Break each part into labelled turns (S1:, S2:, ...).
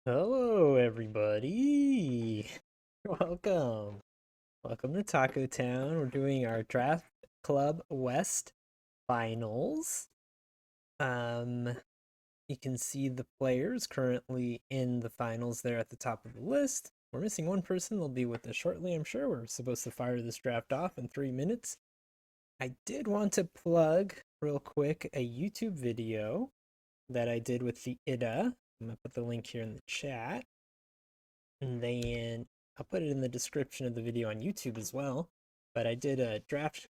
S1: Hello, everybody. Welcome. Welcome to Taco Town. We're doing our Draft Club West finals. Um, you can see the players currently in the finals there at the top of the list. We're missing one person. They'll be with us shortly, I'm sure. We're supposed to fire this draft off in 3 minutes. I did want to plug real quick a YouTube video that I did with the IDA. I'm gonna put the link here in the chat. And then I'll put it in the description of the video on YouTube as well. But I did a draft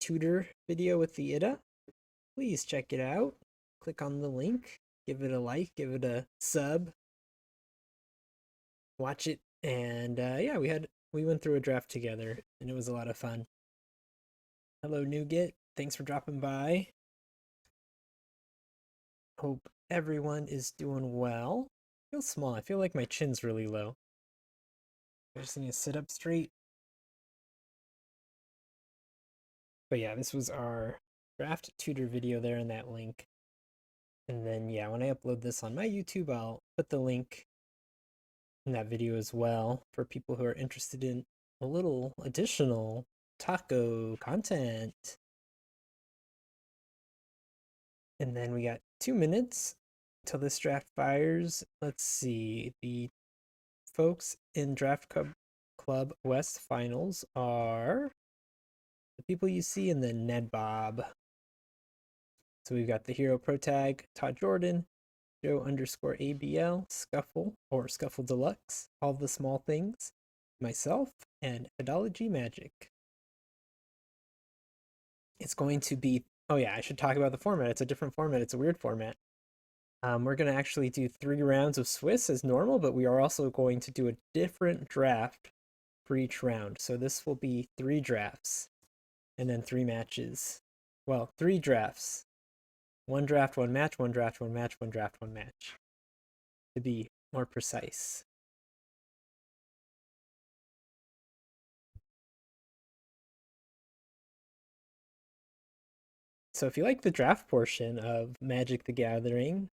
S1: tutor video with the IDA. Please check it out. Click on the link, give it a like, give it a sub, watch it, and yeah, we went through a draft together, and it was a lot of fun. Hello, Nougat. Thanks for dropping by. Hope everyone is doing well. I feel small. I feel like my chin's really low. I just need to sit up straight. But yeah, this was our draft tutor video there in that link. And then, yeah, when I upload this on my YouTube, I'll put the link in that video as well for people who are interested in a little additional taco content. And then we got 2 minutes till this draft fires. Let's see. The folks in Draft Club West finals are the people you see in the Ned Bob. So we've got the Hero Protag, Todd Jordan, Joe_ABL, Scuffle or Scuffle Deluxe, All the Small Things, myself, and Pedology Magic. It's going to be, oh yeah, I should talk about the format. It's a different format. It's a weird format. We're going to actually do 3 rounds of Swiss as normal, but we are also going to do a different draft for each round. So this will be 3 drafts and then 3 matches. Well, 3 drafts. 1 draft, 1 match, 1 draft, 1 match, 1 draft, 1 match. To be more precise. So if you like the draft portion of Magic the Gathering,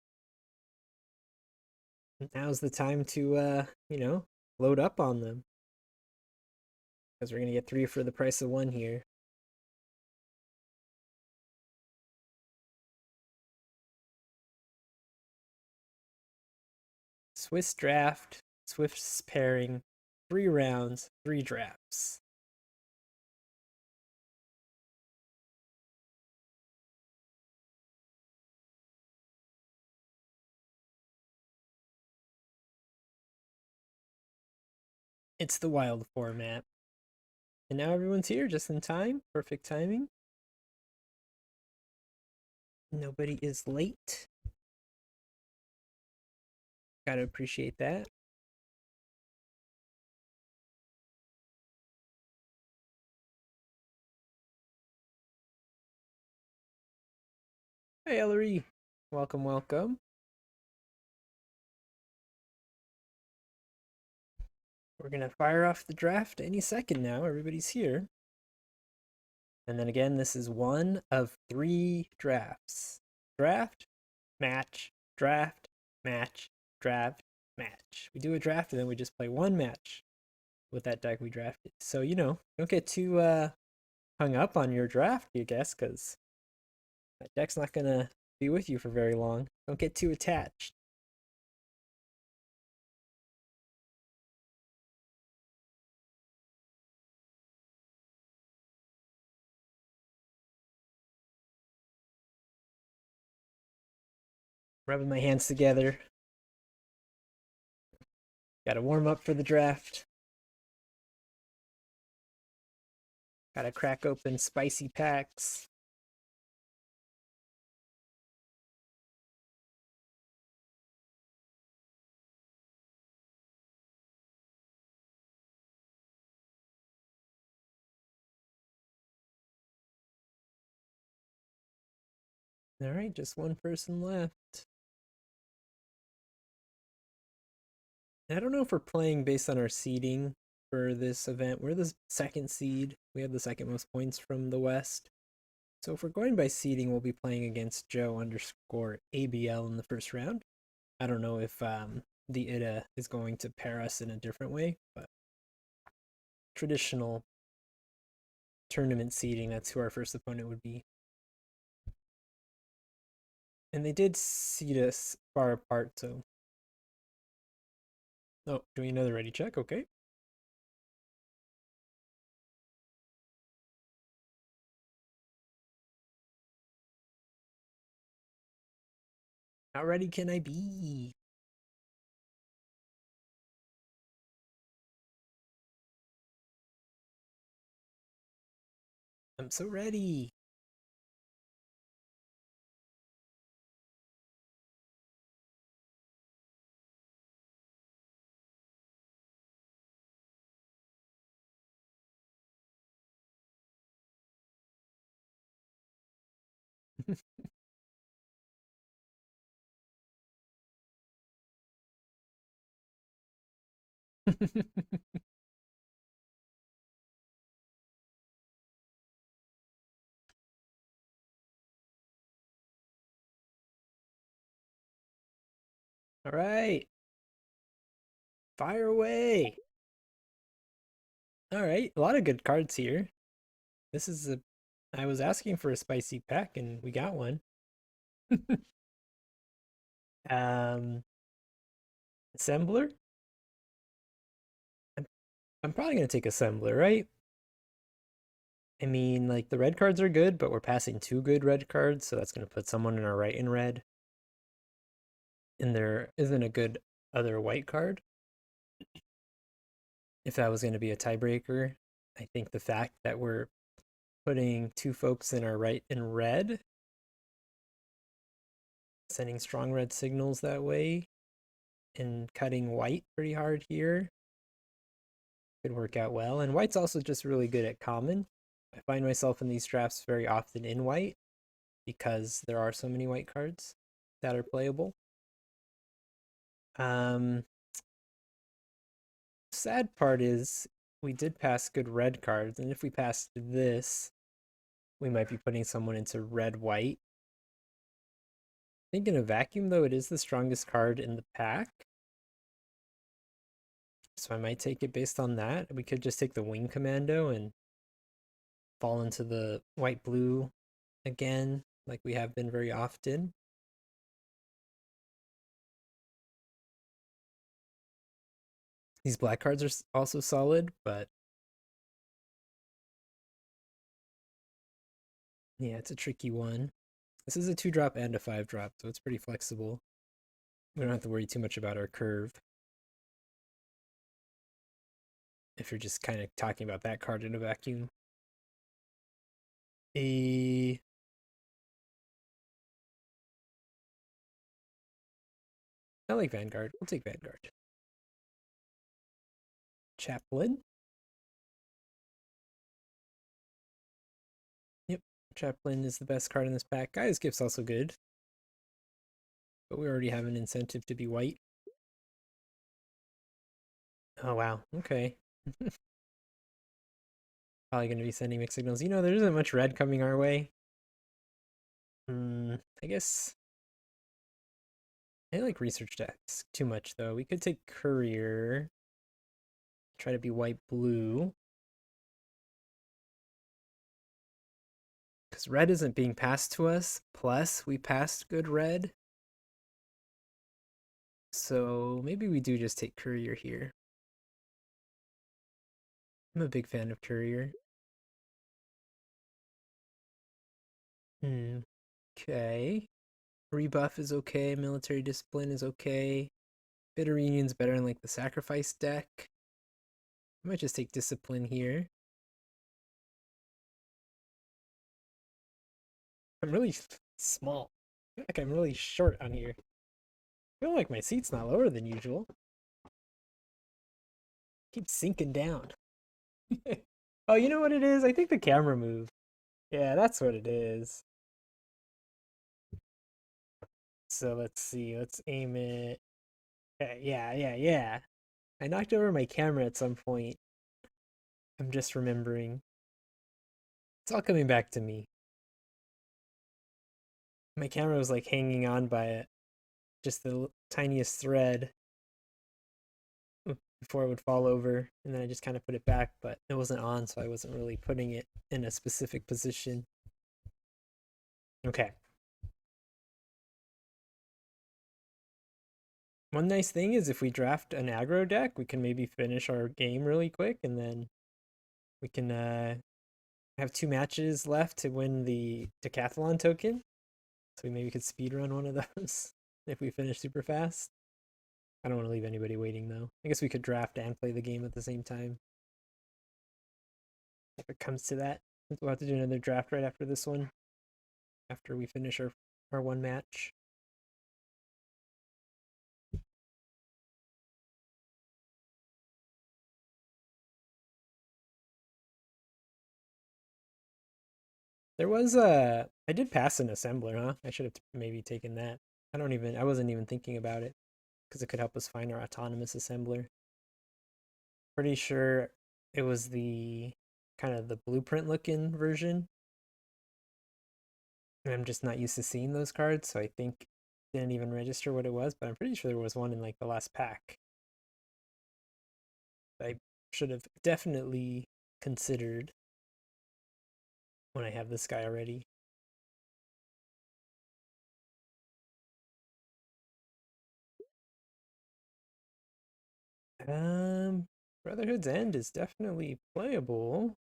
S1: now's the time to, load up on them. Because we're going to get 3 for the price of 1 here. Swiss draft, Swiss pairing, 3 rounds, 3 drafts. It's the wild format. And now everyone's here just in time. Perfect timing. Nobody is late. Gotta appreciate that. Hey, Ellery. Welcome, welcome. We're gonna fire off the draft any second now. Everybody's here. And then again, this is 1 of 3 drafts. Draft, match, draft, match, draft, match. We do a draft and then we just play 1 match with that deck we drafted. So, don't get too hung up on your draft, I guess, because that deck's not gonna be with you for very long. Don't get too attached. Rubbing my hands together. Gotta warm up for the draft. Gotta crack open spicy packs. All right, just 1 person left. I don't know if we're playing based on our seeding for this event. We're the 2nd seed. We have the 2nd most points from the West. So if we're going by seeding, we'll be playing against Joe_ABL in the first round. I don't know if the IDA is going to pair us in a different way, but traditional tournament seeding, that's who our first opponent would be. And they did seed us far apart, so. Oh, doing another ready check, okay. How ready can I be? I'm so ready. All right. Fire away. All right. A lot of good cards here. This is a. I was asking for a spicy pack and we got one. um, Assembler? I'm, I'm probably going to take Assembler, right? I mean, like, the red cards are good, but we're passing two good red cards, so that's going to put someone in our right in red. And there isn't a good other white card. If that was going to be a tiebreaker, I think the fact that we're putting two folks in our right in red, sending strong red signals that way, and cutting white pretty hard here could work out well. And white's also just really good at common. I find myself in these drafts very often in white because there are so many white cards that are playable. Sad part is we did pass good red cards, and if we passed this, we might be putting someone into red white. I think in a vacuum, though, it is the strongest card in the pack. So I might take it based on that. We could just take the Wing Commando and fall into the white blue again, like we have been very often. These black cards are also solid, but yeah, it's a tricky one. This is a 2-drop and a 5-drop, so it's pretty flexible. We don't have to worry too much about our curve. If you're just kind of talking about that card in a vacuum. I like Vanguard. We'll take Vanguard. Chaplain. Yep, Chaplain is the best card in this pack. Guy's Gift's also good, but we already have an incentive to be white. Oh wow, okay. Probably going to be sending mixed signals. You know, there isn't much red coming our way. I guess I like research decks too much though. We could take Courier, try to be white blue. Because red isn't being passed to us. Plus, we passed good red. So maybe we do just take Courier here. I'm a big fan of Courier. Okay. Rebuff is okay. Military Discipline is okay. Bitter Union's better in like the Sacrifice deck. I might just take Discipline here. I'm really small. I feel like I'm really short on here. I feel like my seat's not lower than usual. Keeps sinking down. Oh, you know what it is? I think the camera moved. Yeah, that's what it is. So let's see. Let's aim it. Yeah. I knocked over my camera at some point. I'm just remembering. It's all coming back to me. My camera was like hanging on by just the tiniest thread. before it would fall over, and then I just kind of put it back, but it wasn't on, so I wasn't really putting it in a specific position. Okay. One nice thing is if we draft an aggro deck, we can maybe finish our game really quick, and then we can have 2 matches left to win the decathlon token. So we maybe could speed run one of those if we finish super fast. I don't want to leave anybody waiting though. I guess we could draft and play the game at the same time if it comes to that. We'll have to do another draft right after this one, after we finish our 1 match. There was I did pass an assembler, huh? I should have maybe taken that. I wasn't even thinking about it because it could help us find our autonomous assembler. Pretty sure it was the kind of the blueprint looking version. And I'm just not used to seeing those cards, so I think didn't even register what it was, but I'm pretty sure there was one in like the last pack. I should have definitely considered when I have this guy already. Brotherhood's End is definitely playable.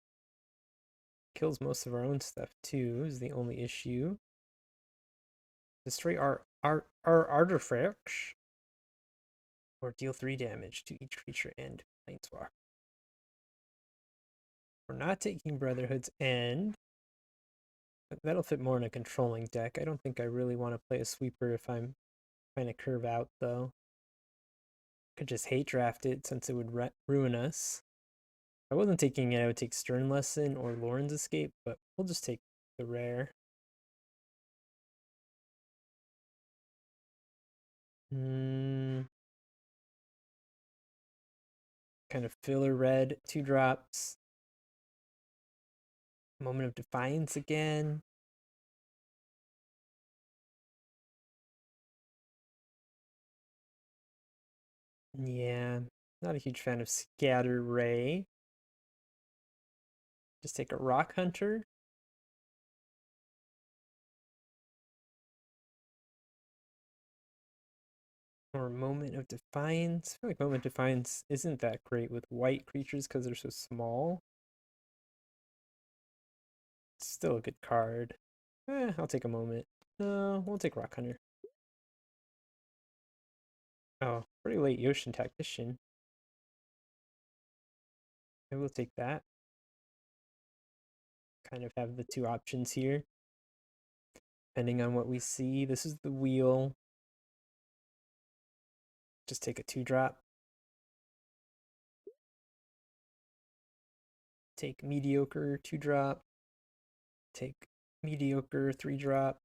S1: Kills most of our own stuff too, is the only issue. Destroy our artifacts or deal 3 damage to each creature and planeswalker. We're not taking Brotherhood's End. That'll fit more in a controlling deck. I don't think I really want to play a sweeper if I'm trying to curve out, though. Could just hate draft it since it would ruin us. If I wasn't taking it, I would take Stern Lesson or Lauren's Escape, but we'll just take the rare. Kind of filler red, 2 drops. Moment of Defiance again. Yeah, not a huge fan of Scatter Ray. Just take a Rock Hunter. Or Moment of Defiance. I feel like Moment of Defiance isn't that great with white creatures because they're so small. It's still a good card. I'll take a moment. No, we'll take Rock Hunter. Oh, pretty late Yotian Tactician. I will take that. Kind of have the 2 options here. Depending on what we see. This is the wheel. Just take a 2-drop. Take mediocre 2-drop. Take mediocre 3-drop.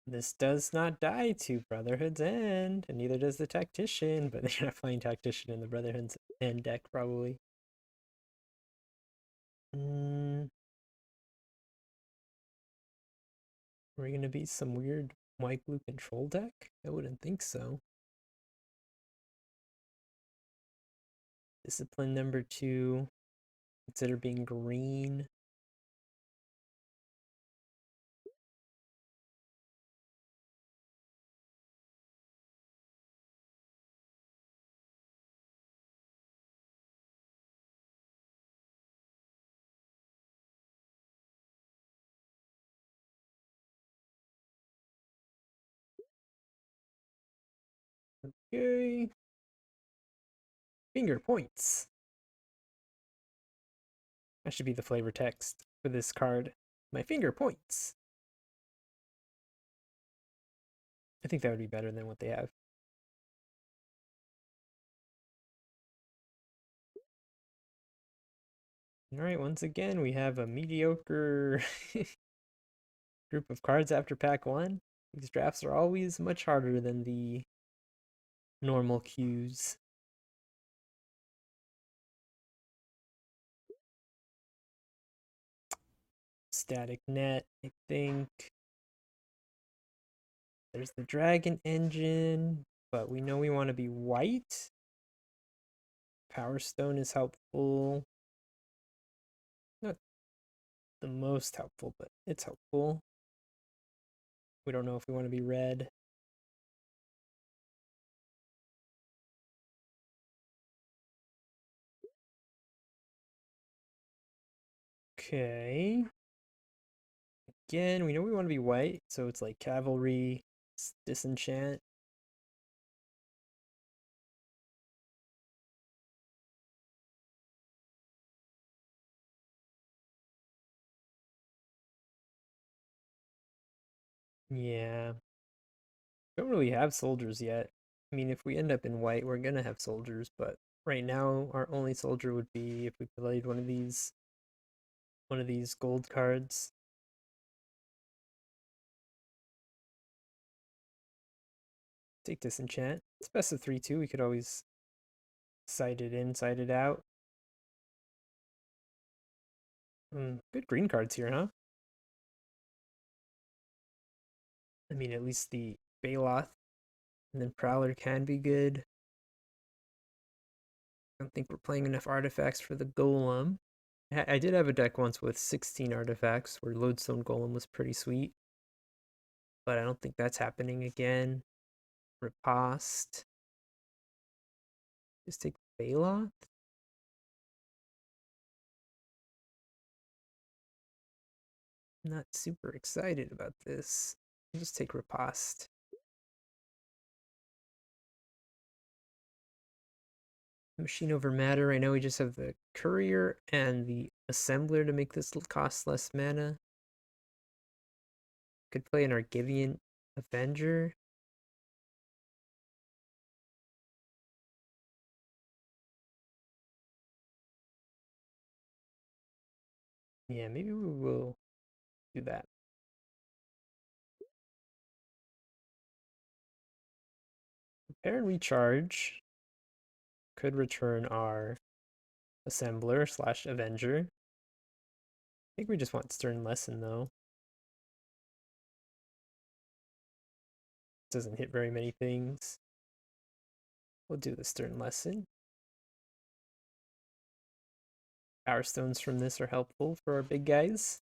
S1: This does not die to Brotherhood's End, and neither does the Tactician, but they're not playing Tactician in the Brotherhood's End deck, probably. Are we going to be some weird white-blue control deck? I wouldn't think so. Discipline number 2. Consider being green. Okay. Finger points. That should be the flavor text for this card. My finger points. I think that would be better than what they have. All right, once again, we have a mediocre group of cards after pack 1. These drafts are always much harder than the normal queues. Static Net, I think. There's the dragon engine, but we know we want to be white. Power Stone is helpful. Not the most helpful, but it's helpful. We don't know if we want to be red. Okay. Again, we know we want to be white, so it's like cavalry, disenchant. Yeah. Don't really have soldiers yet. I mean, if we end up in white, we're gonna have soldiers, but right now our only soldier would be if we played one of these gold cards. Take disenchant. It's best of 3 too. We could always side it in, side it out. Good green cards here, huh? I mean, at least the Baloth and then Prowler can be good. I don't think we're playing enough artifacts for the Golem. I did have a deck once with 16 artifacts where Lodestone Golem was pretty sweet, but I don't think that's happening again. Riposte. Just take Baloth. I'm not super excited about this. I'll just take Riposte. Machine over matter. I know we just have the courier and the assembler to make this cost less mana. Could play an Argivian Avenger. Yeah, maybe we will do that. Prepare and recharge. Could return our assembler slash Avenger. I think we just want Stern Lesson though. Doesn't hit very many things. We'll do the Stern Lesson. Power Stones from this are helpful for our big guys.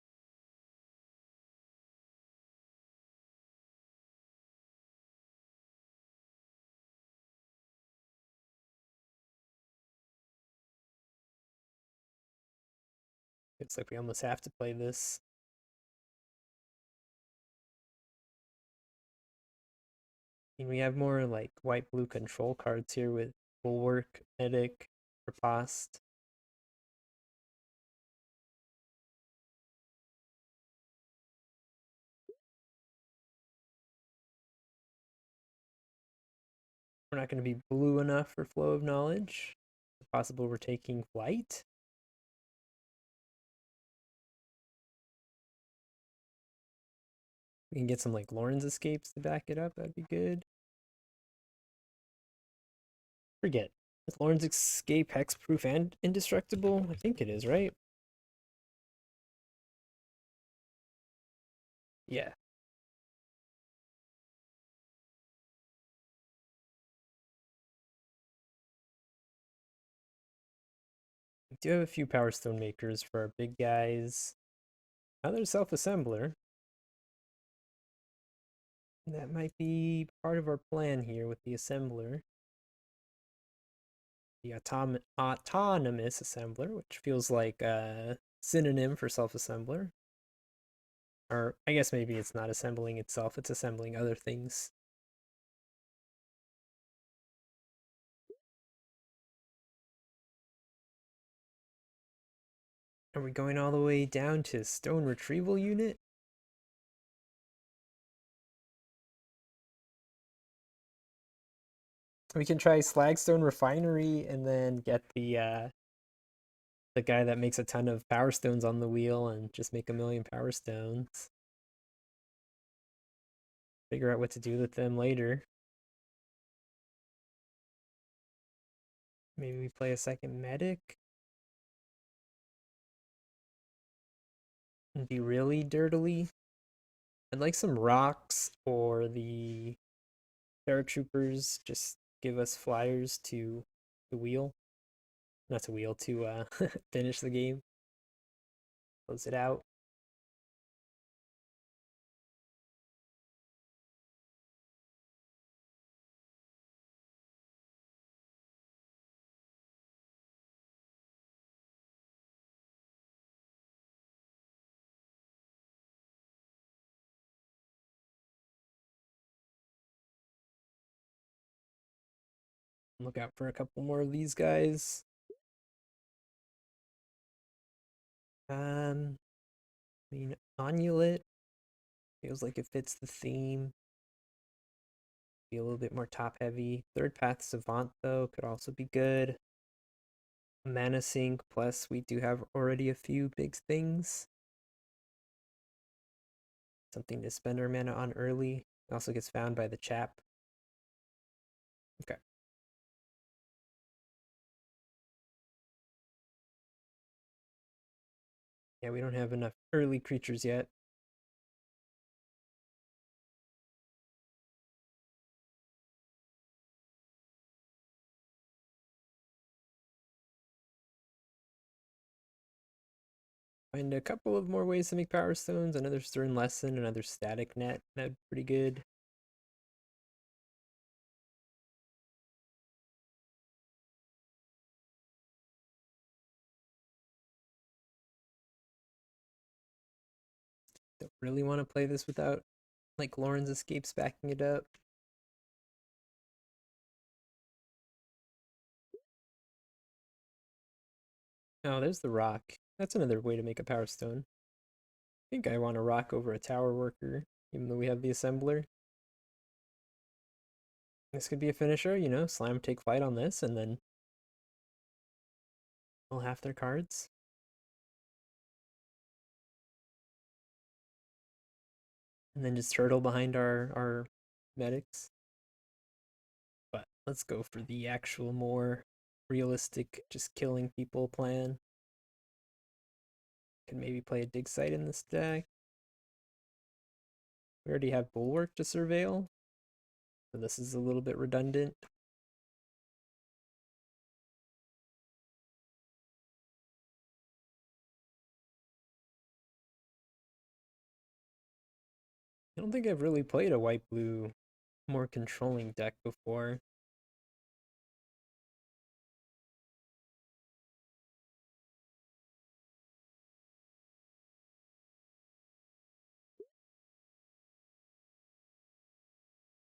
S1: It's like we almost have to play this. I mean, we have more like white-blue control cards here with Bulwark, Medic, Riposte. We're not going to be blue enough for Flow of Knowledge. It's possible we're taking white. We can get some like Lauren's escapes to back it up. That'd be good. Forget. Is Lauren's escape hexproof and indestructible? I think it is, right? Yeah. We do have a few Power Stone makers for our big guys. Another self-assembler. That might be part of our plan here with the assembler. The autonomous assembler, which feels like a synonym for self-assembler. Or I guess maybe it's not assembling itself, it's assembling other things. Are we going all the way down to stone retrieval unit? We can try Slagstone Refinery and then get the guy that makes a ton of power stones on the wheel and just make a million power stones. Figure out what to do with them later. Maybe we play a second medic. And be really dirtily. I'd like some rocks or the paratroopers just give us flyers to the wheel. Not to wheel, to finish the game. Close it out. Look out for a couple more of these guys. I mean, Onulet feels like it fits the theme. Be a little bit more top heavy. Third Path Savant, though, could also be good. Mana Sink, plus we do have already a few big things. Something to spend our mana on early. It also gets found by the chap. Okay. Yeah, we don't have enough early creatures yet. Find a couple of more ways to make Power Stones. Another Stern Lesson, another Static Net. That'd be pretty good. Don't really want to play this without like Lauren's Escapes backing it up. Oh, there's the rock. That's another way to make a Power Stone. I think I want a rock over a Tower Worker, even though we have the Assembler. This could be a finisher, you know, Slam take flight on this, and then we'll half their cards. And then just turtle behind our medics. But let's go for the actual more realistic, just killing people plan. Can maybe play a dig site in this deck. We already have Bulwark to surveil, so this is a little bit redundant. I don't think I've really played a white-blue more controlling deck before.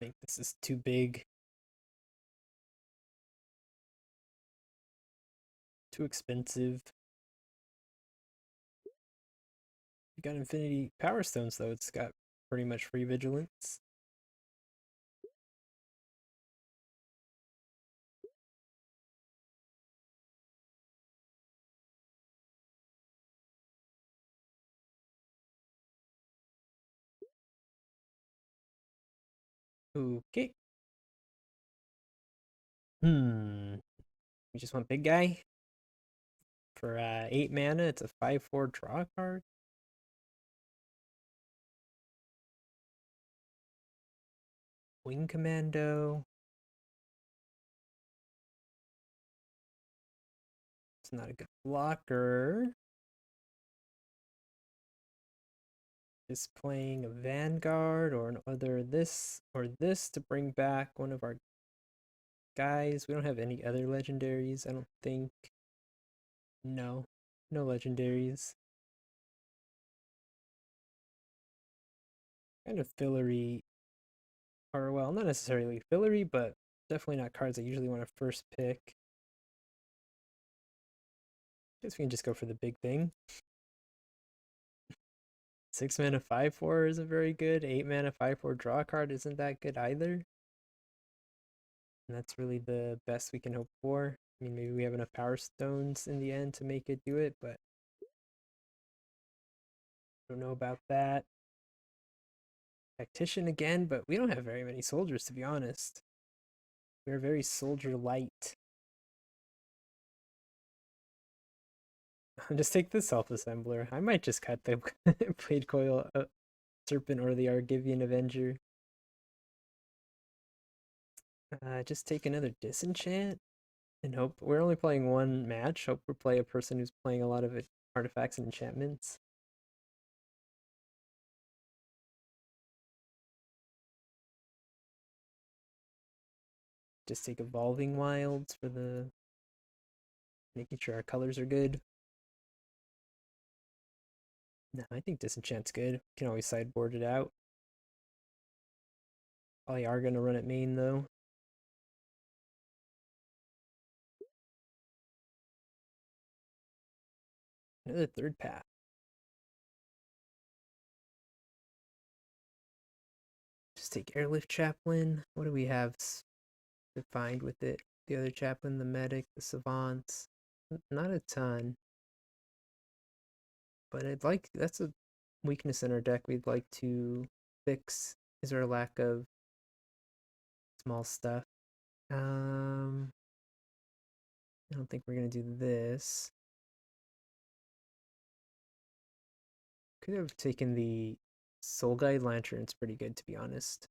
S1: I think this is too big, too expensive. We got Infinity Power Stones though, it's got pretty much free vigilance. Okay. We just want big guy. For 8 mana, it's a 5/4 draw card. Wing Commando. It's not a good blocker. Just playing a Vanguard or another this or this to bring back one of our guys. We don't have any other legendaries, I don't think. No, no legendaries. Kind of fillery, or well, not necessarily fillery, but definitely not cards I usually want to first pick. Guess we can just go for the big thing. 6 mana 5/4 isn't very good. 8 mana 5/4 draw card isn't that good either. And that's really the best we can hope for. I mean, maybe we have enough Power Stones in the end to make it do it, but I don't know about that. Tactician again, but we don't have very many soldiers, to be honest. We're very soldier light. Just take the self assembler. I might just cut the blade coil Serpent or the Argivian Avenger. Just take another disenchant and hope we're only playing one match. Hope we play a person who's playing a lot of artifacts and enchantments. Just take Evolving Wilds for the making sure our colors are good. No, I think disenchant's good. Can always sideboard it out. Probably are gonna run it main though. Another third path. Just take Airlift Chaplain. What do we have defined with it? The other Chaplain, the Medic, the Savants. Not a ton. But I'd like, that's a weakness in our deck we'd like to fix, is our lack of small stuff. I don't think we're gonna do this. Could have taken the Soul Guide Lantern. It's pretty good, to be honest.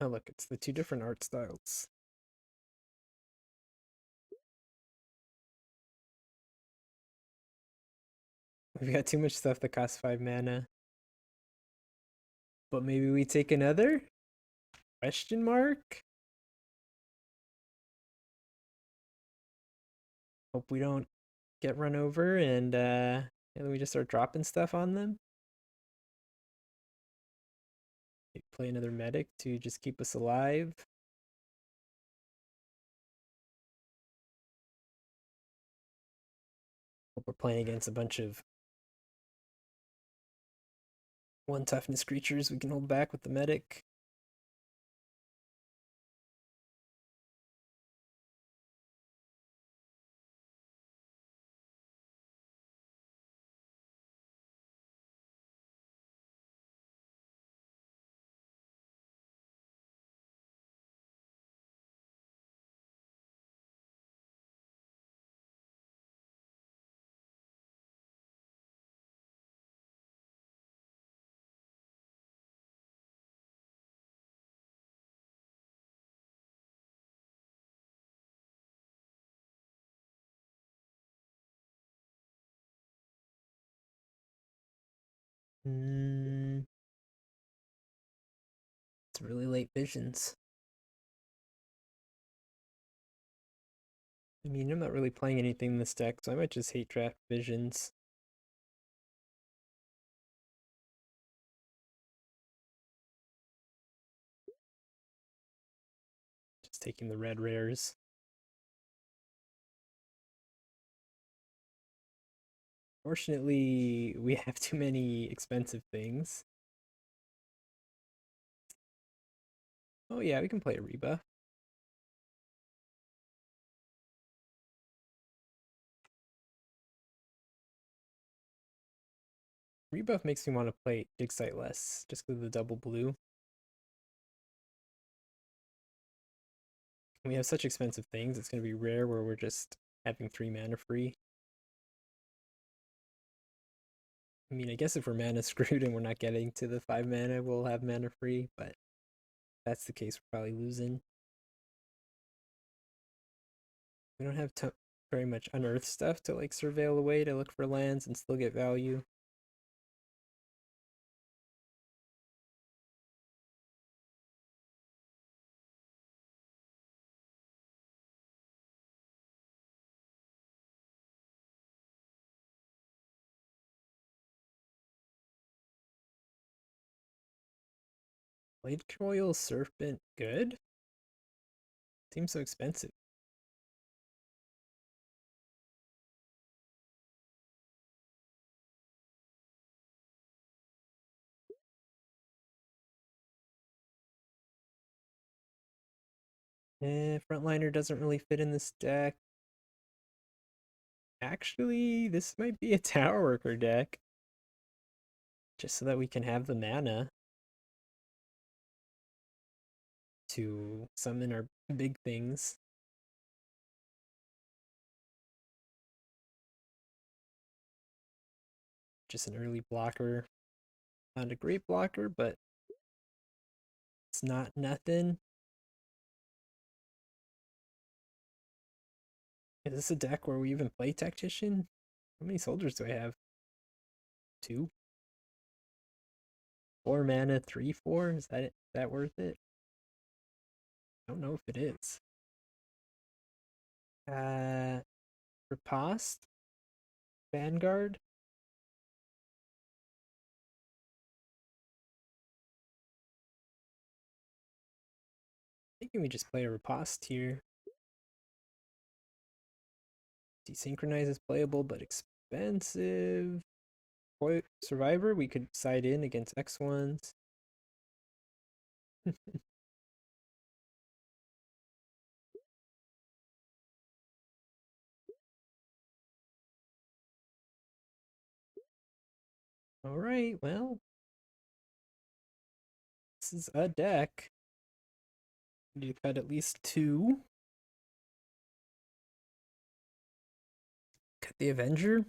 S1: Oh, look, it's the two different art styles. We've got too much stuff that costs 5 mana. But maybe we take another? Question mark? Hope we don't get run over and then we just start dropping stuff on them. Play another medic to just keep us alive. Hope we're playing against a bunch of 1 toughness creatures we can hold back with the medic. It's really late visions. I mean, I'm not really playing anything in this deck, so I might just hate draft visions. Just taking the red rares. Fortunately, we have too many expensive things. Oh yeah, we can play a rebuff. Rebuff makes me want to play Dig Site less, just because of the double blue. We have such expensive things, it's going to be rare where we're just having 3 mana free. I mean, I guess if we're mana screwed and we're not getting to the 5 mana, we'll have mana free, but if that's the case, we're probably losing. We don't have very much unearthed stuff to like surveil away to look for lands and still get value. Blade Coil Serpent, good? Seems so expensive. Frontliner doesn't really fit in this deck. Actually, this might be a Tower Worker deck. Just so that we can have the mana to summon our big things. just an early blocker. Not a great blocker, but it's not nothing. Is this a deck where we even play Tactician? How many soldiers do I have? 2? 4 mana, 3/4? Is that worth it? I don't know if it is. Riposte? Vanguard? Thinking we just play a Riposte here. Desynchronize is playable, but expensive. Survivor, we could side in against X1s. Alright, well. This is a deck. You cut at least 2. Cut the Avenger.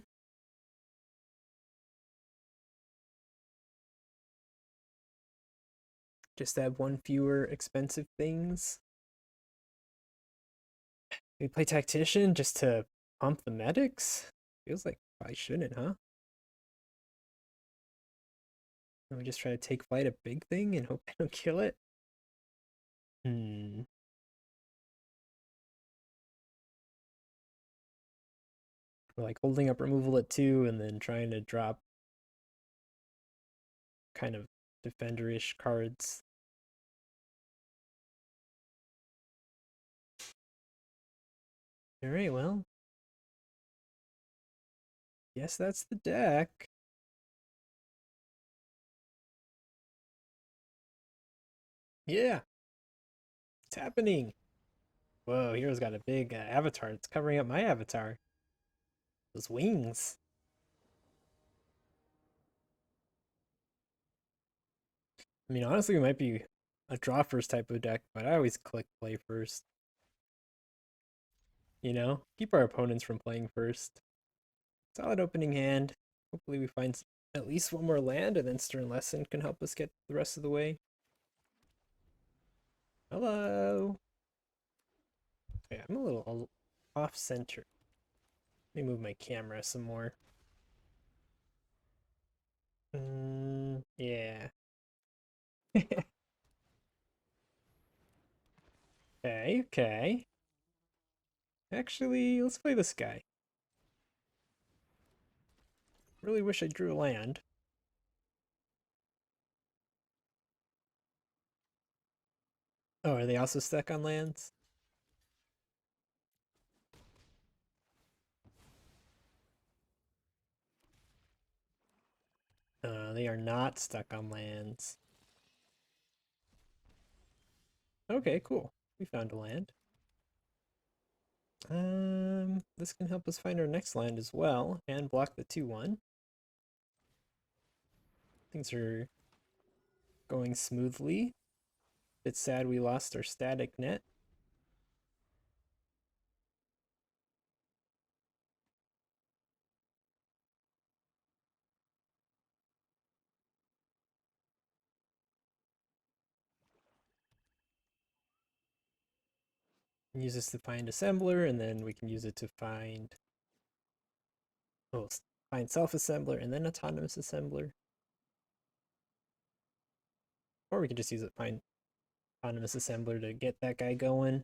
S1: Just add 1 fewer expensive things. We play Tactician just to pump the medics? Feels like I shouldn't, huh? And we just try to take flight a big thing and hope they don't kill it? Hmm. We're like holding up removal at 2 and then trying to drop kind of defender-ish cards. Alright, well. Guess that's the deck. Yeah. It's happening. Whoa, Hero's got a big avatar. It's covering up my avatar. Those wings. I mean, honestly, it might be a draw first type of deck, but I always click play first. You know? Keep our opponents from playing first. Solid opening hand. Hopefully we find at least 1 more land, and then Stern Lesson can help us get the rest of the way. Hello! Okay, I'm a little off-center. Let me move my camera some more. Yeah. Okay, okay. Actually, let's play this guy. Really wish I drew a land. Oh, are they also stuck on lands? They are not stuck on lands. Okay, cool. We found a land. This can help us find our next land as well, and block the 2/1. Things are going smoothly. It's sad we lost our static net. Use this to find assembler, and then we can use it to find find self-assembler and then autonomous assembler. Or we could just use it to find autonomous assembler to get that guy going.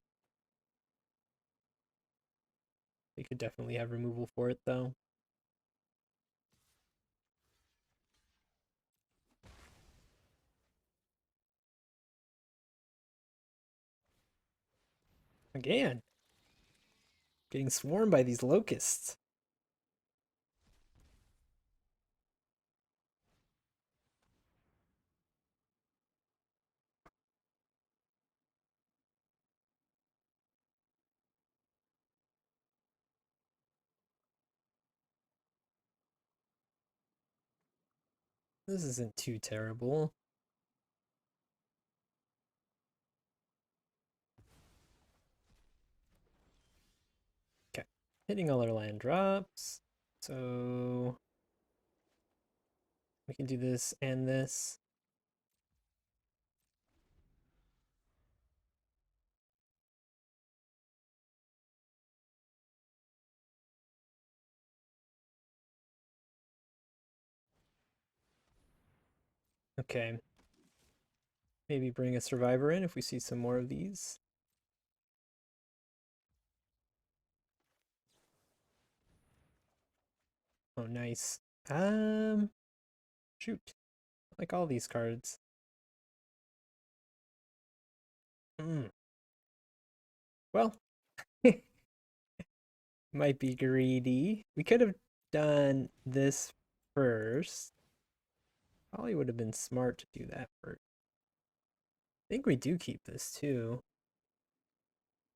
S1: We could definitely have removal for it though. Again, getting swarmed by these locusts. This isn't too terrible. Okay, hitting all our land drops. So We can do this and this. Okay. Maybe bring a survivor in if we see some more of these. Oh, nice. Shoot. I like all these cards. Well, might be greedy. We could have done this first. Probably would have been smart to do that first. I think we do keep this too.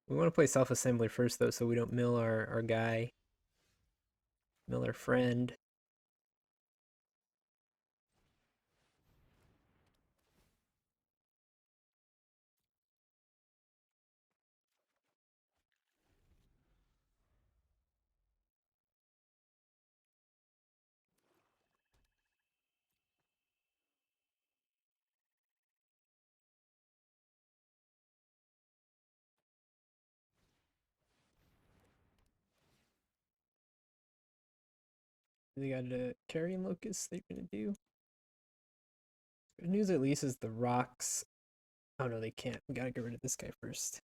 S1: We want to play self-assembly first though, so we don't mill our guy. Mill our friend. They got a carrion locust they're gonna do. Good news at least is the rocks. Oh no, they can't. We gotta get rid of this guy first.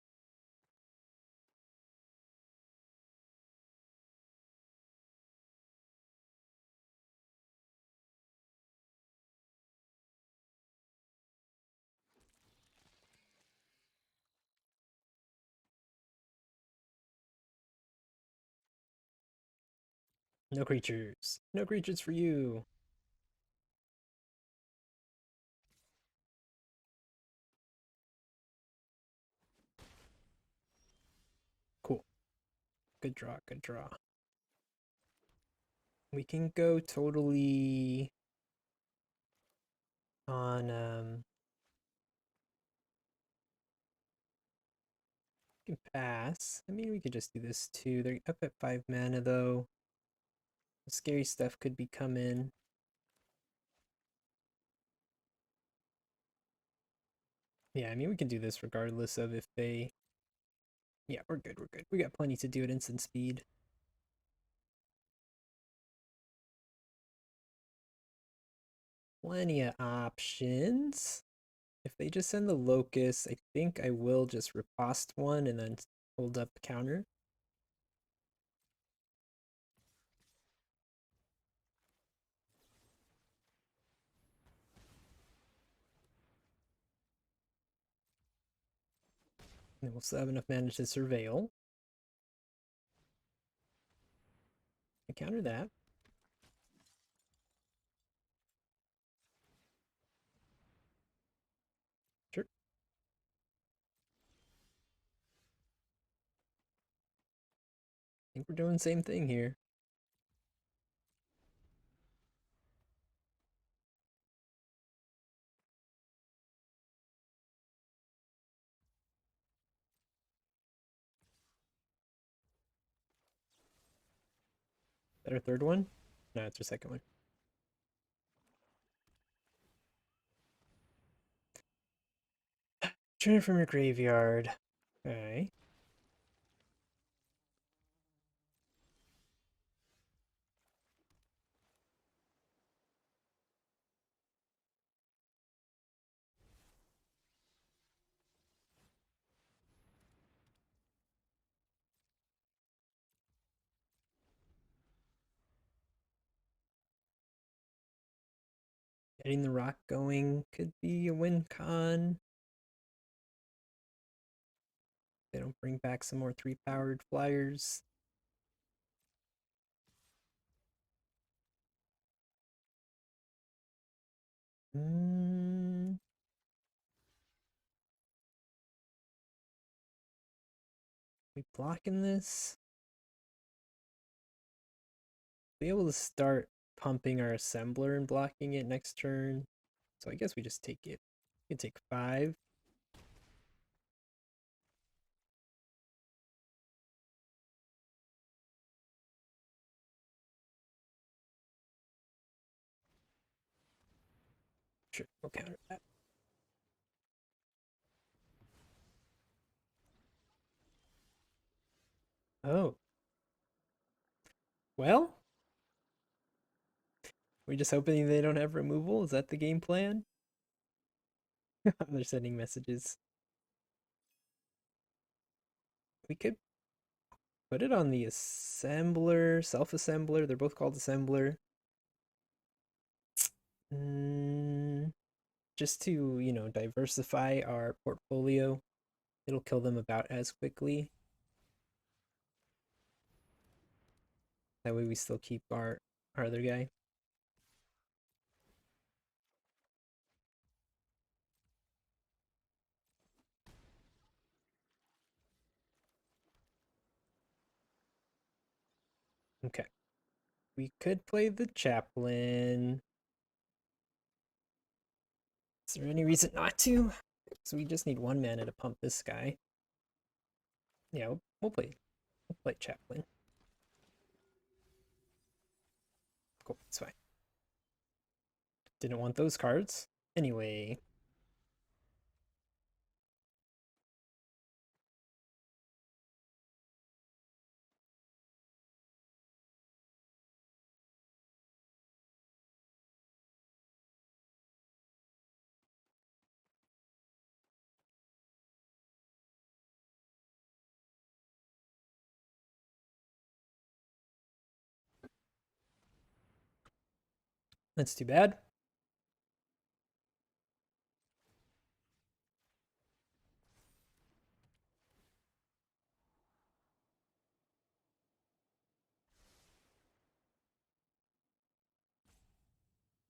S1: No creatures. No creatures for you. Cool. Good draw, good draw. We can go totally on we can pass. I mean we could just do this too. They're up at 5 mana though. The scary stuff could be coming. Yeah, I mean we can do this regardless of if they. Yeah, we're good, we're good. We got plenty to do at instant speed. Plenty of options. If they just send the locust, I think I will just riposte one and then hold up counter. And we'll still have enough mana to surveil. I counter that. Sure. I think we're doing the same thing here. That our third one? No, it's our second one. Turn it from your graveyard. Okay. Getting the rock going could be a win con. They don't bring back some more 3-powered flyers. Mm. We blocking this? Be able to start pumping our assembler and blocking it next turn. So I guess we just take it. We can take 5. Sure, we'll counter that. Oh, well, we're just hoping they don't have removal. Is that the game plan? They're sending messages. We could put it on the assembler, self-assembler. They're both called assembler. Mm, just to, diversify our portfolio. It'll kill them about as quickly. That way we still keep our other guy. Okay. We could play the chaplain. Is there any reason not to? So we just need 1 mana to pump this guy. Yeah, we'll play chaplain. Cool, it's fine. Didn't want those cards. Anyway, that's too bad.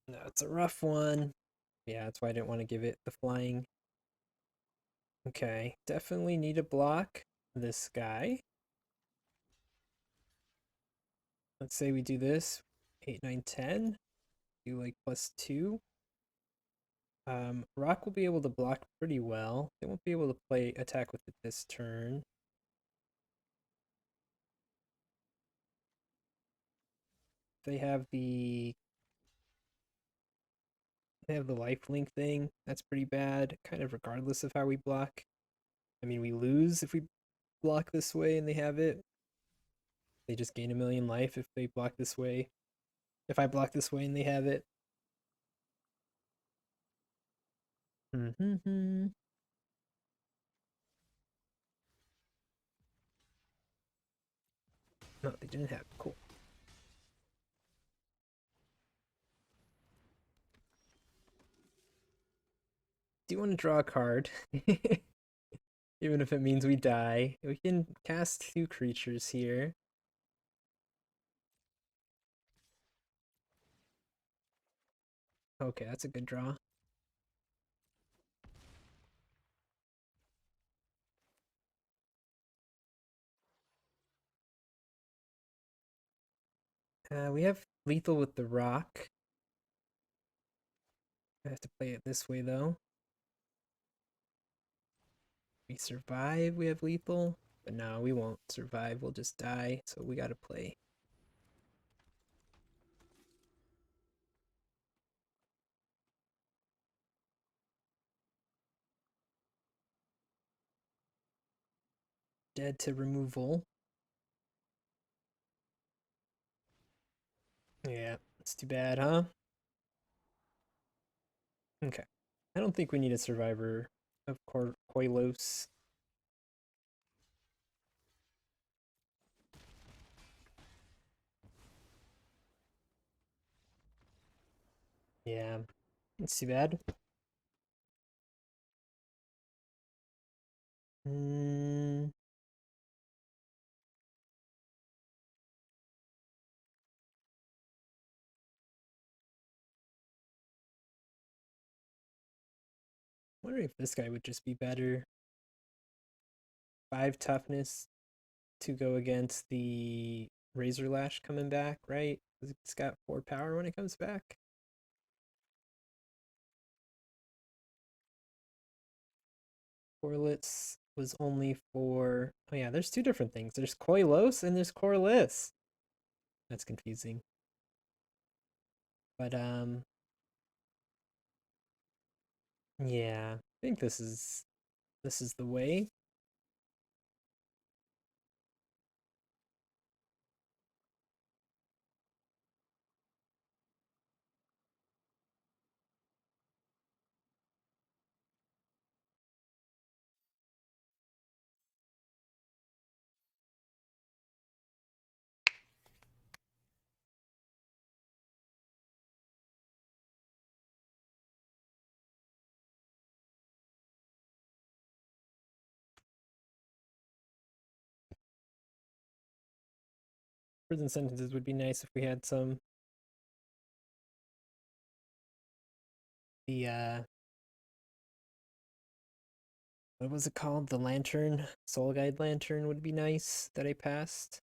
S1: No, it's a rough one. Yeah, that's why I didn't want to give it the flying. Okay, definitely need to block this guy. Let's say we do this. 8, 9, 10. Do like +2. Rock will be able to block pretty well. They won't be able to play attack with it this turn. They have the lifelink thing. That's pretty bad, kind of regardless of how we block. I mean, we lose if we block this way and they have it. They just gain 1,000,000 life if they block this way. If I block this way and they have it. Mm-hmm. No, they didn't have it. Cool. Do you want to draw a card? Even if it means we die. We can cast 2 creatures here. Okay, that's a good draw. We have lethal with the rock. I have to play it this way though. We survive, we have lethal. But no, we won't survive, we'll just die. So we gotta play. Dead to removal. Yeah, it's too bad, huh? Okay. I don't think we need a survivor of Koilos. Yeah, it's too bad. Hmm. Wondering if this guy would just be better. 5 toughness to go against the Razor Lash coming back, right? It's got 4 power when it comes back. Corliss was only for. Oh yeah, there's 2 different things. There's Koilos and there's Corliss. That's confusing. But Yeah, I think this is the way. Prison sentences would be nice if we had some. The what was it called? The lantern, Soul Guide lantern would be nice that I passed.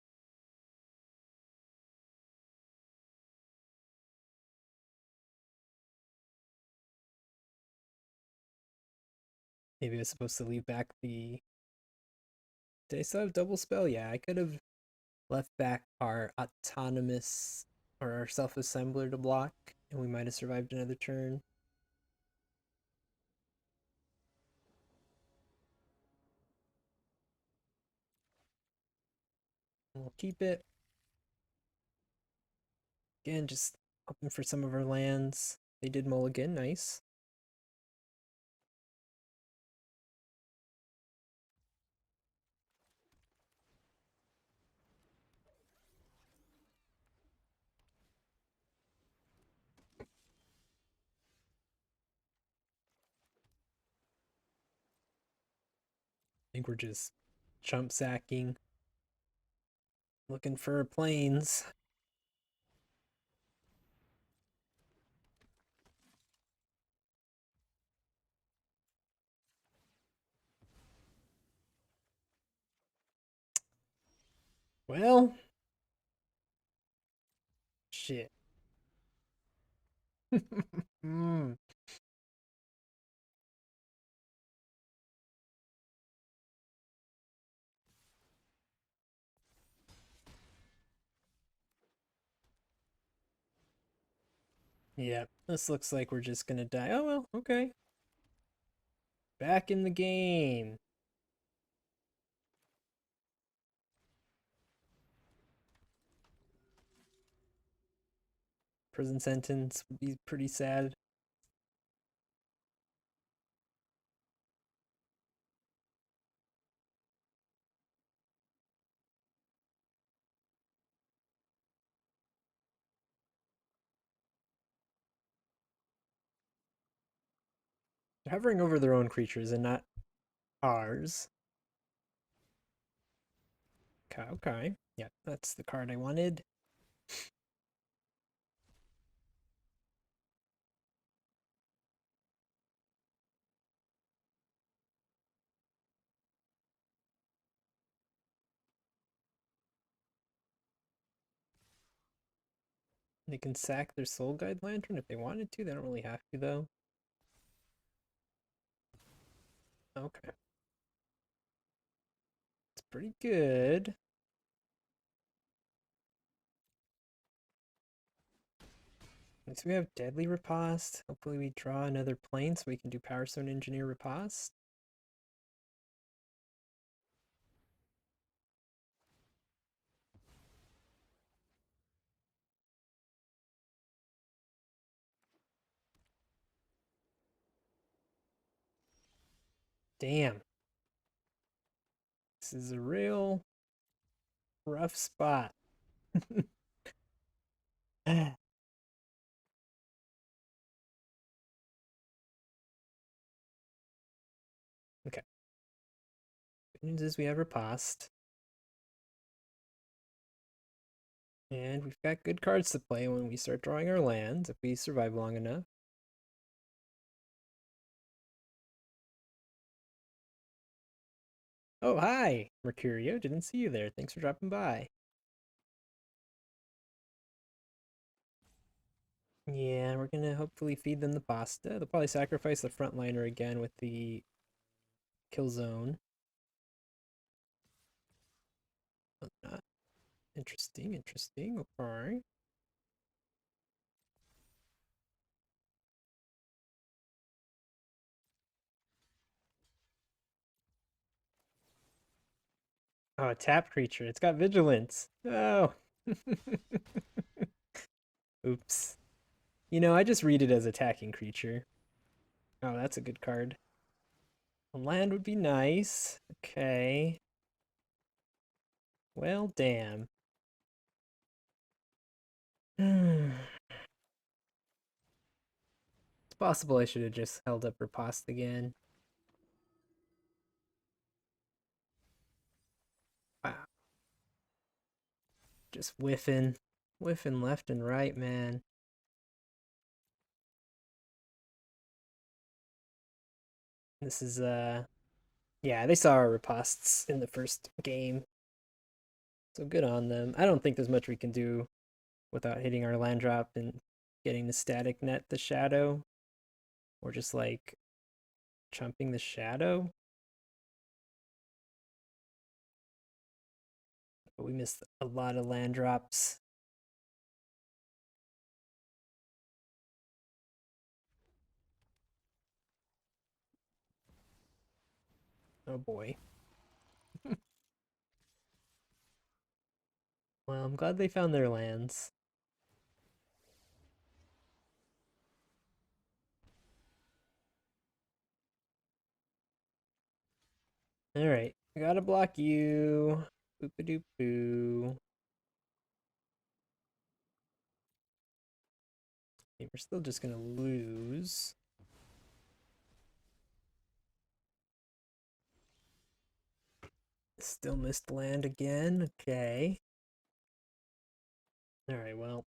S1: Maybe I was supposed to leave back the. Did I still have double spell? Yeah, I could have left back our autonomous or our self assembler to block, and we might have survived another turn. We'll keep it. Again, just hoping for some of our lands. They did mulligan, nice. I think we're just chump sacking, looking for planes. Well, shit. mm. Yeah, this looks like we're just gonna die. Oh well, okay. Back in the game. Prison sentence would be pretty sad. They're hovering over their own creatures and not ours. Okay, okay. Yeah, that's the card I wanted. They can sack their Soul Guide Lantern if they wanted to. They don't really have to, though. Okay. It's pretty good. So we have Deadly Riposte. Hopefully we draw another plane so we can do Power Stone Engineer Riposte. Damn. This is a real rough spot. Okay. Good news is we have Riposte. And we've got good cards to play when we start drawing our lands, if we survive long enough. Oh, hi, Mercurio. Didn't see you there. Thanks for dropping by. Yeah, we're gonna hopefully feed them the pasta. They'll probably sacrifice the frontliner again with the kill zone. But not interesting, interesting. Okay. Oh, a tap creature. It's got vigilance. Oh. Oops. You know, I just read it as attacking creature. Oh, that's a good card. A land would be nice. Okay. Well, damn. It's possible I should have just held up Riposte again. Wow. Just whiffing. Whiffing left and right, man. This is, yeah, they saw our ripostes in the first game. So good on them. I don't think there's much we can do without hitting our land drop and getting the static net the shadow. Or just like chumping the shadow. But we missed a lot of land drops. Oh boy. Well, I'm glad they found their lands. Alright, I gotta block you. Boop-a-doop boo. Okay, we're still just gonna lose. Still missed land again. Okay. Alright, well.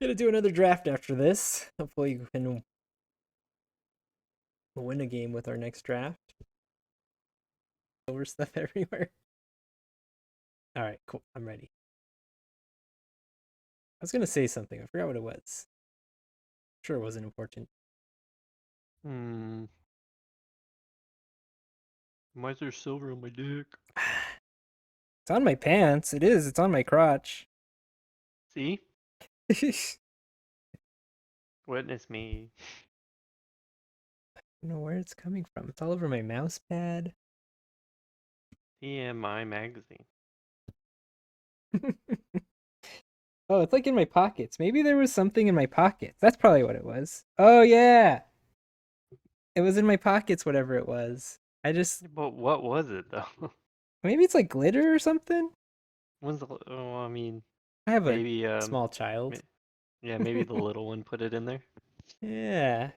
S1: Gonna do another draft after this. Hopefully we can win a game with our next draft. Silver stuff everywhere. Alright, cool. I'm ready. I was gonna say something. I forgot what it was. Sure, it wasn't important.
S2: Hmm. Why is there silver on my dick?
S1: It's on my pants. It is. It's on my crotch.
S2: See?
S1: I
S2: Witness me.
S1: don't know where it's coming from. It's all over my mouse pad.
S2: TMI magazine.
S1: Oh, it's like in my pockets. Maybe there was something in my pockets. That's probably what it was. Oh, yeah. It was in my pockets, whatever it was. I just.
S2: But what was it though?
S1: Maybe it's like glitter or something?
S2: When's the? Oh, I mean,
S1: I have a
S2: maybe
S1: small child.
S2: yeah, maybe the little one put it in there.
S1: Yeah.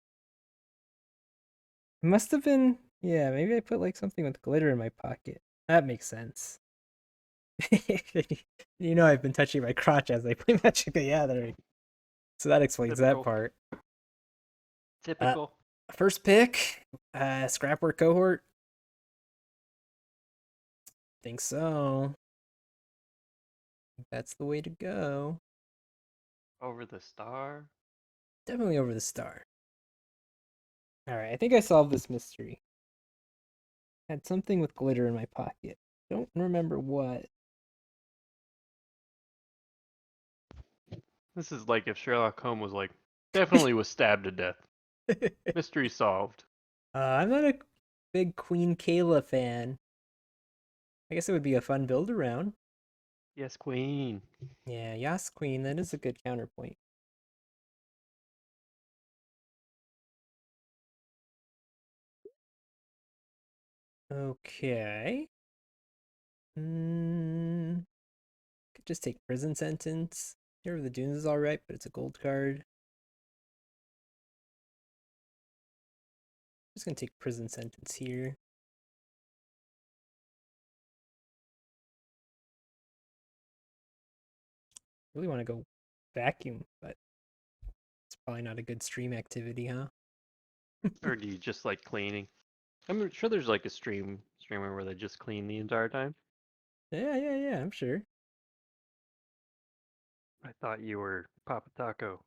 S1: It must have been. Yeah, maybe I put like something with glitter in my pocket. That makes sense. You know, I've been touching my crotch as I play Magic the Gathering. So that explains that
S2: Typical.
S1: part. Uh,
S2: Typical.
S1: First pick, Scrapwork Cohort. Think so. That's the way to go.
S2: Over the star.
S1: Definitely over the star. Alright, I think I solved this mystery. Had something with glitter in my pocket. Don't remember what.
S2: This is like if Sherlock Holmes was like, definitely was stabbed to death. Mystery solved.
S1: I'm not a big Queen Kayla fan. I guess it would be a fun build around.
S2: Yes, queen.
S1: Yeah, Yas Queen, that is a good counterpoint. Okay. Could just take Prison Sentence. Here of the Dunes is alright, but it's a gold card. Just gonna take Prison Sentence here. Really want to go Vacuum, but it's probably not a good stream activity, huh?
S2: Or do you just like cleaning? I'm sure there's like a streamer where they just clean the entire time.
S1: Yeah, I'm sure.
S2: I thought you were Papa Taco.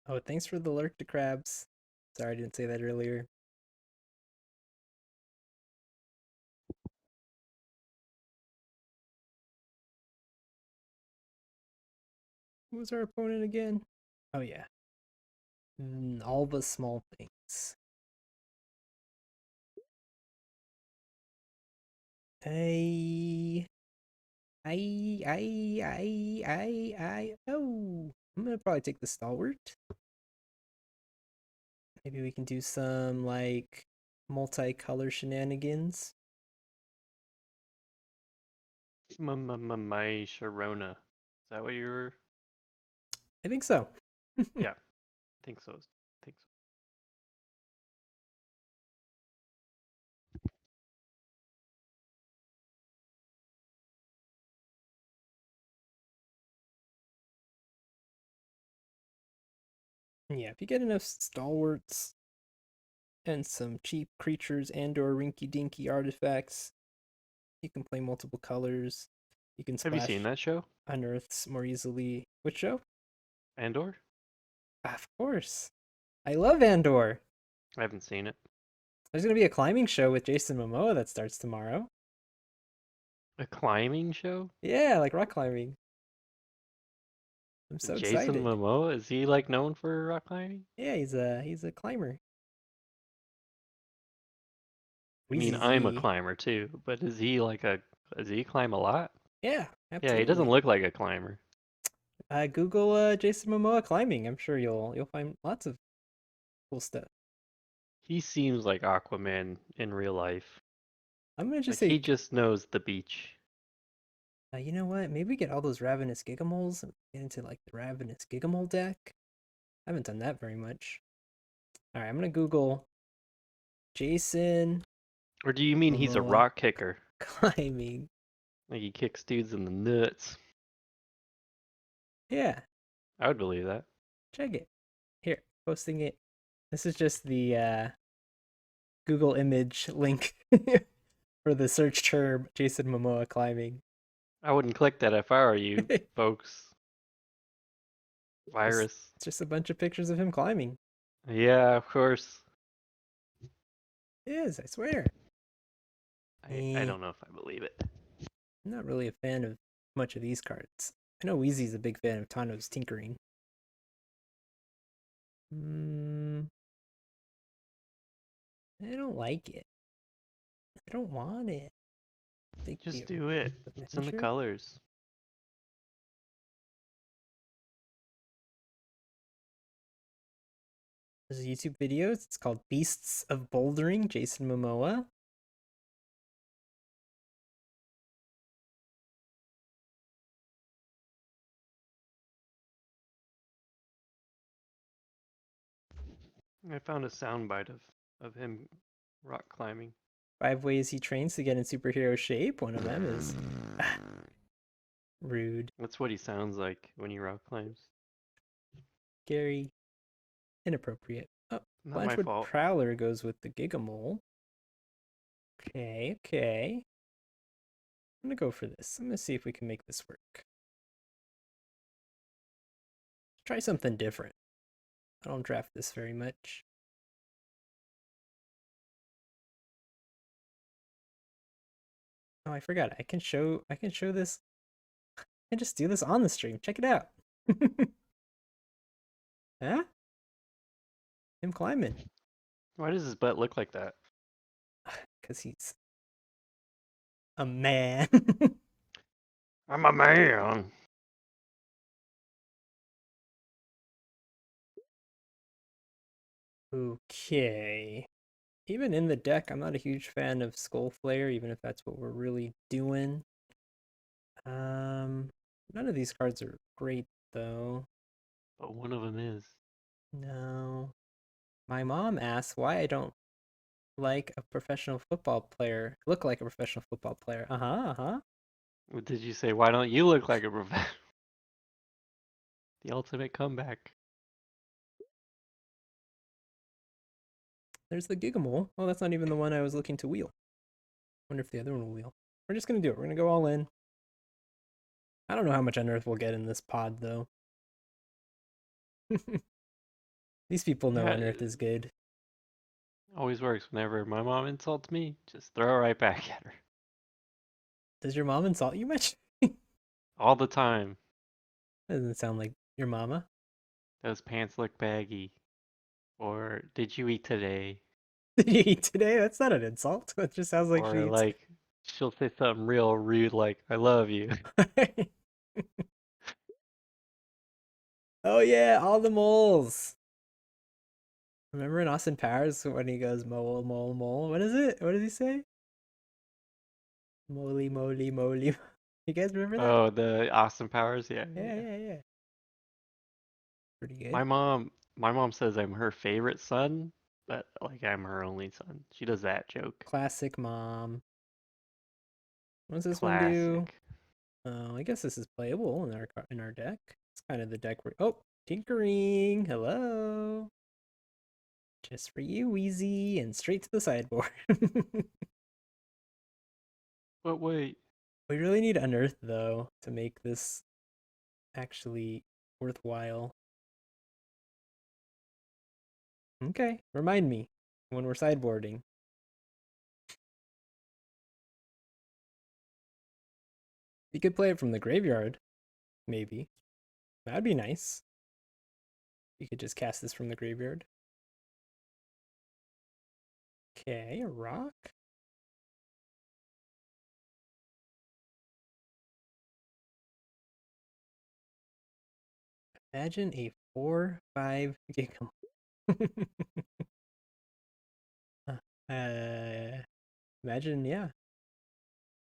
S1: Oh, thanks for the lurk to crabs. Sorry I didn't say that earlier. Who was our opponent again? Oh yeah. AlvahSmallthings. I, oh, I'm gonna probably take the stalwart. Maybe we can do some like multicolor shenanigans.
S2: My Sharona. Is that what you were?
S1: I think so.
S2: Yeah, I think so. I think so.
S1: Yeah, if you get enough stalwarts and some cheap creatures and/or rinky-dinky artifacts, you can play multiple colors. You can
S2: Have you seen
S1: splash
S2: that show?
S1: unearths more easily. Which show?
S2: Andor?
S1: Of course. I love Andor.
S2: I haven't seen it.
S1: There's gonna be a climbing show with Jason Momoa that starts tomorrow.
S2: A climbing show?
S1: Yeah, like rock climbing. I'm so
S2: Jason
S1: excited.
S2: Momoa? Is he like known for rock climbing?
S1: Yeah, he's a climber.
S2: I mean,
S1: Wheezy
S2: I'm a
S1: Z.
S2: climber too, but is he like a? Does he climb a lot?
S1: Yeah,
S2: Yeah, he doesn't
S1: absolutely.
S2: look like a climber.
S1: Google Jason Momoa climbing. I'm sure you'll find lots of cool stuff.
S2: He seems like Aquaman in real life.
S1: I'm gonna just
S2: Like
S1: say,
S2: he just knows the beach.
S1: you know what? Maybe we get all those ravenous gigamoles and get into like the ravenous gigamole deck. I haven't done that very much. All right, I'm gonna Google Jason
S2: Or do you mean he's a
S1: Momoa
S2: rock kicker?
S1: climbing.
S2: Like he kicks dudes in the nuts?
S1: Yeah,
S2: I would believe that.
S1: check it. Here, posting it. This is just the Google image link for the search term Jason Momoa climbing.
S2: I wouldn't click that if I were you, folks.
S1: just,
S2: Virus.
S1: it's just a bunch of pictures of him climbing.
S2: Yeah, of course.
S1: It is, I swear.
S2: I
S1: Eh,
S2: don't know if I believe it.
S1: I'm not really a fan of much of these cards. I know Wheezy's a big fan of Tano's tinkering. Mm, I don't like it. I don't want it. Take
S2: Just
S1: the
S2: do it. It's in the
S1: Avenger.
S2: colors.
S1: There's a YouTube video. It's called Beasts of Bouldering, Jason Momoa.
S2: I found a soundbite of him rock climbing.
S1: 5 ways he trains to get in superhero shape. One of them is rude,
S2: That's what he sounds like when he rock climbs.
S1: scary, inappropriate. Oh,
S2: Not my
S1: Blanchwood
S2: fault.
S1: Prowler goes with the Gigamole. Okay, okay. I'm gonna go for this. I'm gonna see if we can make this work. Try something different. I don't draft this very much. Oh, I forgot. I can show this. I can just do this on the stream. Check it out. Huh? Him climbing.
S2: Why does his butt look like that?
S1: Cause he's a man.
S2: I'm a man.
S1: Okay. Even in the deck, I'm not a huge fan of Skull Flare, even if that's what we're really doing. Um, None of these cards are great though.
S2: But one of them is.
S1: No. My mom asks why I don't like a professional football player. Look like a professional football player. Uh-huh, uh-huh.
S2: What did you say? Why don't you look like a professional? The ultimate comeback.
S1: There's the Gigamole. Oh, that's not even the one I was looking to wheel. Wonder if the other one will wheel. We're just gonna do it. We're gonna go all in. I don't know how much unearth we'll get in this pod though. These people know
S2: Yeah,
S1: unearth is good.
S2: always works whenever my mom insults me. Just throw it right back at her.
S1: Does your mom insult you much?
S2: All the time.
S1: Doesn't sound like your mama.
S2: Those pants look baggy. Or did you eat today?
S1: Did you eat today? That's not an insult. It just sounds like
S2: Or
S1: she eats.
S2: like She'll say something real rude like, I love you.
S1: Oh yeah, all the moles. Remember in Austin Powers when he goes mole, mole, mole? What is it? What does he say? Moly, moly, moly. You guys remember that?
S2: Oh, the Austin Powers? Yeah, yeah,
S1: Yeah,
S2: yeah.
S1: yeah, yeah. Pretty
S2: My
S1: good.
S2: mom my mom says I'm her favorite son, but like I'm her only son. She does that joke.
S1: Classic mom. What does this one do?
S2: Classic.
S1: Oh, I guess this is playable in our deck. It's kind of the deck we're. Oh, tinkering. Hello. Just for you, Wheezy, and straight to the sideboard.
S2: But wait,
S1: We really need Unearth though to make this actually worthwhile. Okay, remind me when we're sideboarding. You could play it from the graveyard, maybe. That'd be nice. You could just cast this from the graveyard. Okay, a rock. Imagine a 4/5 giggle. uh, imagine, yeah,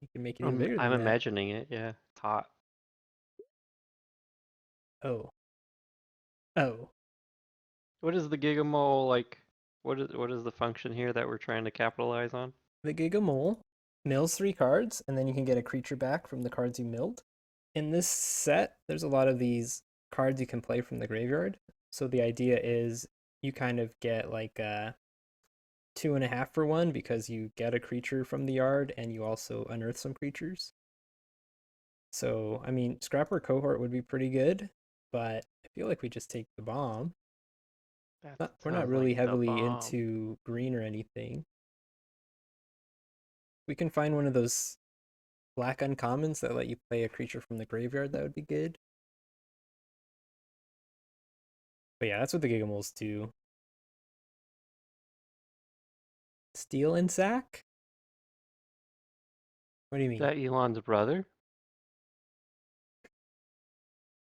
S1: you can make it even bigger
S2: I'm
S1: than that.
S2: imagining it. Yeah, it's hot.
S1: Oh, oh,
S2: What is the Gigamole like? What is the function here that we're trying to capitalize on?
S1: the Giga Mole mills 3 cards, and then you can get a creature back from the cards you milled. In this set, there's a lot of these cards you can play from the graveyard. So the idea is you kind of get like a 2.5 for 1 because you get a creature from the yard and you also unearth some creatures. So, I mean, Scrapper Cohort would be pretty good, but I feel like we just take the bomb.
S2: That
S1: We're not
S2: sounds
S1: really
S2: like the
S1: heavily
S2: bomb.
S1: into green or anything. We can find one of those black uncommons that let you play a creature from the graveyard. That would be good. But yeah, that's what the Gigamoles do. Steal and sack? What do you
S2: Is
S1: mean?
S2: that Elon's brother?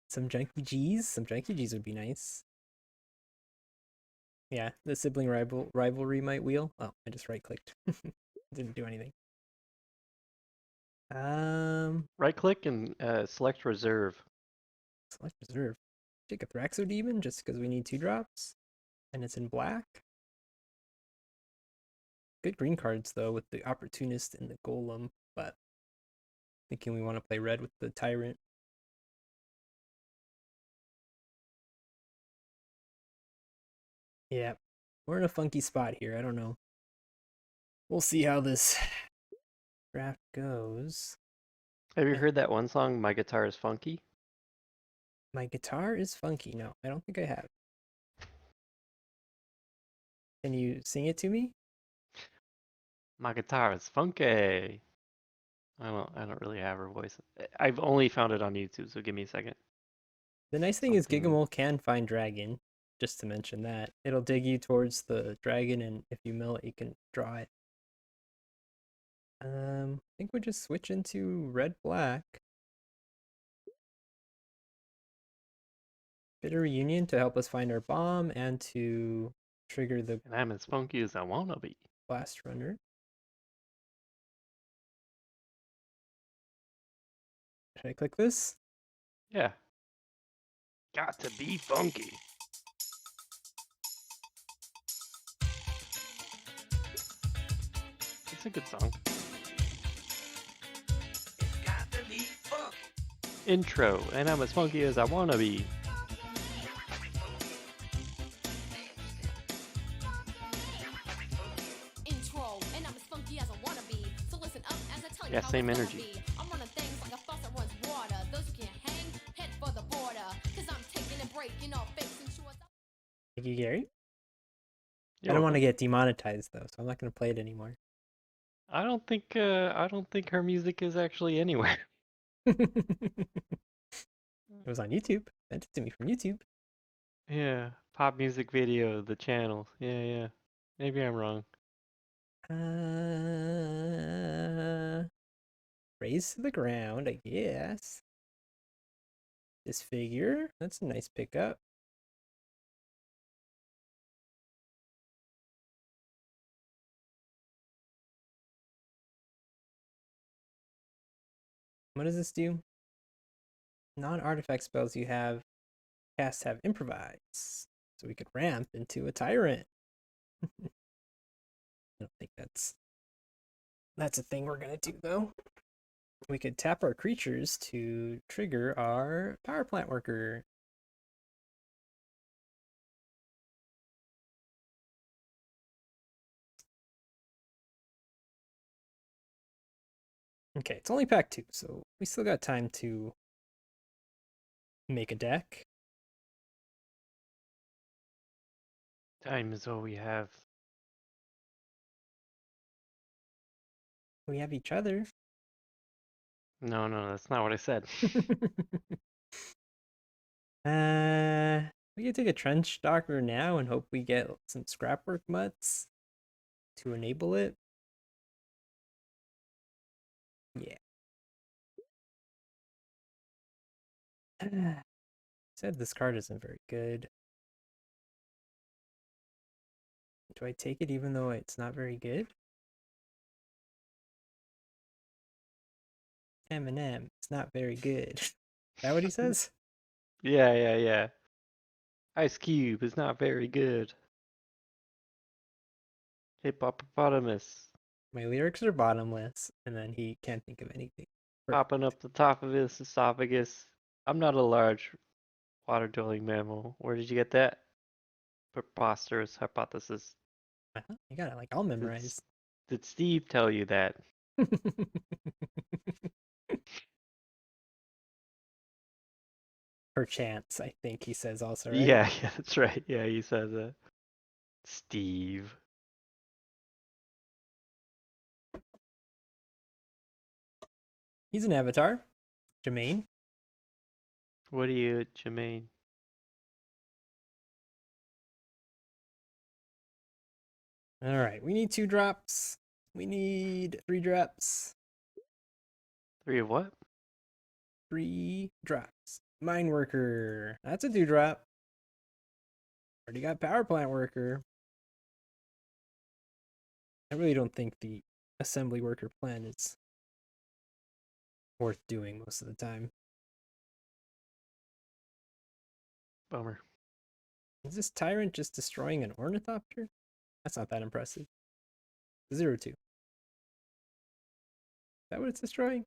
S1: Some junky G's? Some junky G's would be nice. Yeah, the sibling rivalry might wheel. Oh, I just right clicked. Didn't do anything. Um,
S2: Right click and select reserve.
S1: select reserve. Take a Thraxo Demon just because we need 2 drops, and it's in black. Good green cards though with the Opportunist and the Golem, but thinking we want to play red with the Tyrant. Yeah, we're in a funky spot here. I don't know. We'll see how this draft goes.
S2: Have you
S1: Eh,
S2: heard that one song, My Guitar is Funky?
S1: my guitar is funky. No, I don't think I have. Can you sing it to me?
S2: My guitar is funky. I don't really have her voice. I've only found it on YouTube, so give me a second.
S1: The nice thing is
S2: Something
S1: Gigamole can find dragon, just to mention that. It'll dig you towards the dragon, and if you mill it, you can draw it. I think we just switch into red-black. Bitter Reunion to help us find our bomb and to trigger the
S2: and I'm as funky as I wanna be.
S1: blast runner. Should I click this?
S2: Yeah. Got to be funky. It's a good song. Intro, and I'm as funky as I wanna be.
S3: Intro, and I'm as funky as I wanna be. So listen up as I tell you
S2: Yeah,
S3: how
S2: same
S3: it's gonna
S2: energy.
S3: be. I'm running things like a faucet runs water. Those who can't hang, head for the border. Cause I'm taking a break, you know, fixing shorts.
S1: Thank you, Gary. I
S2: You're
S1: don't want to
S2: welcome.
S1: get demonetized though, so I'm not going to play it anymore.
S2: I don't think her music is actually anywhere.
S1: It was on YouTube. Sent it to me from YouTube.
S2: Yeah, pop music video, the channel. Yeah, yeah. Maybe I'm wrong.
S1: Uh, Raise to the ground, I guess. Disfigure. That's a nice pickup. What does this do? Non-artifact spells you have cast have improvise. So we could ramp into a tyrant. I don't think that's a thing we're gonna do though. We could tap our creatures to trigger our power plant worker. Okay, it's only pack 2, so we still got time to make a deck.
S2: Time is all we have.
S1: We have each other.
S2: No, that's not what I said.
S1: We could take a trench docker now and hope we get some scrapwork mutts to enable it. Yeah. Said this card isn't very good. Do I take it even though it's not very good? Eminem, it's not very good. Is that what he says?
S2: Yeah. Ice Cube is not very good. Hippopotamus
S1: My lyrics are bottomless, and then he can't think of anything.
S2: popping up the top of his esophagus. I'm not a large water-dwelling mammal. Where did you get that? Preposterous hypothesis.
S1: You got it like all memorized.
S2: Did Steve tell you that?
S1: Perchance, I think he says also, right?
S2: Yeah, that's right. Yeah, he says that. Steve.
S1: He's an avatar. Jermaine.
S2: What are you, Jermaine?
S1: All right, we need 2 drops. We need 3 drops.
S2: 3 of what?
S1: 3 drops. Mine worker. That's a 2 drop. Already got power plant worker. I really don't think the assembly worker plan is worth doing most of the time.
S2: Bummer.
S1: Is this tyrant just destroying an ornithopter? That's not that impressive. 0-2. Is that what it's destroying?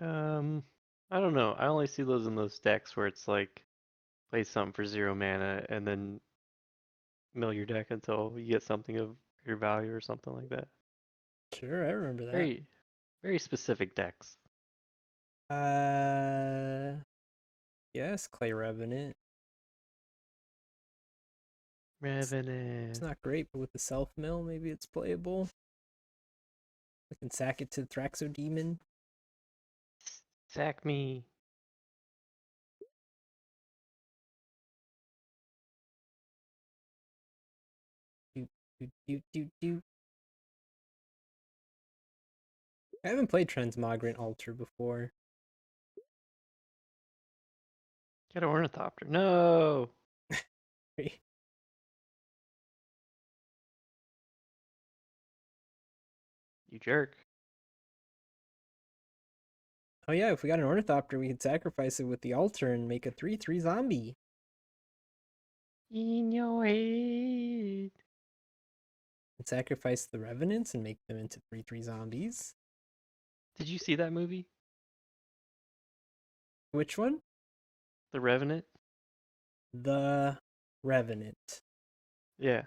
S2: I don't know. I only see those in those decks where it's like play something for 0 mana and then mill your deck until you get something of your value or something like that.
S1: Sure, I remember that.
S2: Very specific decks.
S1: Yes, Clay Revenant.
S2: Revenant.
S1: It's not great, but with the self mill, maybe it's playable. We can sack it to the Thraxodemon.
S2: Sack me.
S1: Do. I haven't played Transmogrant Altar before.
S2: Get an ornithopter. No. You jerk.
S1: Oh yeah, if we got an ornithopter, we could sacrifice it with the altar and make a 3/3 zombie.
S2: In your head.
S1: And sacrifice the revenants and make them into 3/3 zombies.
S2: Did you see that movie?
S1: Which one?
S2: The Revenant?
S1: The Revenant.
S2: Yeah.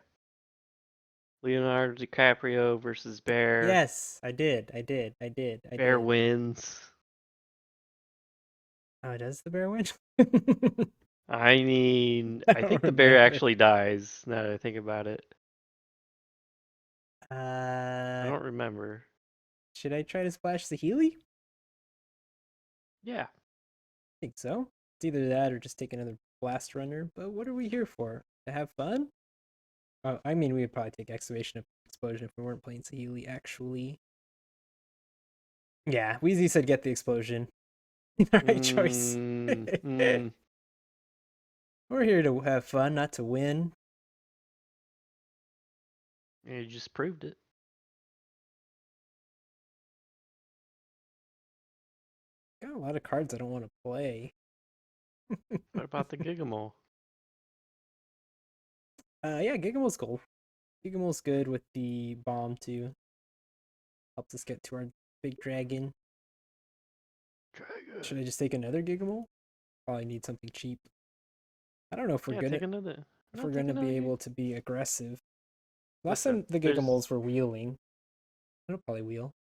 S2: Leonardo DiCaprio versus Bear.
S1: Yes, I did.
S2: Bear wins.
S1: Oh, does the bear win?
S2: I mean,
S1: I
S2: I
S1: don't
S2: think the bear
S1: remember.
S2: actually dies, now that I think about it. I
S1: Uh,
S2: don't remember.
S1: should I try to splash the Healy?
S2: Yeah.
S1: I think so. It's either that or just take another blast runner. But what are we here for? To have fun? Oh, I mean, we would probably take excavation of explosion if we weren't playing Saheeli, actually. Yeah, Wheezy said get the explosion. Right choice.
S2: Mm.
S1: We're here to have fun, not to win.
S2: You just proved it.
S1: Got a lot of cards I don't want to play.
S2: What about the Gigamole?
S1: Yeah, Gigamole's cool. Gigamole's good with the bomb too. Helps us get to our big dragon.
S2: Dragon.
S1: Should I just take another Gigamole? Probably need something cheap. I don't know if we're
S2: Yeah,
S1: gonna
S2: take another.
S1: if
S2: No,
S1: we're
S2: take
S1: gonna be
S2: another
S1: able to be aggressive. Last
S2: Listen,
S1: time the Gigamoles were wheeling. It'll probably wheel.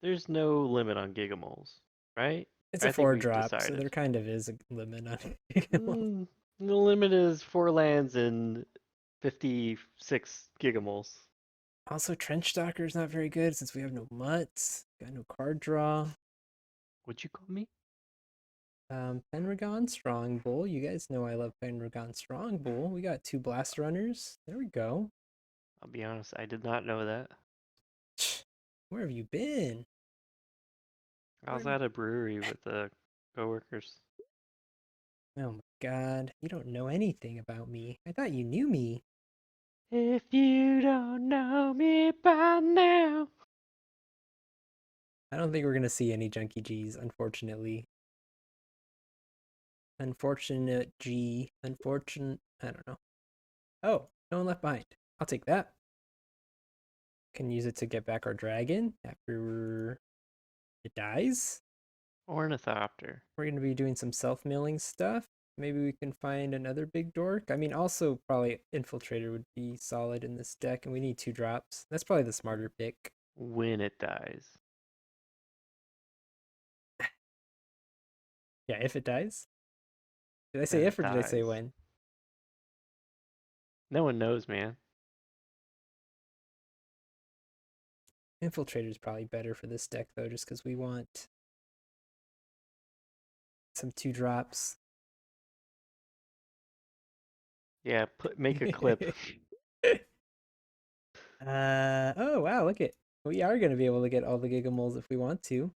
S2: there's no limit on Gigamoles, right?
S1: It's a
S2: I think
S1: 4-drop,
S2: we've
S1: so there
S2: decided.
S1: kind of is a limit on Gigamoles.
S2: The limit is 4 lands and 56 Gigamoles.
S1: Also, Trench Stalker's not very good since we have no mutts. Got no card draw.
S2: What'd you call me?
S1: Pendragon Strongbull. You guys know I love Pendragon Strongbull. We got 2 Blast Runners. There we go.
S2: I'll be honest, I did not know that.
S1: Where have you been?
S2: I was at a brewery with the coworkers.
S1: Oh my god, you don't know anything about me. I thought you knew me.
S2: If you don't know me by now.
S1: I don't think we're gonna see any Junkie G's, unfortunately. Unfortunate G. Unfortunate. I don't know. Oh, no one left behind. I'll take that. Can use it to get back our dragon after it dies.
S2: Ornithopter.
S1: We're gonna be doing some self-milling stuff. Maybe we can find another big dork. I mean, also probably Infiltrator would be solid in this deck, and we need 2 drops. That's probably the smarter pick.
S2: When it dies.
S1: Yeah, if it dies. Did I say
S2: When it
S1: if or did I say
S2: dies.
S1: when?
S2: No one knows, man.
S1: Infiltrator is probably better for this deck though, just because we want some 2 drops.
S2: Yeah, make a clip.
S1: Oh wow, look it. We are gonna be able to get all the Gigamoles if we want to.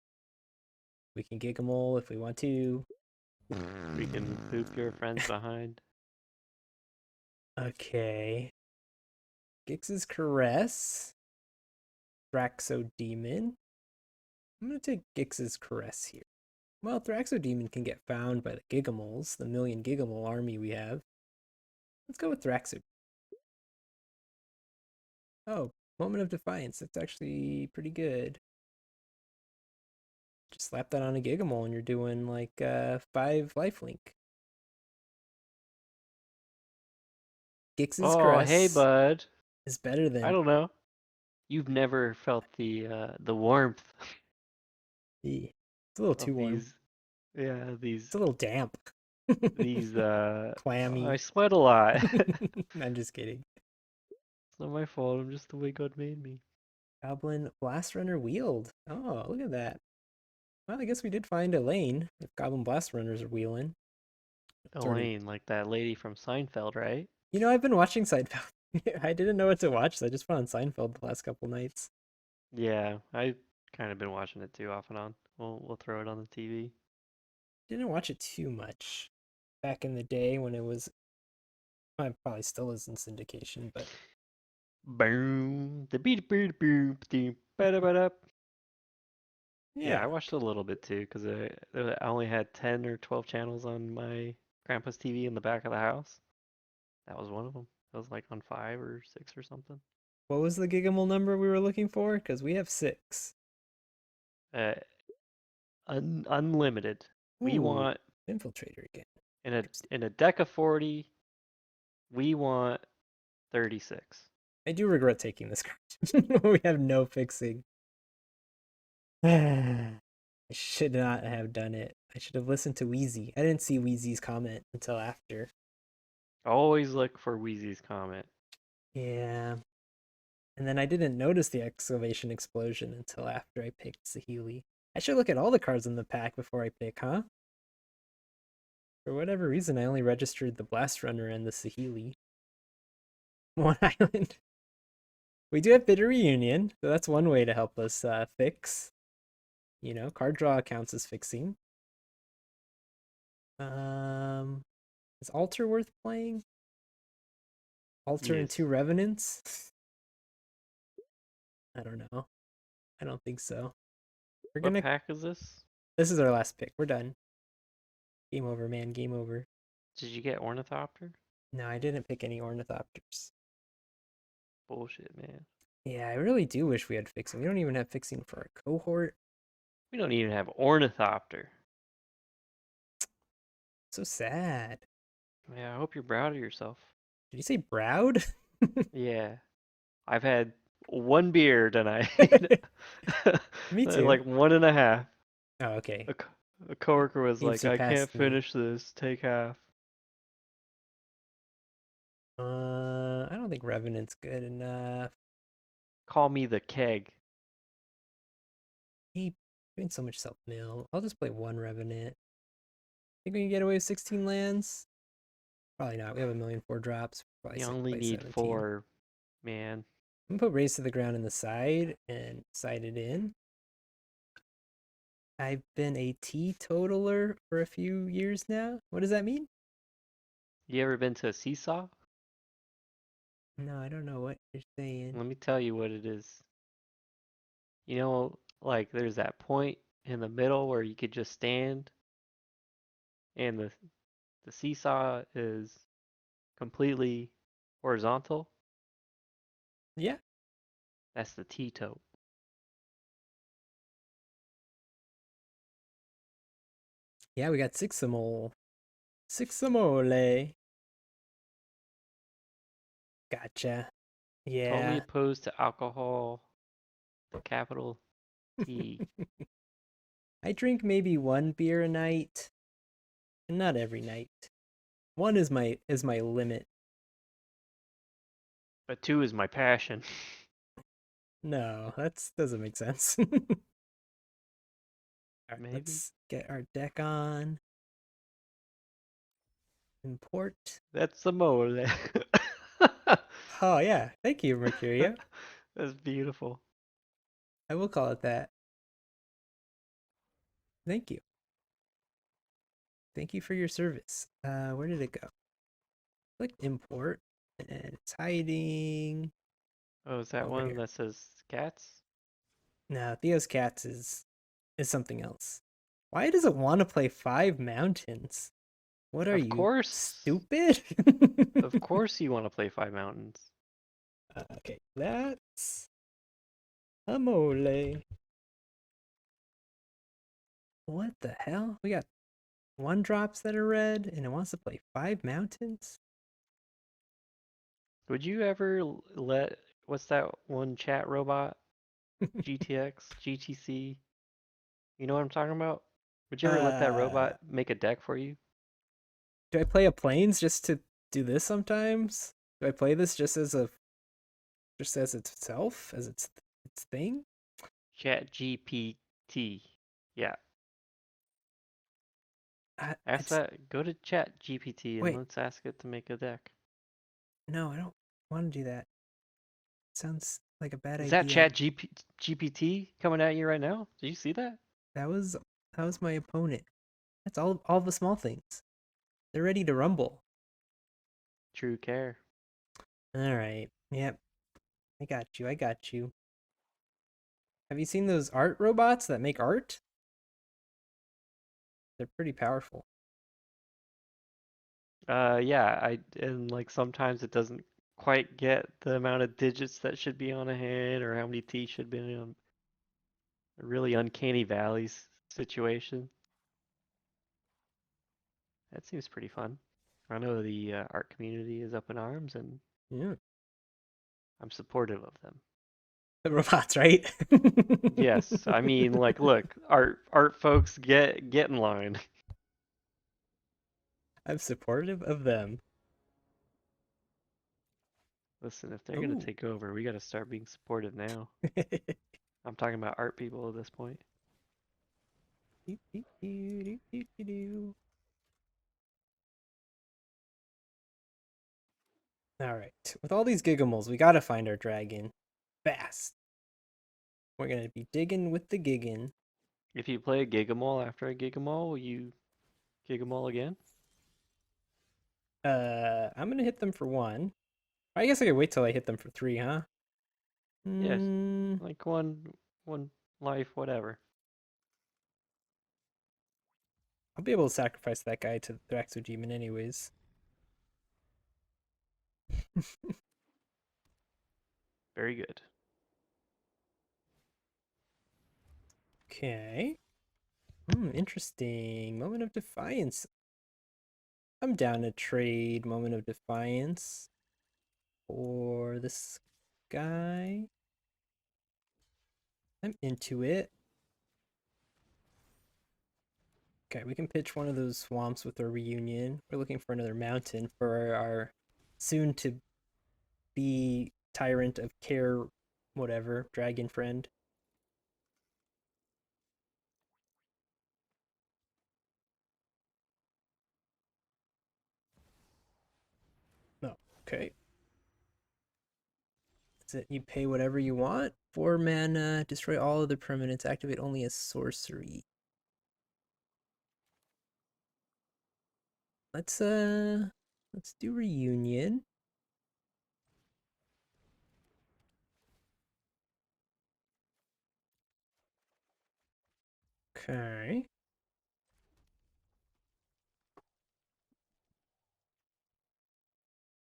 S1: We can Gigamole if we want to.
S2: We can poop your friends behind.
S1: Okay. Gix's Caress. Thraxodemon. I'm gonna take Gix's Caress here. Well, Thraxodemon can get found by the Gigamoles, the million Gigamole army we have. Let's go with Thraxodemon. Oh, Moment of Defiance. That's actually pretty good. Just slap that on a Gigamole and you're doing like 5 lifelink. Gix's
S2: Oh, hey,
S1: Caress
S2: bud.
S1: is better than.
S2: I don't know. You've never felt the warmth
S1: It's a little too
S2: of
S1: warm.
S2: these. Yeah,
S1: It's a little damp.
S2: these
S1: Clammy.
S2: I sweat a lot.
S1: I'm just kidding.
S2: It's not my fault. I'm just the way God made me.
S1: Goblin Blast Runner wheeled. Oh, look at that. Well, I guess we did find a lane if Goblin Blast Runners are wheeling.
S2: Elaine, like that lady from Seinfeld, right?
S1: You know, I've been watching Seinfeld. I didn't know what to watch, so I just put on Seinfeld the last couple nights.
S2: Yeah, I kind of been watching it too, off and on. We'll throw it on the TV.
S1: Didn't watch it too much back in the day when it was. Well, it probably still is in syndication, but
S2: Boom, the beat beat boom, ba-da-ba-da. Yeah, I
S1: yeah.
S2: watched a little bit too because I only had 10 or 12 channels on my grandpa's TV in the back of the house. That was one of them. It was like on 5 or 6 or something.
S1: What was the Gigamole number we were looking for? Because we have 6.
S2: Uh, unlimited. We
S1: Ooh,
S2: want
S1: Infiltrator again.
S2: in a deck of 40. We want 36.
S1: I do regret taking this card. We have no fixing. I should not have done it. I should have listened to Wheezy. I didn't see Wheezy's comment until after.
S2: Always look for Wheezy's comment.
S1: Yeah. And then I didn't notice the excavation explosion until after I picked Saheeli. I should look at all the cards in the pack before I pick, huh? For whatever reason, I only registered the Blast Runner and the Saheeli. One island. We do have Bitter Reunion, so that's one way to help us fix. You know, card draw counts as fixing. Is Alter worth playing? Alter and
S2: Yes.
S1: 2 Revenants? I don't know. I don't think so. We're
S2: What
S1: gonna.
S2: pack is this?
S1: This is our last pick. We're done. Game over, man. Game over.
S2: Did you get Ornithopter?
S1: No, I didn't pick any Ornithopters.
S2: Bullshit, man.
S1: Yeah, I really do wish we had fixing. We don't even have fixing for our cohort.
S2: We don't even have Ornithopter.
S1: So sad.
S2: Yeah, I hope you're proud of yourself.
S1: Did you say Browd?
S2: Yeah. I've had one beer tonight.
S1: Me too.
S2: Like one and a half.
S1: Oh, okay.
S2: A coworker was
S1: You've
S2: like, I can't
S1: surpassed me.
S2: finish this. Take half.
S1: I don't think Revenant's good enough.
S2: Call me the keg.
S1: He doing so much self mill. I'll just play one Revenant. Think we can get away with 16 lands? Probably not. We have 1,000,004 drops. Probably
S2: You only
S1: play
S2: need
S1: 17.
S2: 4, man.
S1: I'm gonna put Raise to the Ground in the side and side it in. I've been a teetotaler for a few years now. What does that mean?
S2: You ever been to a seesaw?
S1: No, I don't know what you're saying.
S2: Let me tell you what it is. You know, like there's that point in the middle where you could just stand, and the seesaw is completely horizontal.
S1: Yeah.
S2: That's the teetote.
S1: Yeah, we got Sixamole. Sixamole. Gotcha.
S2: Totally
S1: Yeah.
S2: opposed to alcohol, the capital T.
S1: I drink maybe one beer a night, and not every night. One is my limit.
S2: But 2 is my passion.
S1: No, that's doesn't make sense. All right,
S2: Maybe.
S1: let's get our deck on. Import.
S2: That's the mole.
S1: Oh yeah, thank you, Mercurio.
S2: That's beautiful.
S1: I will call it that. Thank you. Thank you for your service. Where did it go? Click import, and it's hiding.
S2: Oh, is that
S1: Over
S2: one
S1: here.
S2: that says cats?
S1: No, Theo's Cats is something else. Why does it want to play 5 mountains? What are
S2: Of
S1: you,
S2: course.
S1: stupid?
S2: Of course you want to play 5 mountains.
S1: Okay, that's a mole. What the hell? We got 1 drops that are red, and it wants to play 5 mountains?
S2: Would you ever let, what's that one chat robot? GTX, GTC? You know what I'm talking about? Would you ever let that
S1: Uh,
S2: robot make a deck for you?
S1: do I play a planes just to do this sometimes? Do I play this just as itself, as its thing?
S2: Chat GPT. Yeah.
S1: I
S2: Ask
S1: just
S2: that. Go to Chat GPT and
S1: wait.
S2: let's ask it to make a deck.
S1: No, I don't want to do that. Sounds like a bad
S2: Is that
S1: idea.
S2: Chat GPT coming at you right now? Did you see that?
S1: That was my opponent. That's all the small things. They're ready to rumble.
S2: True care.
S1: All right. Yep. I got you. I got you. Have you seen those art robots that make art? They're pretty powerful.
S2: Yeah, and like sometimes it doesn't quite get the amount of digits that should be on a hand or how many T should be in a really uncanny valleys situation. That seems pretty fun. I know the art community is up in arms and
S1: Yeah.
S2: I'm supportive of them.
S1: The robots, right?
S2: Yes, I mean like look, art folks get in line.
S1: I'm supportive of them.
S2: Listen, if they're gonna
S1: Ooh.
S2: take over, we gotta start being supportive now. I'm talking about art people at this point.
S1: All right. With all these gigamals, we gotta find our dragon. fast. We're gonna be digging with the giggin.
S2: If you play a Gigamole after a Gigamole, will you Gigamole again?
S1: I'm gonna hit them for 1. I guess I could wait till I hit them for 3, huh?
S2: Yes,
S1: Hmm.
S2: like one life, whatever.
S1: I'll be able to sacrifice that guy to the Thraxodemon anyways.
S2: Very good.
S1: Okay. Interesting. Moment of Defiance. I'm down to trade Moment of Defiance for this guy. I'm into it. Okay, we can pitch one of those swamps with our reunion. We're looking for another mountain for our soon to be tyrant of care, whatever, dragon friend. No, okay. Is it you pay whatever you want? 4 mana, destroy all other permanents, activate only a sorcery. Let's do reunion. Okay.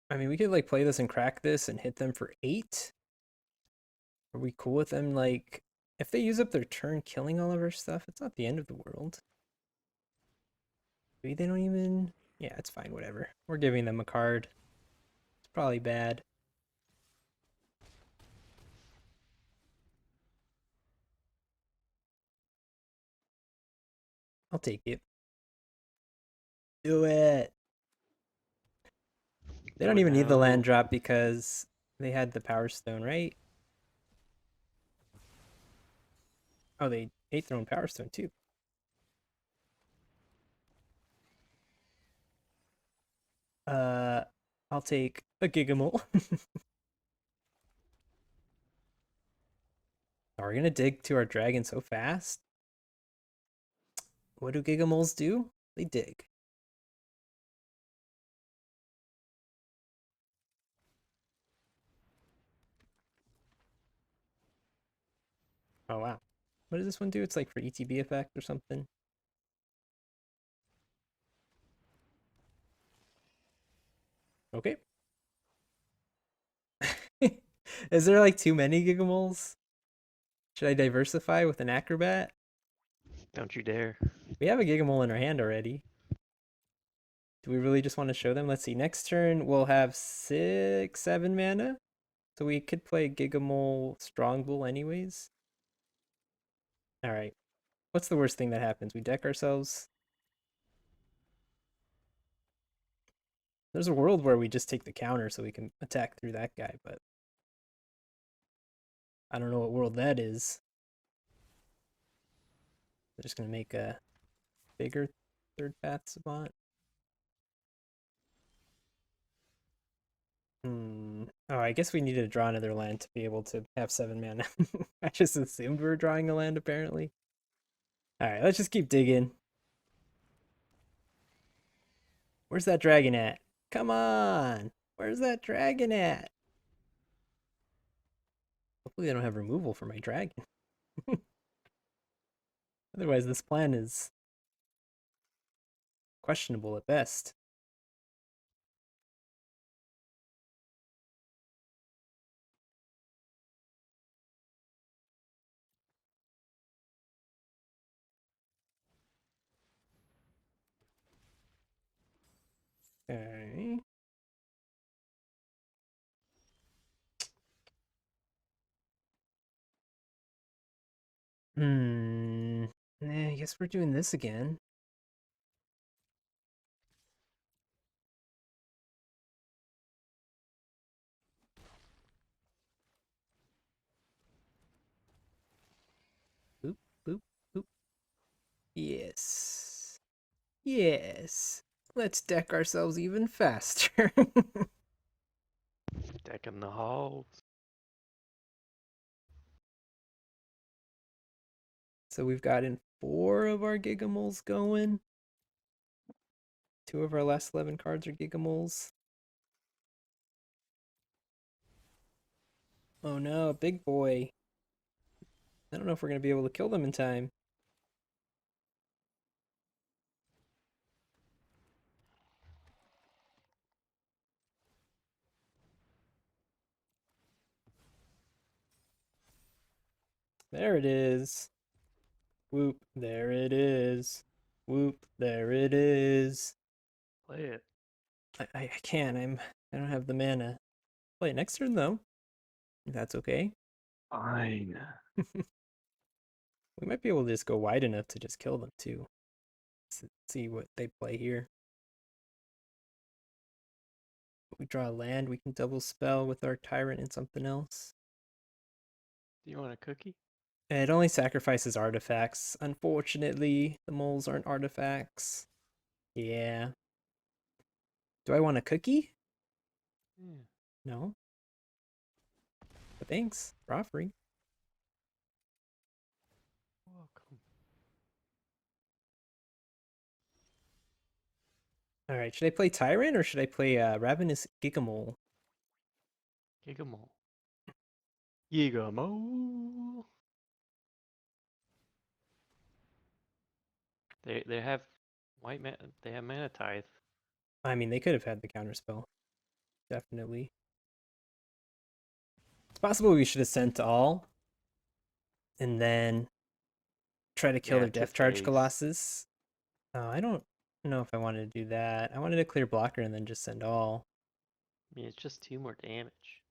S1: I mean, we could like play this and crack this and hit them for 8. Are we cool with them? Like, if they use up their turn killing all of our stuff, it's not the end of the world. Maybe they don't even. Yeah, it's fine, whatever. We're giving them a card. It's probably bad. I'll take it. Do it. They
S2: Do
S1: don't
S2: it
S1: even need the land
S2: now.
S1: drop because they had the Power Stone, right? Oh, they ate their own Power Stone too. Uh, I'll take a Gigamole. Are we gonna dig to our dragon so fast? What do Gigamoles do? They dig. Oh wow. What does this one do? It's like for ETB effect or something. Okay. Is there like too many Gigamoles? Should I diversify with an Acrobat?
S2: Don't you dare.
S1: We have a Gigamole in our hand already. Do we really just want to show them? Let's see. Next turn, we'll have 6, 7 mana. So we could play Gigamole Strong Bull anyways. All right. What's the worst thing that happens? We deck ourselves. There's a world where we just take the counter so we can attack through that guy, but I don't know what world that is. They're just going to make a bigger third path savant. Oh, I guess we needed to draw another land to be able to have 7 mana. I just assumed we were drawing a land, apparently. Alright, let's just keep digging. Where's that dragon at? Come on! Where's that dragon at? Hopefully they don't have removal for my dragon. Otherwise, this plan is questionable at best. Okay. I guess we're doing this again. Boop, boop, boop. Yes. Yes. Let's deck ourselves even faster.
S2: Decking the halls.
S1: So we've gotten 4 of our Gigamoles going. 2 of our last 11 cards are Gigamoles. Oh no, big boy. I don't know if we're going to be able to kill them in time. There it is. Whoop, there it is. Whoop, there it is.
S2: Play it.
S1: I can't. I don't have the mana. Play it next turn though. That's okay.
S2: Fine.
S1: We might be able to just go wide enough to just kill them too. Let's see what they play here. If we draw a land, we can double spell with our tyrant and something else.
S2: Do you want a cookie?
S1: It only sacrifices artifacts. Unfortunately, the moles aren't artifacts. Yeah. Do I want a cookie?
S2: Yeah.
S1: No. But thanks. For offering.
S2: Welcome.
S1: Alright, should I play Tyrant or should I play Ravenous Gigamole?
S2: Gigamole. Gigamole. They have white man. They have mana tithe.
S1: I mean, they could have had the counterspell. Definitely. It's possible we should have sent all. And then try to kill
S2: Yeah,
S1: their
S2: to
S1: Death Charge
S2: phase.
S1: Colossus. Oh, I don't know if I wanted to do that. I wanted to clear blocker and then just send all.
S2: I mean, it's just 2 more damage.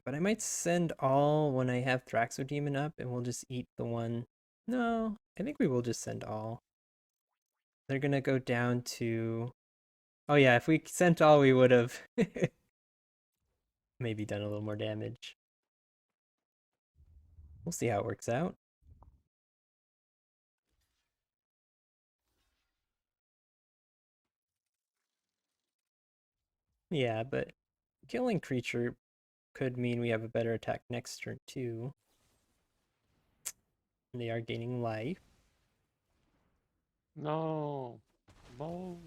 S1: But I might send all when I have Thraxodemon up and we'll just eat the one. No, I think we will just send all. They're gonna go down to... Oh yeah, if we sent all, we would have maybe done a little more damage. We'll see how it works out. Yeah, but killing creature could mean we have a better attack next turn too. And they are gaining life.
S2: No. Mole.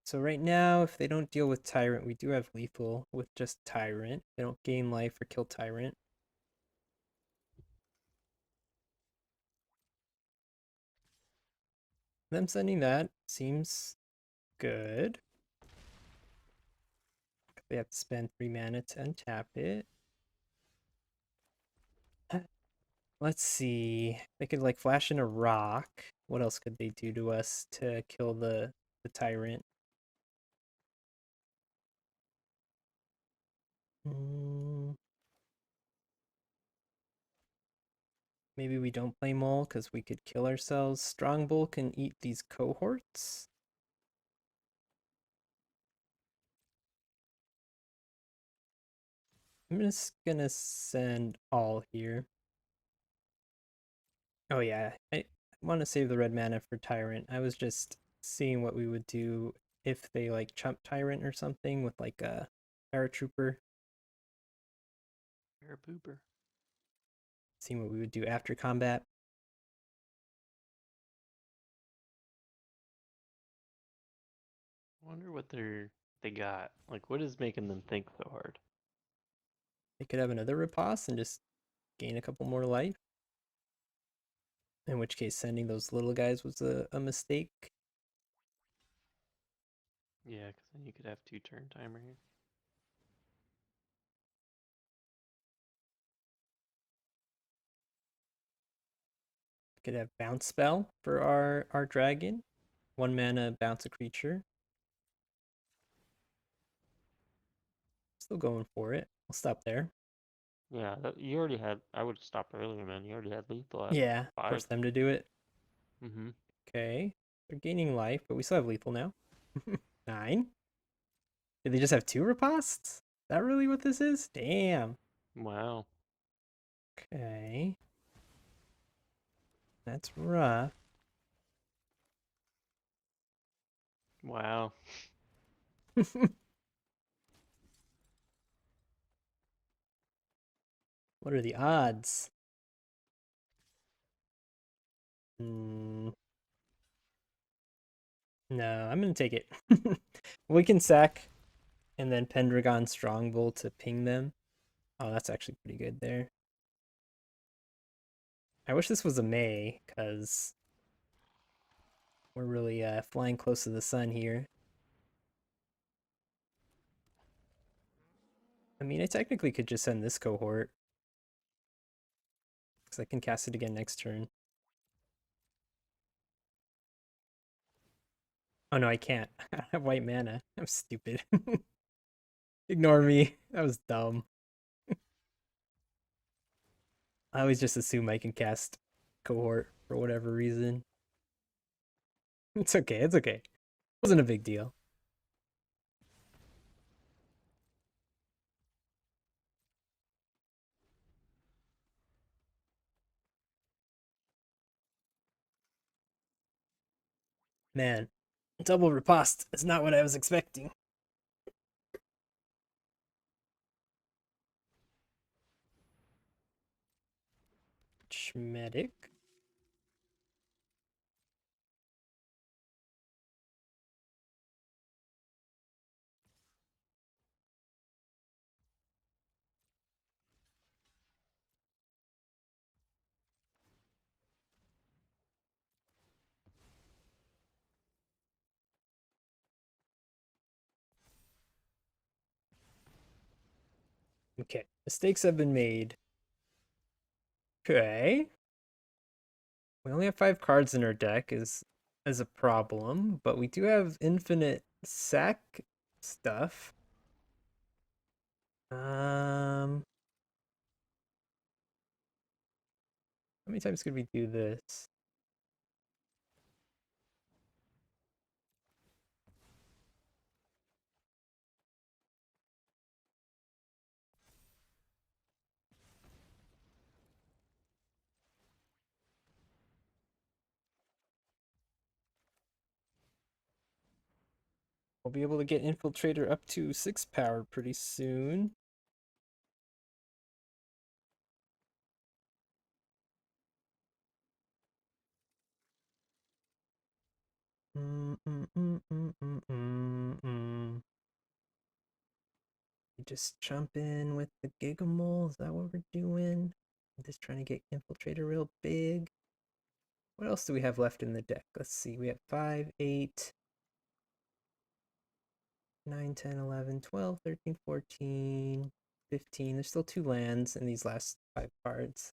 S1: So right now, if they don't deal with Tyrant, we do have lethal with just Tyrant. They don't gain life or kill Tyrant. Them sending that seems good. They have to spend 3 mana to untap it. Let's see. They could like flash in a rock. What else could they do to us to kill the tyrant? Mm, maybe we don't play mole because we could kill ourselves. Strongbow can eat these cohorts. I'm just gonna send all here. Oh yeah, I want to save the red mana for Tyrant. I was just seeing what we would do if they like chump Tyrant or something with like a paratrooper.
S2: You're a boober.
S1: Seeing what we would do after combat.
S2: I wonder what they got. Like, what is making them think so hard?
S1: They could have another riposte and just gain a couple more life. In which case, sending those little guys was a mistake.
S2: Yeah, because then you could have 2 turn timer here.
S1: Could have bounce spell for our dragon. 1 mana, bounce a creature. Still going for it. I'll stop there.
S2: Yeah, you already had. I would stop earlier, man. You already had lethal at
S1: Yeah,
S2: 5.
S1: force them to do it.
S2: Mm-hmm.
S1: Okay. They're gaining life, but we still have lethal now. 9. Did they just have 2 ripostes? Is that really what this is? Damn.
S2: Wow.
S1: Okay. That's rough.
S2: Wow.
S1: What are the odds? No, I'm gonna take it. We can sack and then Pendragon Strongbow to ping them. Oh, that's actually pretty good there. I wish this was a May, because we're really flying close to the sun here. I mean, I technically could just send this cohort, because I can cast it again next turn. Oh no, I can't. I have white mana. I'm stupid. Ignore me. That was dumb. I always just assume I can cast cohort for whatever reason. It's okay, it's okay. Wasn't a big deal. Man, double riposte is not what I was expecting. Schmedic. Okay, mistakes have been made. Okay. We only have 5 cards in our deck is a problem, but we do have infinite sack stuff. How many times could we do this? We'll be able to get Infiltrator up to 6 power pretty soon. We just jump in with the Gigamole. Is that what we're doing? I'm just trying to get Infiltrator real big. What else do we have left in the deck? Let's see. We have 5, 8, 9, 10, 11, 12, 13, 14, 15. There's still 2 lands in these last 5 cards.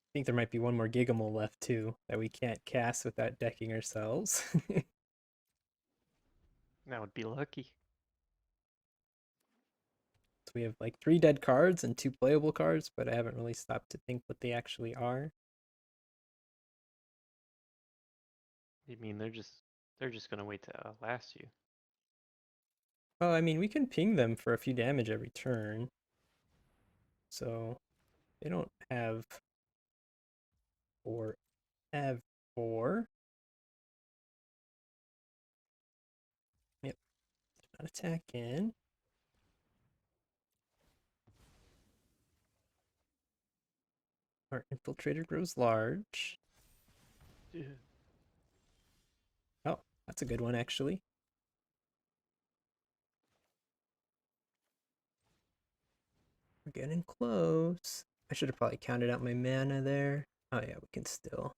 S1: I think there might be one more Gigamole left too that we can't cast without decking ourselves.
S2: That would be lucky.
S1: So we have like 3 dead cards and 2 playable cards, but I haven't really stopped to think what they actually are.
S2: I mean, they're just gonna wait to outlast you.
S1: Well, I mean, we can ping them for a few damage every turn. So they don't have forever. Yep, not attack in. Our infiltrator grows large. Oh, that's a good one actually. We're getting close. I should have probably counted out my mana there. Oh yeah, we can still.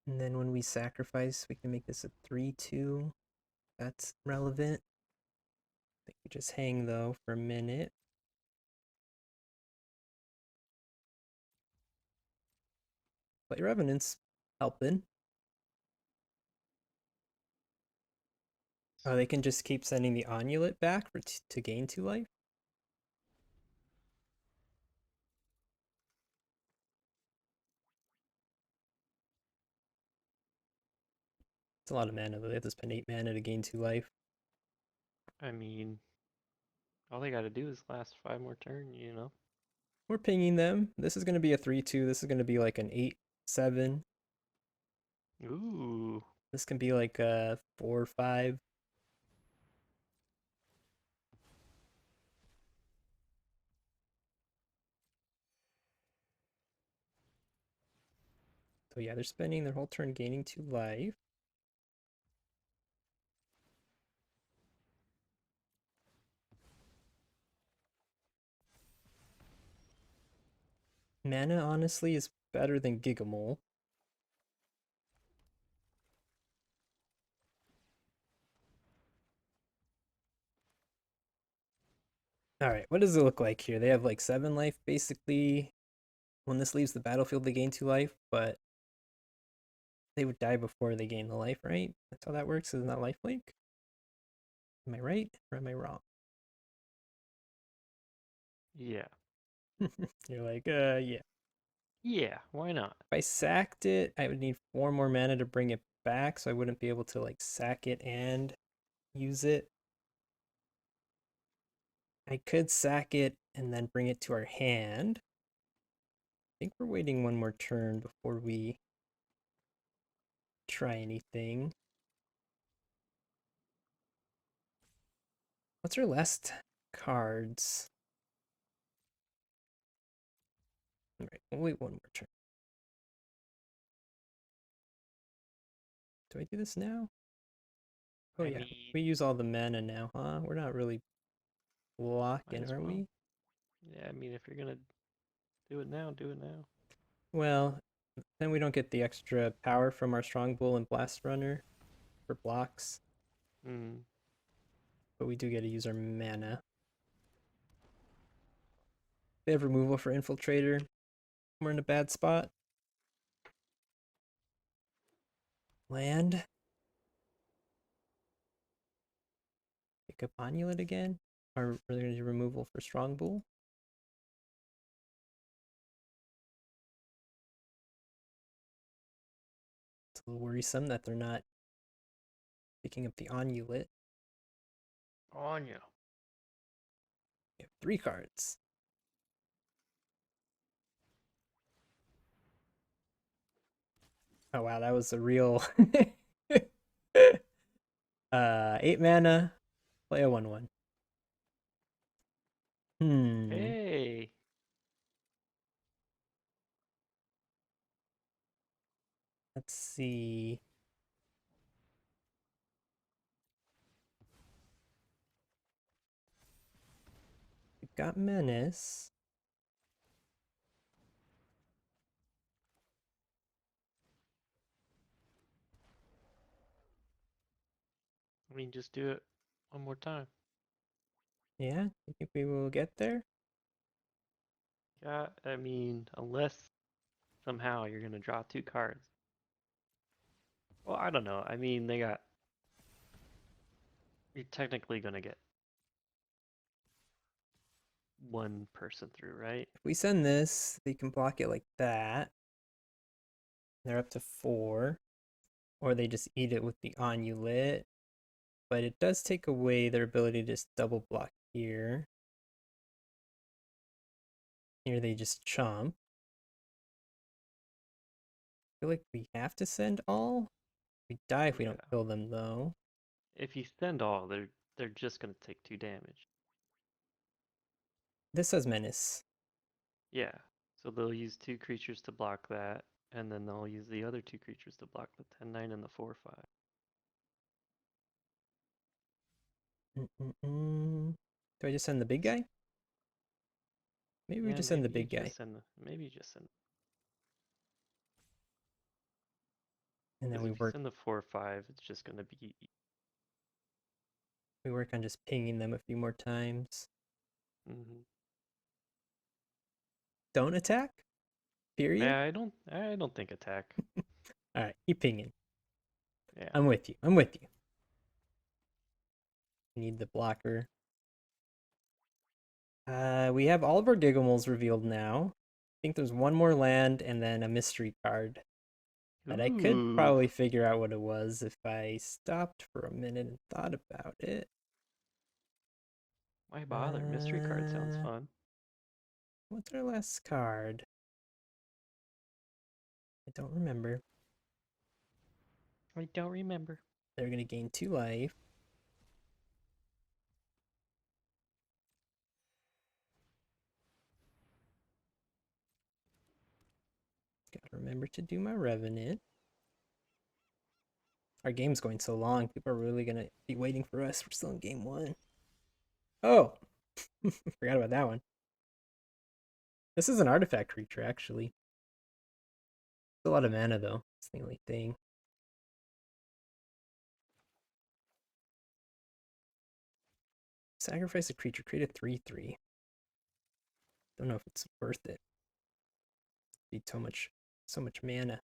S1: And then when we sacrifice, we can make this a 3/2. That's relevant. I think we just hang though for a minute. But your Revenant's helping. Oh, they can just keep sending the Onulet back for to gain 2 life? It's a lot of mana, though. They have to spend 8 mana to gain 2 life.
S2: I mean, all they gotta do is last 5 more turns, you know?
S1: We're pinging them. This is going to be a 3-2. This is going to be like an 8-7.
S2: Ooh.
S1: This can be like a 4-5. So yeah, they're spending their whole turn gaining 2 life. Mana, honestly, is better than Gigamole. Alright, what does it look like here? They have like 7 life, basically. When this leaves the battlefield, they gain 2 life, but they would die before they gain the life, right? That's how that works, isn't that lifelink? Am I right, or am I wrong?
S2: Yeah.
S1: You're like, yeah.
S2: Yeah, why not?
S1: If I sacked it, I would need 4 more mana to bring it back, so I wouldn't be able to like sack it and use it. I could sack it and then bring it to our hand. I think we're waiting 1 more turn before we try anything. What's our last cards? All right, we'll wait 1 more turn. Do I do this now? Oh
S2: I
S1: yeah,
S2: mean,
S1: we use all the mana now, huh? We're not really
S2: might
S1: blocking,
S2: as
S1: are
S2: well.
S1: we?
S2: Yeah, I mean, if you're gonna do it now, do it now.
S1: Well, then we don't get the extra power from our Strong Bull and Blast Runner for blocks,
S2: Hmm.
S1: but we do get to use our mana. They have removal for Infiltrator. We're in a bad spot. Land. Pick up Onulet again? Or are they going to do removal for Strong Bull? It's a little worrisome that they're not picking up the Onulet.
S2: On you.
S1: We have 3 cards. Oh wow, that was a real 8 mana, play a 1/1.
S2: Hey.
S1: Let's see. We've got Menace.
S2: I mean, just do it 1 more time.
S1: Yeah, you think we will get there?
S2: Yeah, I mean, unless somehow you're gonna draw 2 cards. Well, I don't know. I mean, they got. You're technically gonna get 1 person through, right?
S1: If we send this, they can block it like that. They're up to 4. Or they just eat it with the Onulet. But it does take away their ability to just double block here. Here they just chomp. I feel like we have to send all. We die if we don't
S2: Yeah.
S1: kill them though.
S2: If you send all, they're just gonna take 2 damage.
S1: This says Menace.
S2: Yeah. So they'll use 2 creatures to block that, and then they'll use the other 2 creatures to block the 10-9 and the 4-5.
S1: Mm-mm-mm. Do I just send the big guy? Maybe we
S2: Yeah,
S1: just send the
S2: maybe you
S1: big guy.
S2: just send the maybe you just send
S1: And then
S2: because if you send the 4-5, it's just gonna be
S1: we work on just pinging them a few more times.
S2: hmm
S1: Don't attack? Period?
S2: Yeah, I don't think attack.
S1: Alright, keep pinging.
S2: Yeah.
S1: I'm with you. I'm with you. Need the blocker. We have all of our Gigamoles revealed now. I think there's 1 more land and then a mystery card that I could
S2: Ooh.
S1: probably figure out what it was if I stopped for a minute and thought about it.
S2: Why bother? Mystery card sounds fun.
S1: What's our last card? I don't remember.
S2: I don't remember.
S1: They're gonna gain 2 life. Gotta remember to do my Revenant. Our game's going so long, people are really gonna be waiting for us. We're still in game 1. Oh! Forgot about that one. This is an artifact creature, actually. It's a lot of mana, though. It's the only thing. Sacrifice a creature, create a 3/3. Don't know if it's worth it. It'd be so much mana.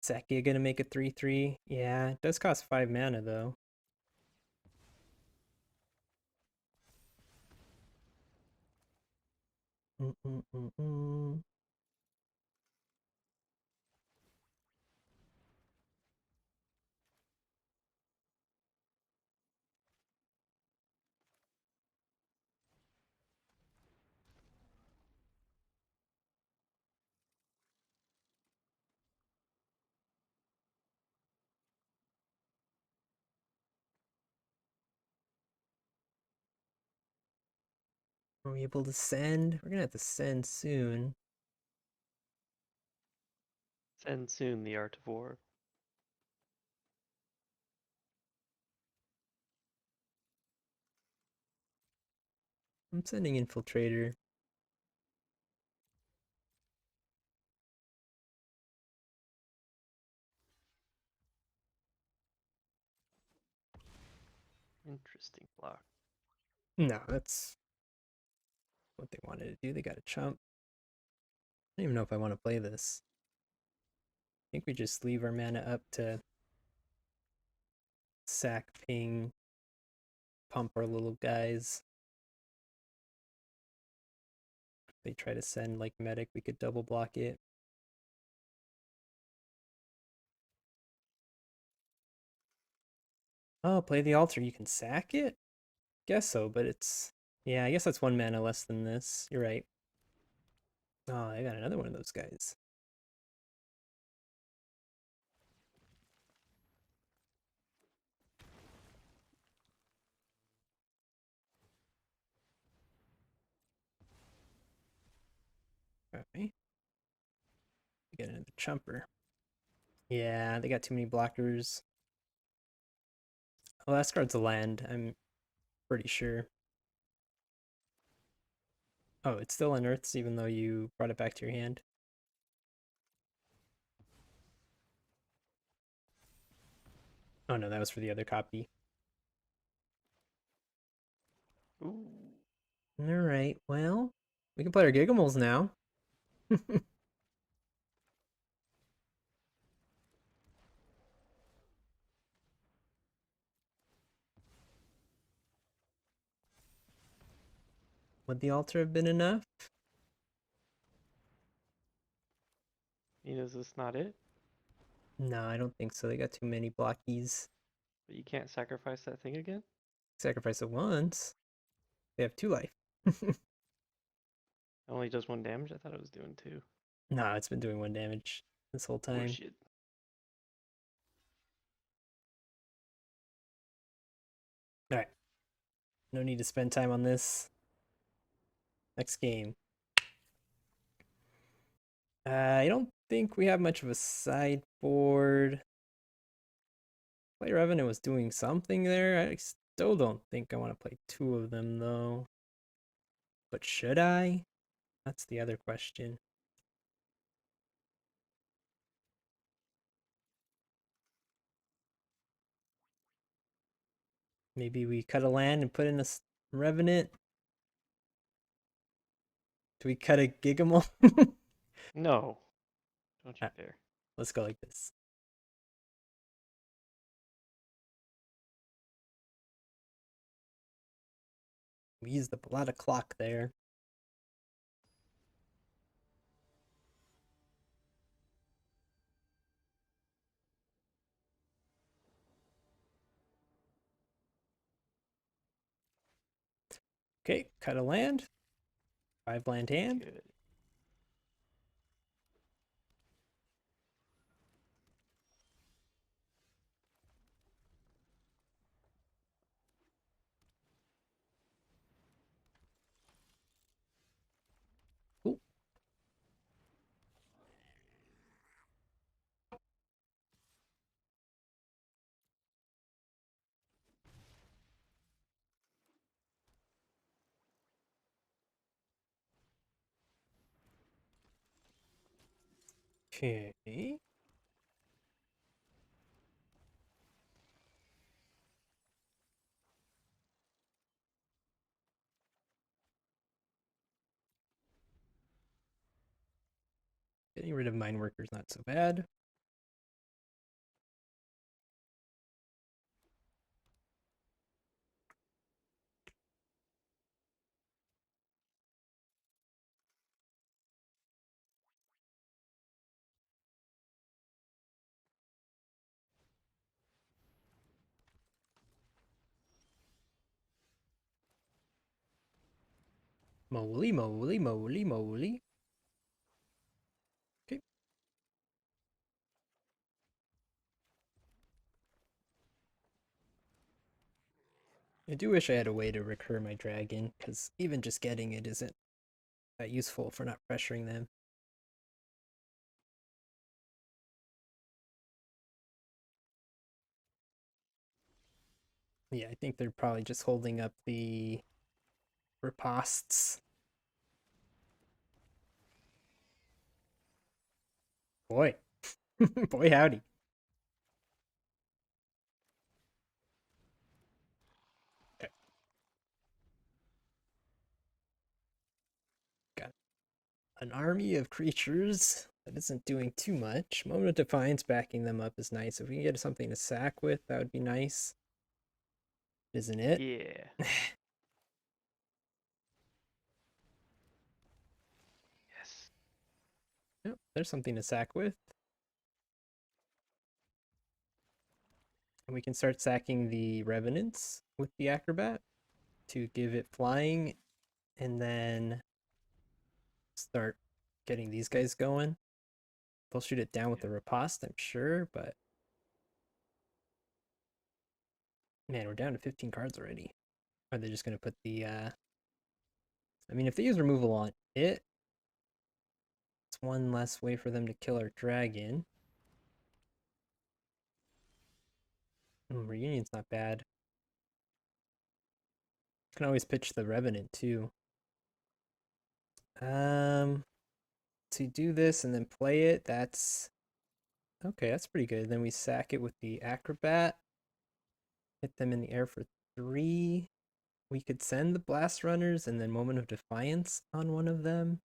S1: Sakia gonna make a 3/3. Yeah, it does cost 5 mana though. Are we able to send? We're gonna have to send soon.
S2: Send soon the art of war.
S1: I'm sending Infiltrator.
S2: Interesting block.
S1: No, that's what they wanted to do. They got a chump. I don't even know if I want to play this. I think we just leave our mana up to sack, ping, pump our little guys. If they try to send like medic, we could double block it. Oh, play the altar. You can sack it? Guess so, but it's... Yeah, I guess that's 1 mana less than this. You're right. Oh, I got another one of those guys. Okay. Get another chumper. Yeah, they got too many blockers. Oh, last card's a land, I'm pretty sure. Oh, it's still unearths even though you brought it back to your hand. Oh no, that was for the other copy.
S2: Ooh.
S1: Alright, well, we can play our Gigamoles now. Would the altar have been enough?
S2: Is this not it?
S1: No, I don't think so. They got too many blockies.
S2: But you can't sacrifice that thing again?
S1: Sacrifice it once. They have 2 life.
S2: It only does 1 damage? I thought it was doing 2.
S1: No, it's been doing 1 damage this whole time.
S2: Bullshit.
S1: Alright. No need to spend time on this. Next game. I don't think we have much of a sideboard. Player Revenant was doing something there. I still don't think I want to play 2 of them though. But should I? That's the other question. Maybe we cut a land and put in a Revenant. Do we cut a Gigamole?
S2: No. Don't you
S1: Alright,
S2: dare.
S1: let's go like this. We used up a lot of clock there. Okay, cut a land. 5 land hand.
S2: Good.
S1: Cool. Okay. Getting rid of mine workers not so bad. Moly, moly, moly, moly. Okay. I do wish I had a way to recur my dragon, because even just getting it isn't that useful for not pressuring them. Yeah, I think they're probably just holding up the ripostes. Boy. Boy howdy. Okay. Got an army of creatures that isn't doing too much. Moment of Defiance backing them up is nice. If we can get something to sack with, that would be nice. Isn't it?
S2: Yeah. Yes.
S1: Yep, there's something to sack with. And we can start sacking the Revenants with the Acrobat to give it flying and then start getting these guys going. They'll shoot it down with the riposte, I'm sure, but man, we're down to 15 cards already. Are they just gonna put the I mean, if they use removal on it, it's one less way for them to kill our dragon. Reunion's not bad. Can always pitch the Revenant too. To do this and then play it, that's okay, that's pretty good. Then we sack it with the Acrobat. Hit them in the air for 3. We could send the Blast Runners and then Moment of Defiance on one of them.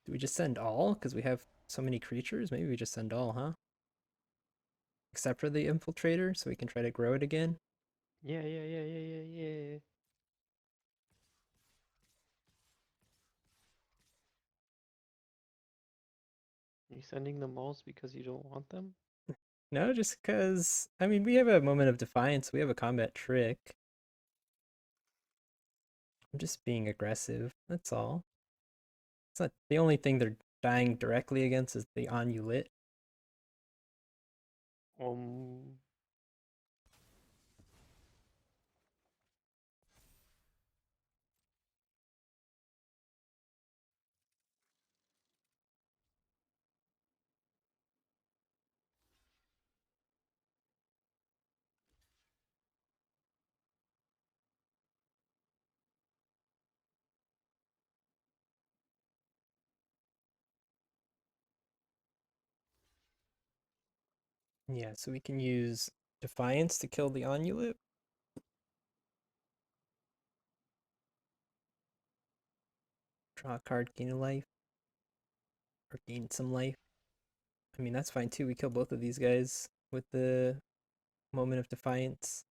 S1: Do we just send all? Because we have so many creatures? Maybe we just send all, huh? Except for the Infiltrator, so we can try to grow it again.
S2: Yeah, yeah, yeah, yeah, yeah, yeah. You sending them malls because you don't want them?
S1: No, just because, I mean, we have a Moment of Defiance. We have a combat trick. I'm just being aggressive. That's all. It's not the only thing they're dying directly against is the Onulit.
S2: Um,
S1: Yeah, so we can use Defiance to kill the Onulit. Draw a card, gain a life. Or gain some life. I mean, that's fine too. We kill both of these guys with the Moment of Defiance.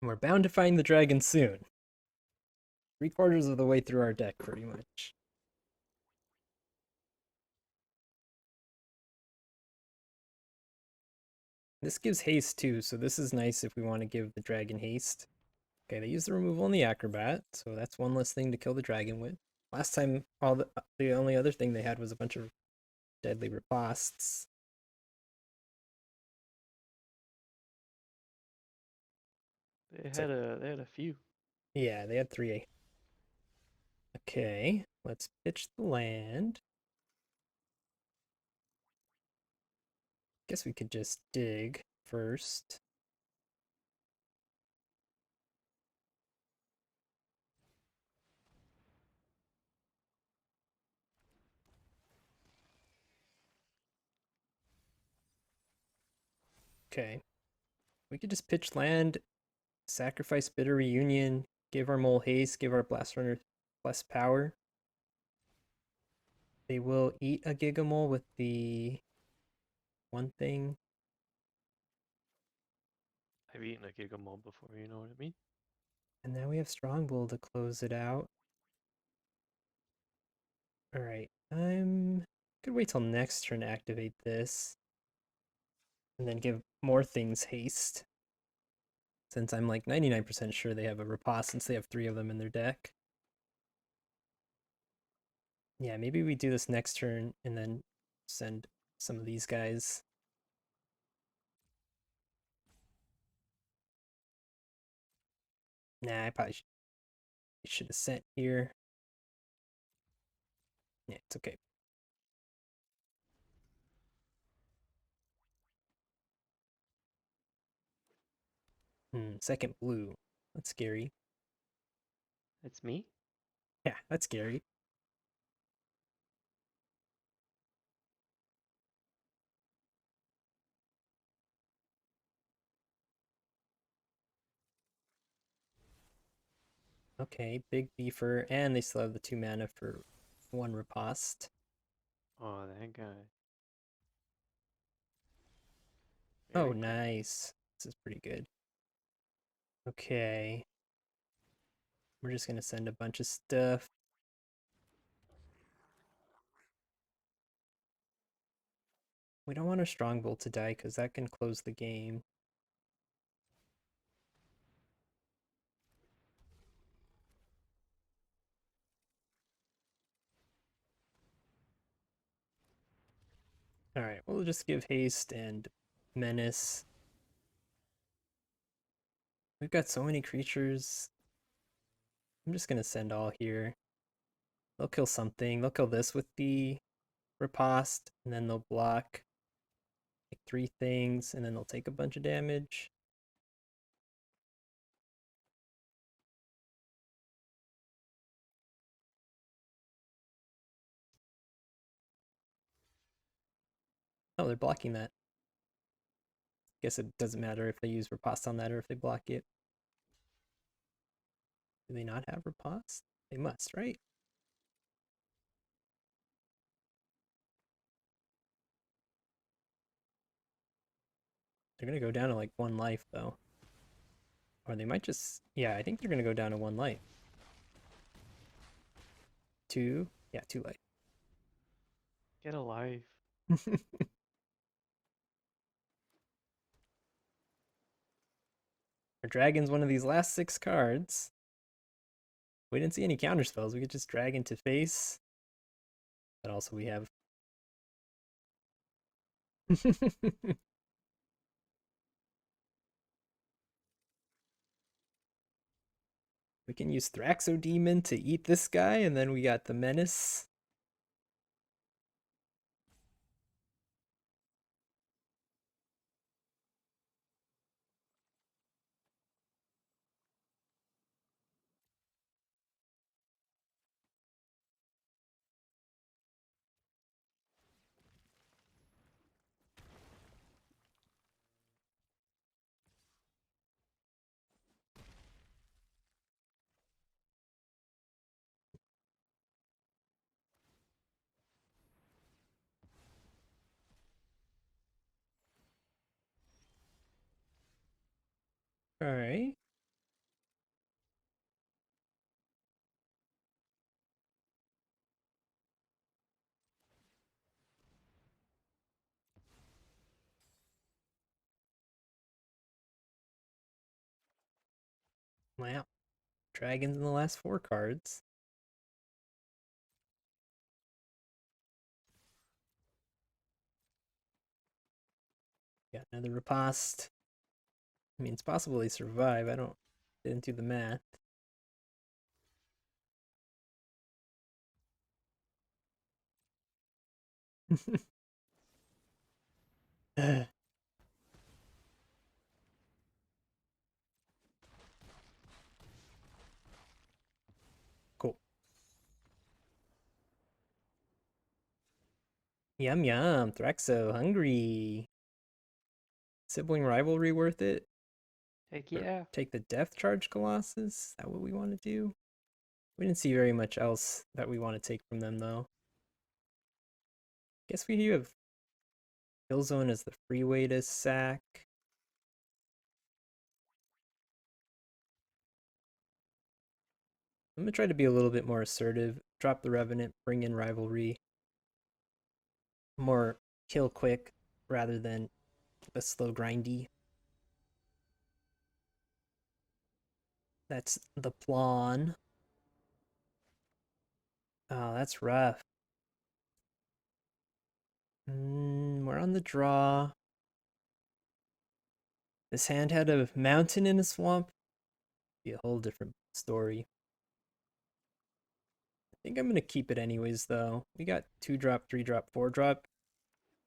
S1: And we're bound to find the dragon soon. 3/4 of the way through our deck, pretty much. This gives haste too, so this is nice if we want to give the dragon haste. Okay, they use the removal on the acrobat, so that's one less thing to kill the dragon with. Last time, the only other thing they had was a bunch of deadly ripostes.
S2: They
S1: So
S2: had a few.
S1: yeah, they had 3. Okay, let's pitch the land. Guess we could just dig first. Okay, we could just pitch land, sacrifice Bitter Reunion, give our mole haste, give our blast runner plus power. They will eat a Gigamole with the one thing.
S2: I've eaten a Gigamole before, you know what I mean?
S1: And now we have Strongbull to close it out. Alright, could wait till next turn to activate this. And then give more things haste. Since I'm like 99% sure they have a riposte since they have 3 of them in their deck. Yeah, maybe we do this next turn and then send some of these guys. Nah, I probably should have sent here. Yeah, it's okay. Second blue. That's scary.
S2: It's me?
S1: Yeah, that's scary. Okay, big beefer, and they still have the 2 mana for 1 riposte.
S2: Oh, that guy.
S1: Oh,
S2: Very cool.
S1: nice. This is pretty good. Okay. We're just gonna send a bunch of stuff. We don't want our Strongbolt to die because that can close the game. Alright, we'll just give haste and menace. We've got so many creatures. I'm just gonna send all here. They'll kill something. They'll kill this with the riposte, and then they'll block like 3 things, and then they'll take a bunch of damage. Oh, they're blocking that. Guess it doesn't matter if they use riposte on that or if they block it. Do they not have riposte? They must, right? They're gonna go down to like 1 life though. Or they might just, yeah, I think they're gonna go down to 1 life. 2, yeah, 2 life.
S2: Get a life.
S1: Our dragon's one of these last 6 cards. We didn't see any counter spells. We could just drag into face. But also we have we can use Thraxodemon to eat this guy, and then we got the menace. Alright. Wow. Dragons in the last 4 cards. Got another riposte. I mean, it's possible they survive. Didn't do the math. Cool. Yum yum. Threxo, hungry. Sibling rivalry worth it?
S2: Heck
S1: Or
S2: yeah.
S1: take the death charge Colossus? Is that what we want to do? We didn't see very much else that we want to take from them though. Guess we do have Killzone as the freeway to sack. I'm gonna try to be a little bit more assertive. Drop the Revenant, bring in rivalry. More kill quick rather than a slow grindy. That's the plan. Oh, that's rough. We're on the draw. This hand had a mountain in a swamp. Be a whole different story. I think I'm gonna keep it anyways though. We got 2-drop, 3-drop, 4-drop.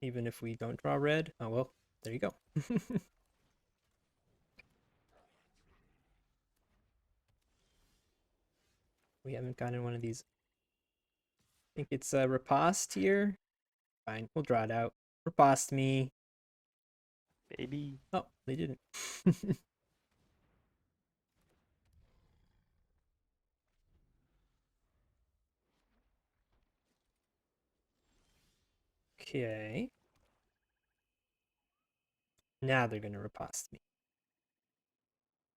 S1: Even if we don't draw red. Oh well, there you go. We haven't gotten one of these. I think it's a riposte here. Fine, we'll draw it out. Riposte me.
S2: Baby.
S1: Oh, they didn't. Okay. Now they're gonna riposte me.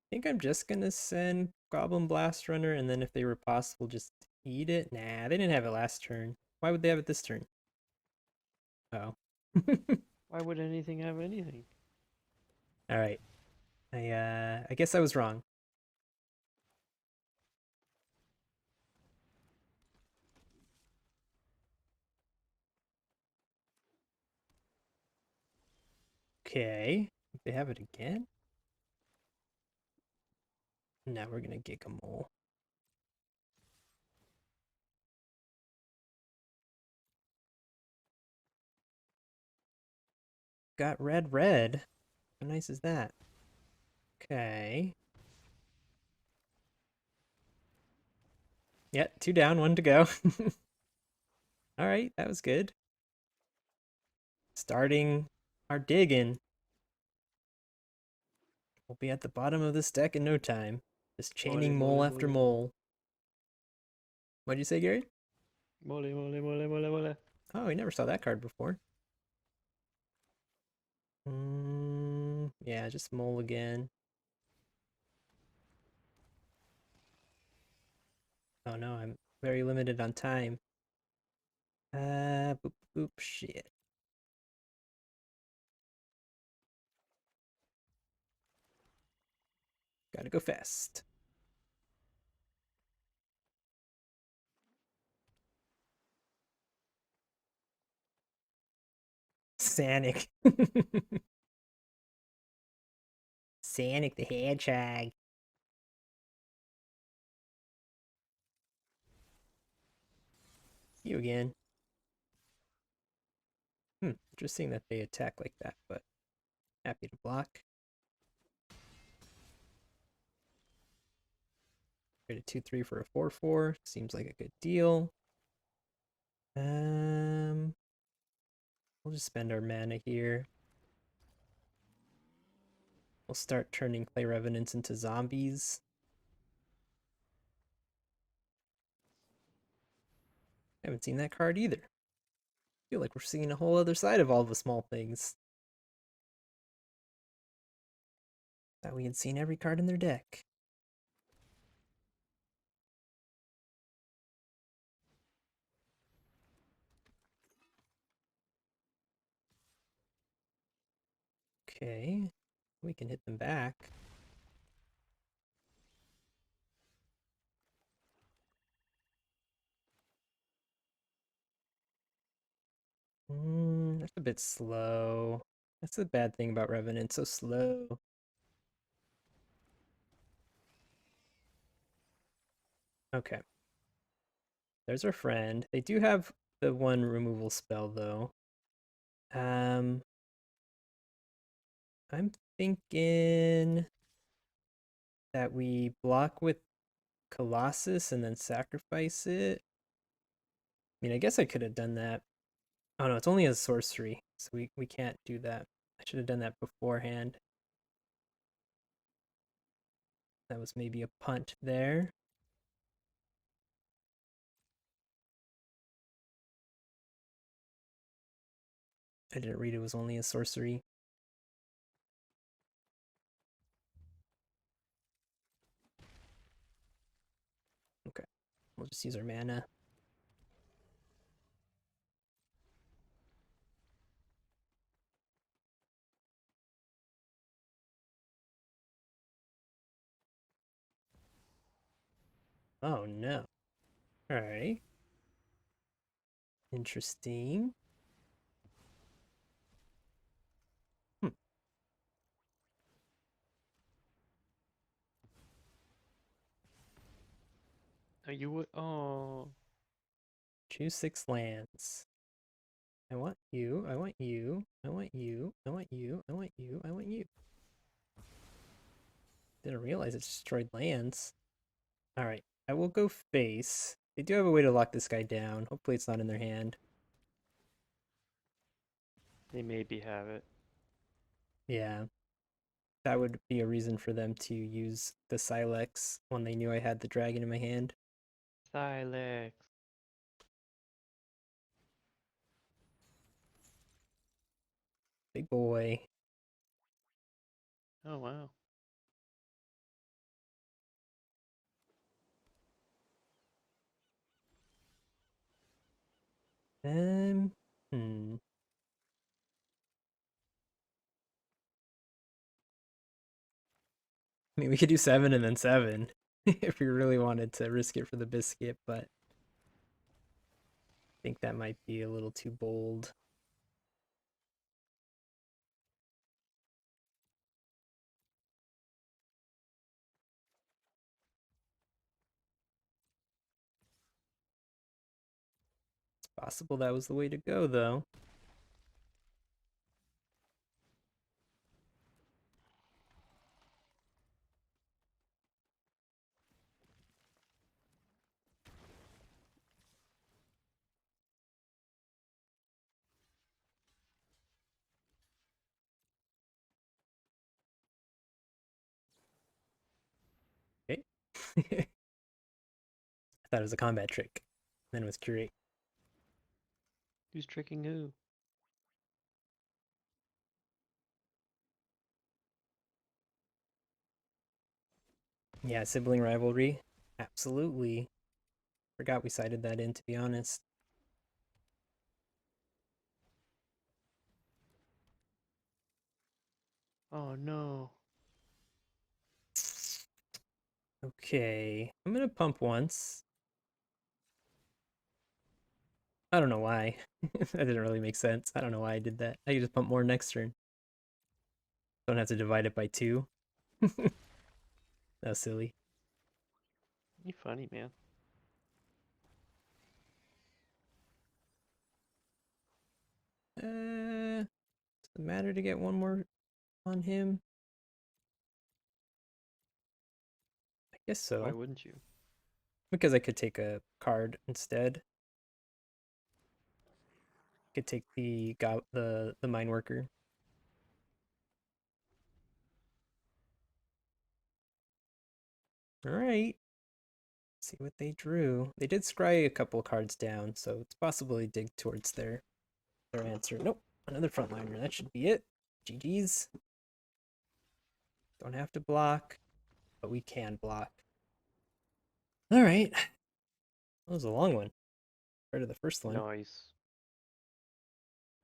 S1: I think I'm just gonna send Goblin Blast Runner, and then if they riposte, we'll just eat it. Nah, they didn't have it last turn. Why would they have it this turn? Oh.
S2: Why would anything have anything?
S1: All right. I guess I was wrong. Okay. They have it again? Now we're gonna Gigamole. Got red, red. How nice is that? Okay. Yeah, 2 down, 1 to go. All right, that was good. Starting our digging. We'll be at the bottom of this deck in no time. Just chaining mole after mole. What'd you say, Gary?
S2: Mole, mole, mole, mole, mole.
S1: Oh, we never saw that card before. Yeah, just mole again. Oh no, I'm very limited on time. Boop, boop, shit. Gotta go fast. Sanic. Sanic the Hedgehog. You again. Interesting that they attack like that, but happy to block. Trade a 2/3 for a 4/4. Seems like a good deal. We'll just spend our mana here. We'll start turning Clay Revenants into zombies. I haven't seen that card either. I feel like we're seeing a whole other side of AlvahSmallthings. Thought we had seen every card in their deck. Okay, we can hit them back. That's a bit slow. That's the bad thing about Revenant, so slow. Okay. There's our friend. They do have the one removal spell though. I'm thinking that we block with Colossus and then sacrifice it. I mean, I guess I could have done that. Oh no, it's only a sorcery, so we can't do that. I should have done that beforehand. That was maybe a punt there. I didn't read it was only a sorcery. Okay, we'll just use our mana. Oh no. Alright. Interesting. Hmm.
S2: Oh, you would. Oh,
S1: Choose 6 lands. I want you, I want you, I want you, I want you, I want you, I want you. Didn't realize it destroyed lands. Alright, I will go face. They do have a way to lock this guy down. Hopefully it's not in their hand.
S2: they maybe have it.
S1: Yeah. That would be a reason for them to use the Silex when they knew I had the dragon in my hand.
S2: Silex.
S1: Big boy.
S2: Oh wow.
S1: Hmm. I mean, we could do 7 and then 7 if we really wanted to risk it for the biscuit, but I think that might be a little too bold. It's possible that was the way to go, though. Okay. I thought it was a combat trick. Then it was curate.
S2: Who's tricking who?
S1: Yeah, sibling rivalry. Absolutely. Forgot we cited that in, to be honest.
S2: Oh no.
S1: Okay. I'm gonna pump once. I don't know why. That didn't really make sense. I don't know why I did that. I could just pump more next turn. Don't have to divide it by 2. That was silly.
S2: You funny, man.
S1: Does it matter to get one more on him? I guess
S2: Why
S1: so.
S2: wouldn't you?
S1: Because I could take a card instead. Could take the mine worker. All right. See what they drew. They did scry a couple cards down, so it's possible they dig towards their answer. Nope, another frontliner. That should be it. GG's. Don't have to block, but we can block. All right. That was a long one. Part of the first one.
S2: Nice.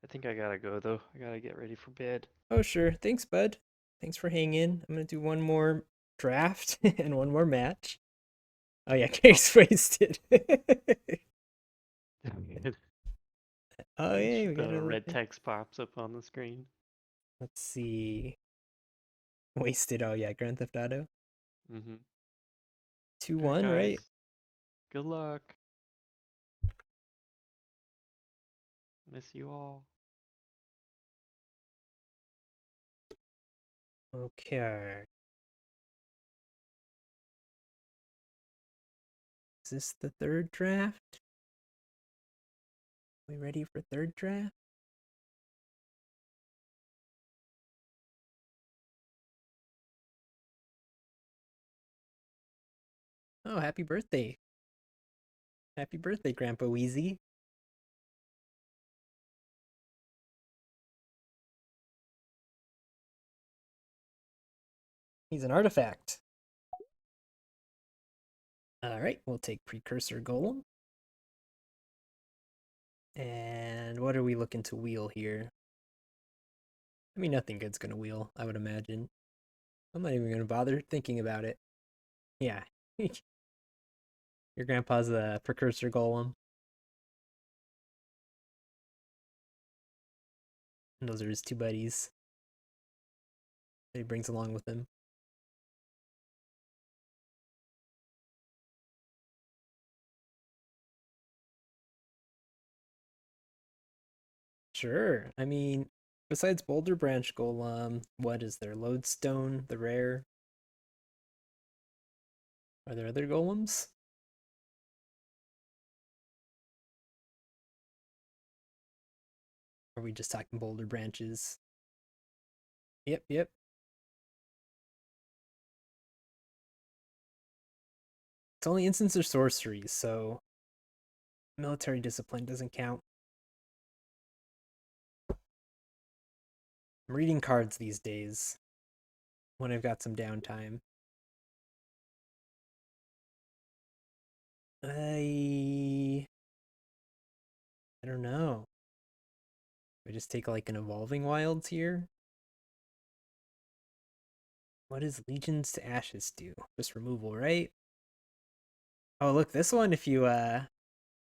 S2: I think I gotta go though. I gotta get ready for bed.
S1: Oh, sure. Thanks, bud. Thanks for hanging. I'm gonna do one more draft and one more match. Oh yeah,
S2: Oh.
S1: case wasted. Oh yeah, we got
S2: The
S1: a
S2: red text pops up on the screen.
S1: Let's see. Wasted. Oh yeah, Grand Theft Auto.
S2: Mm-hmm.
S1: 2-1,
S2: Alright,
S1: right?
S2: guys. Good luck. Miss you all.
S1: Okay. Is this the third draft? We ready for third draft? Oh, happy birthday. Happy birthday, Grandpa Wheezy. He's an artifact. Alright, we'll take Precursor Golem. And what are we looking to wheel here? I mean, nothing good's gonna wheel, I would imagine. I'm not even gonna bother thinking about it. Yeah. Your grandpa's a Precursor Golem. And those are his two buddies that he brings along with him. Sure. I mean, besides Boulder Branch Golem, what is there? Lodestone, the rare. Are there other golems? Or are we just talking Boulder Branches? Yep. It's only instants or sorceries, so military discipline doesn't count. I'm reading cards these days when I've got some downtime. I don't know. We just take like an Evolving Wilds here. What does Legions to Ashes do? Just removal, right? Oh, look, this one, if you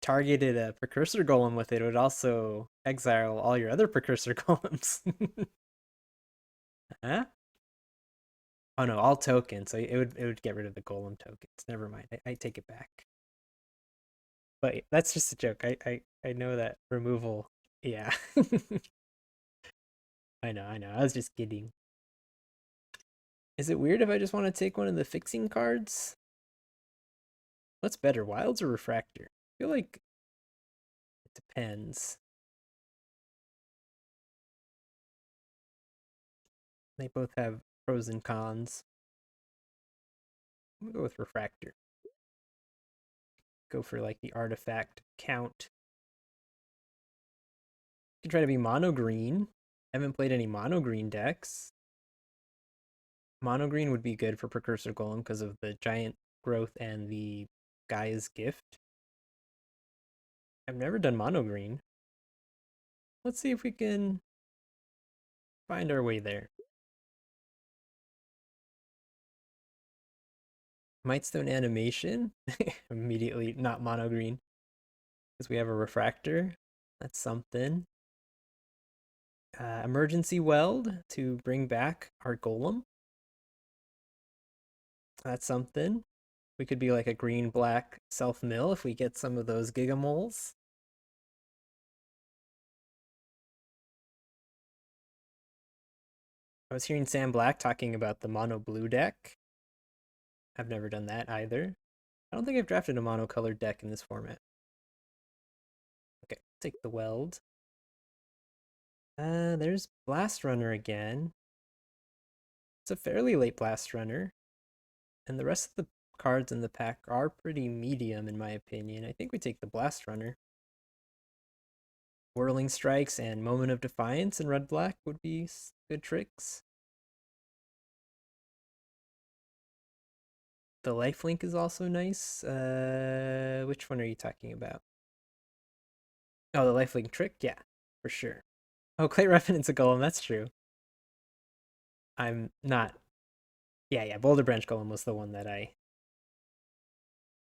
S1: targeted a Precursor Golem with it, would also exile all your other Precursor Golems. Huh? Oh no, all tokens. So it would get rid of the Golem tokens. Never mind. I take it back. But that's just a joke. I know that removal. Yeah. I know. I was just kidding. Is it weird if I just want to take one of the fixing cards? What's better, Wilds or Refractor? I feel like it depends. They both have pros and cons. I'm gonna go with Refractor. Go for like the artifact count. You can try to be mono green. I haven't played any mono green decks. Mono green would be good for Precursor Golem because of the giant growth and the Gaia's Gift. I've never done mono green. Let's see if we can find our way there. Mightstone Animation. Immediately not mono green because we have a Refractor. That's something. Emergency Weld to bring back our Golem. That's something. We could be like a green-black self-mill if we get some of those Gigamoles. I was hearing Sam Black talking about the mono blue deck. I've never done that either. I don't think I've drafted a monocolored deck in this format. Okay, take the Weld. There's Blast Runner again. It's a fairly late Blast Runner. And the rest of the cards in the pack are pretty medium in my opinion. I think we take the Blast Runner. Whirling Strikes and Moment of Defiance in red-black would be good tricks. The lifelink is also nice. Which one are you talking about? Oh, the lifelink trick? Yeah, for sure. Oh, Clay Revenant's a golem, that's true. I'm not... Yeah, Boulder Branch Golem was the one that I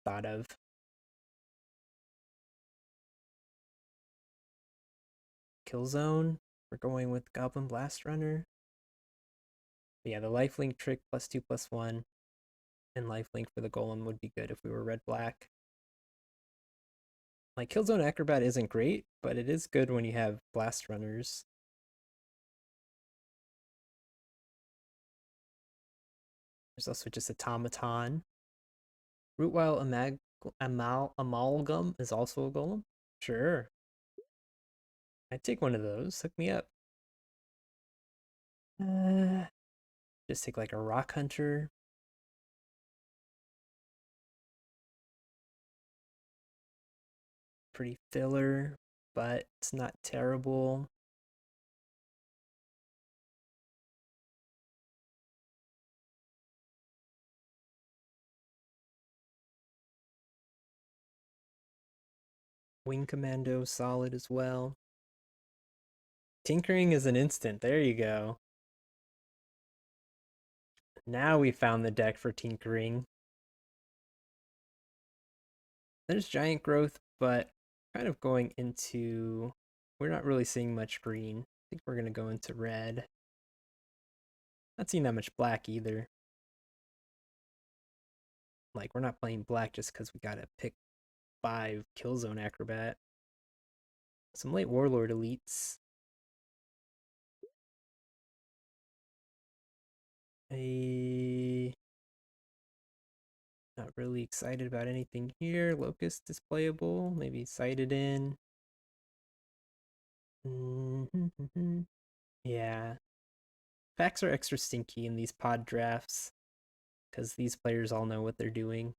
S1: thought of. kill zone. We're going with Goblin Blast Runner. But yeah, the lifelink trick +2/+1 and lifelink for the golem would be good if we were red-black. Like, Killzone Acrobat isn't great, but it is good when you have Blast Runners. There's also just Automaton. Rootwile Amalgam is also a golem. Sure. I'd take one of those. Hook me up. Just take like a Rock Hunter. Pretty filler, but it's not terrible. Wing Commando solid as well. Tinkering is an instant. There you go. Now we found the deck for tinkering. There's giant growth, but kind of going into... We're not really seeing much green. I think we're going to go into red. Not seeing that much black either. Like, we're not playing black just because we got to pick 5 Killzone Acrobat. Some late Warlord elites. Not really excited about anything here. Locust is playable. Maybe Sighted in. Yeah. Facts are extra stinky in these pod drafts because these players all know what they're doing.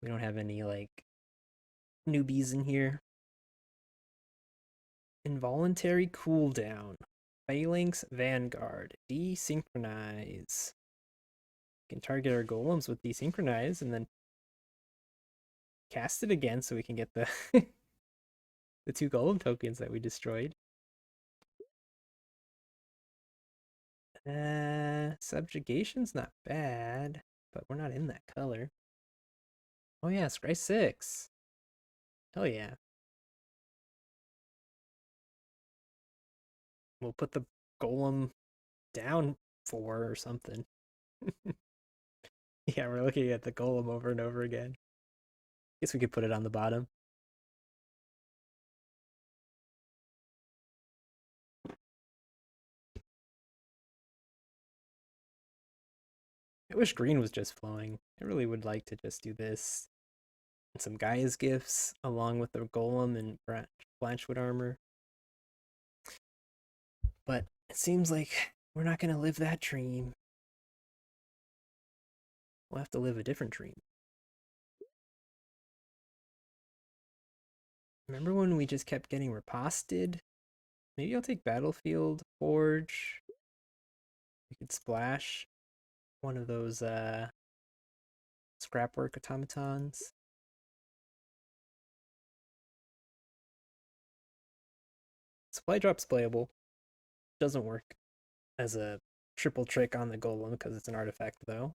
S1: We don't have any, like, newbies in here. Involuntary cooldown. Phalanx Vanguard. Desynchronize. We can target our golems with Desynchronize and then cast it again so we can get the the 2 golem tokens that we destroyed. Subjugation's not bad, but we're not in that color. Oh yeah, Scry 6. Hell yeah. We'll put the golem down 4 or something. Yeah, we're looking at the golem over and over again. Guess we could put it on the bottom. I wish green was just flowing. I really would like to just do this. And some Gaia's gifts along with the golem and Blanchwood armor. But it seems like we're not going to live that dream. We'll have to live a different dream. Remember when we just kept getting riposted? Maybe I'll take Battlefield Forge. We could splash one of those scrapwork automatons. Supply drop's playable. Doesn't work as a triple trick on the golem because it's an artifact though.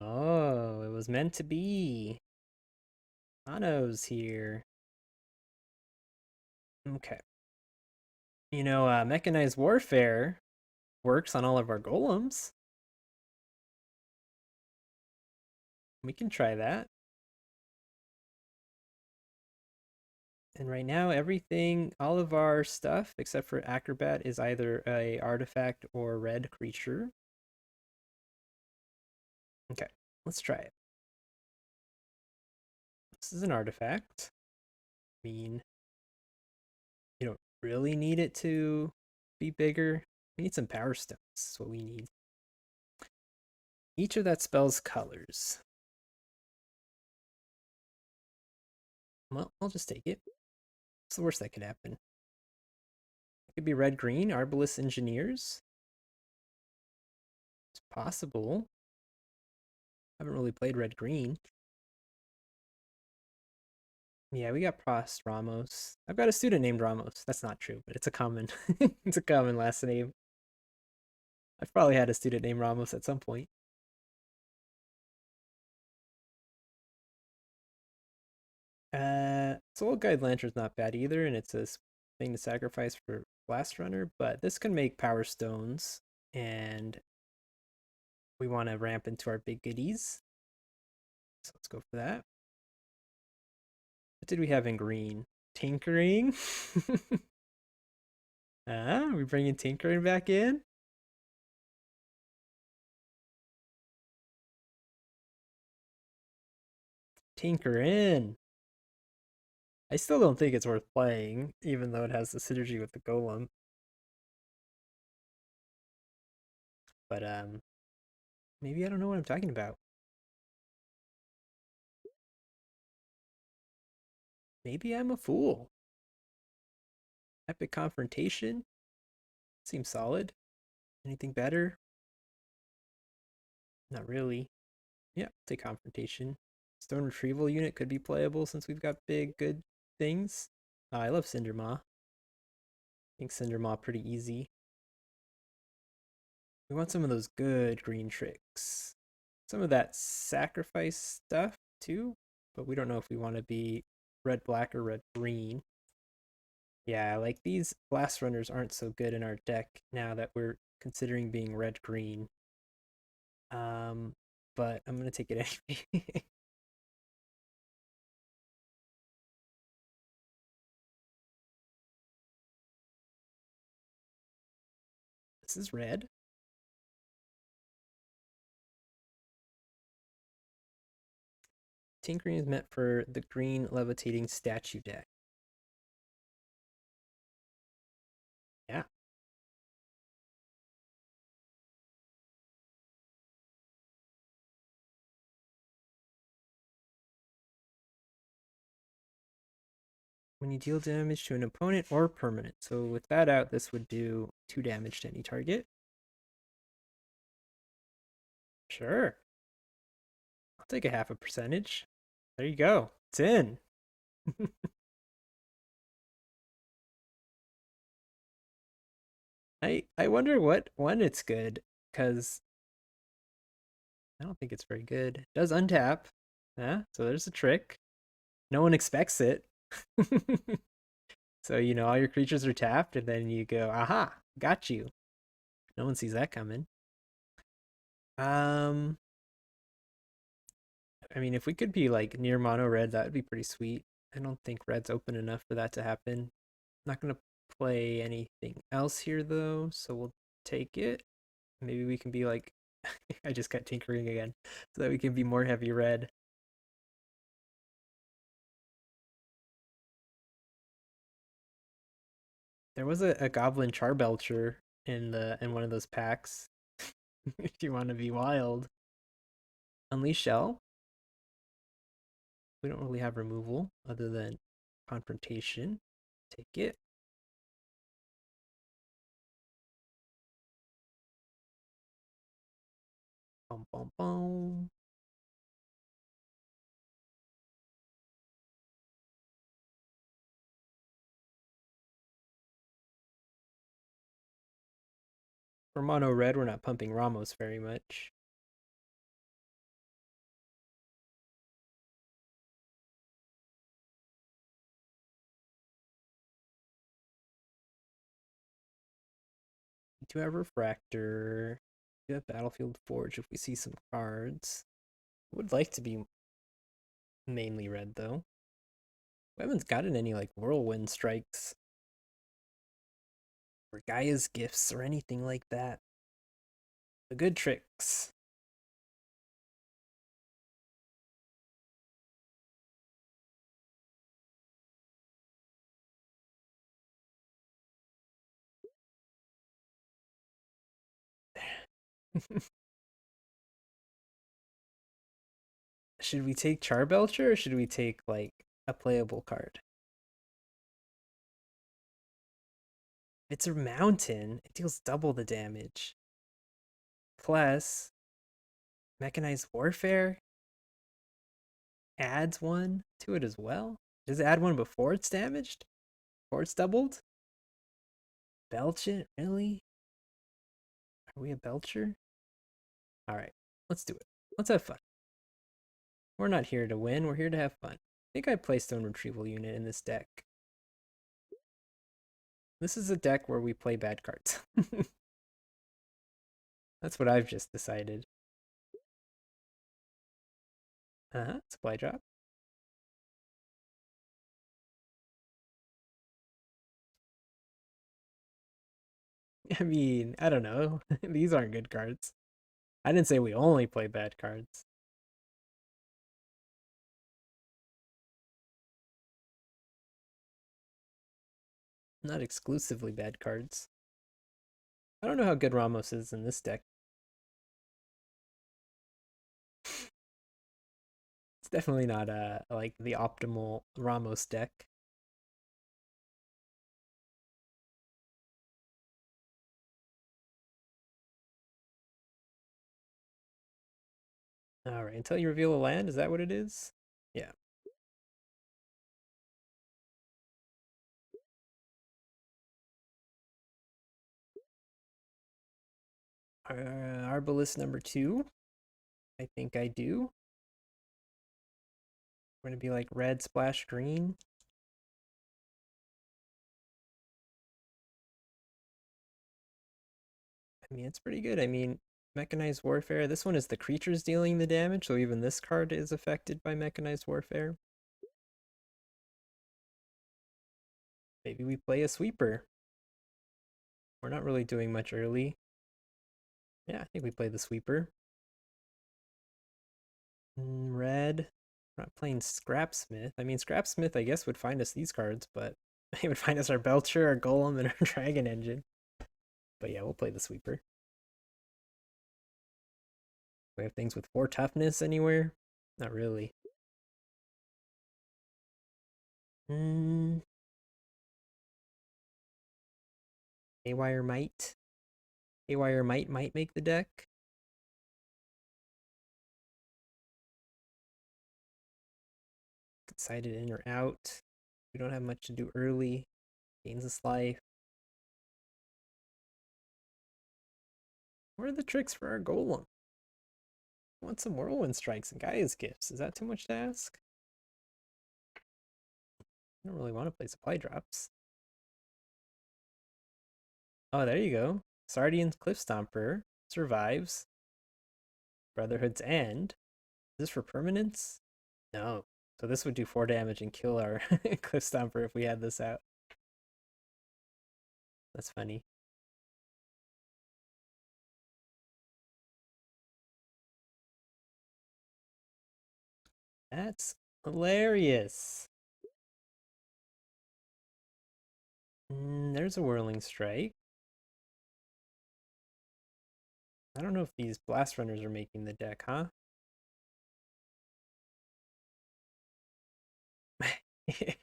S1: Oh, it was meant to be. Ano's here. Okay. You know, mechanized warfare works on all of our golems. We can try that. And right now, everything, all of our stuff, except for Acrobat, is either a artifact or red creature. Okay, let's try it. This is an artifact. I mean, you don't really need it to be bigger. We need some power stones. That's what we need. Each of that spells colors. Well, I'll just take it. What's the worst that could happen? It could be red-green, Arbalest Engineers. It's possible. I haven't really played red-green. Yeah, we got Prost Ramos. I've got a student named Ramos. That's not true, but it's a common it's a common last name. I've probably had a student named Ramos at some point. Soul Guide Lantern's not bad either, and it's a thing to sacrifice for Blast Runner, but this can make Power Stones, and we want to ramp into our big goodies. So let's go for that. What did we have in green? Tinkering? We bringing Tinkering back in? Tinkerin. I still don't think it's worth playing, even though it has the synergy with the Golem. But maybe I don't know what I'm talking about. Maybe I'm a fool. Epic Confrontation seems solid. Anything better? Not really. Yeah, take Confrontation. Stone Retrieval unit could be playable since we've got big, good things. I love Cindermaw. I think Cindermaw pretty easy. We want some of those good green tricks. Some of that sacrifice stuff too, but we don't know if we want to be red black or red green. Yeah, like these blast runners aren't so good in our deck now that we're considering being red green. But I'm gonna take it anyway. This is red. Tinkering is meant for the green levitating statue deck. Yeah. When you deal damage to an opponent or permanent. So with that out, this would do 2 damage to any target. Sure. I'll take a half a percentage. There you go. It's in. I wonder what one it's good, because I don't think it's very good. It does untap. Yeah, so there's a trick. No one expects it. So, all your creatures are tapped, and then you go, aha, got you. No one sees that coming. Um, I mean, if we could be like near mono red, that would be pretty sweet. I don't think red's open enough for that to happen. Not gonna play anything else here though, so we'll take it. Maybe we can be like, I just got tinkering again, so that we can be more heavy red. There was a goblin charbelcher in one of those packs. If you want to be wild, unleash shell. We don't really have removal other than confrontation. Take it. Boom, boom, boom. For mono red, we're not pumping Ramos very much. We do have Refractor. We have Battlefield Forge if we see some cards. Would like to be mainly red though. We haven't gotten any like Whirlwind Strikes or Gaia's Gifts or anything like that. The good tricks. Should we take Charbelcher or should we take like a playable card? If it's a mountain, it deals double the damage. Plus, Mechanized Warfare adds 1 to it as well. Does it add one before it's damaged? Before it's doubled? Belch it? Really? Are we a belcher? Alright, let's do it. Let's have fun. We're not here to win, we're here to have fun. I think I play Stone Retrieval Unit in this deck. This is a deck where we play bad cards. That's what I've just decided. Supply drop. I mean, I don't know. These aren't good cards. I didn't say we only play bad cards. Not exclusively bad cards. I don't know how good Ramos is in this deck. It's definitely not like the optimal Ramos deck. Alright, until you reveal a land, is that what it is? Yeah. Arbalest number 2. I think I do. We're gonna be like red splash green. I mean, it's pretty good. I mean, Mechanized Warfare. This one is the creatures dealing the damage, so even this card is affected by Mechanized Warfare. Maybe we play a sweeper. We're not really doing much early. Yeah, I think we play the sweeper. Red. We're not playing Scrapsmith. I mean, Scrapsmith, I guess, would find us these cards, but he would find us our Belcher, our Golem, and our Dragon Engine. But yeah, we'll play the sweeper. We have things with 4 toughness anywhere? Not really. Haywire Might. Haywire might make the deck. Decided in or out. We don't have much to do early. Gains this life. What are the tricks for our Golem? I want some Whirlwind Strikes and Gaia's Gifts. Is that too much to ask? I don't really want to play supply drops. Oh, there you go. Sardian's Cliff Stomper survives. Brotherhood's End. Is this for permanence? No. So this would do 4 damage and kill our Cliff Stomper if we had this out. That's funny. That's hilarious. There's a Whirling Strike. I don't know if these Blast Runners are making the deck, huh? Is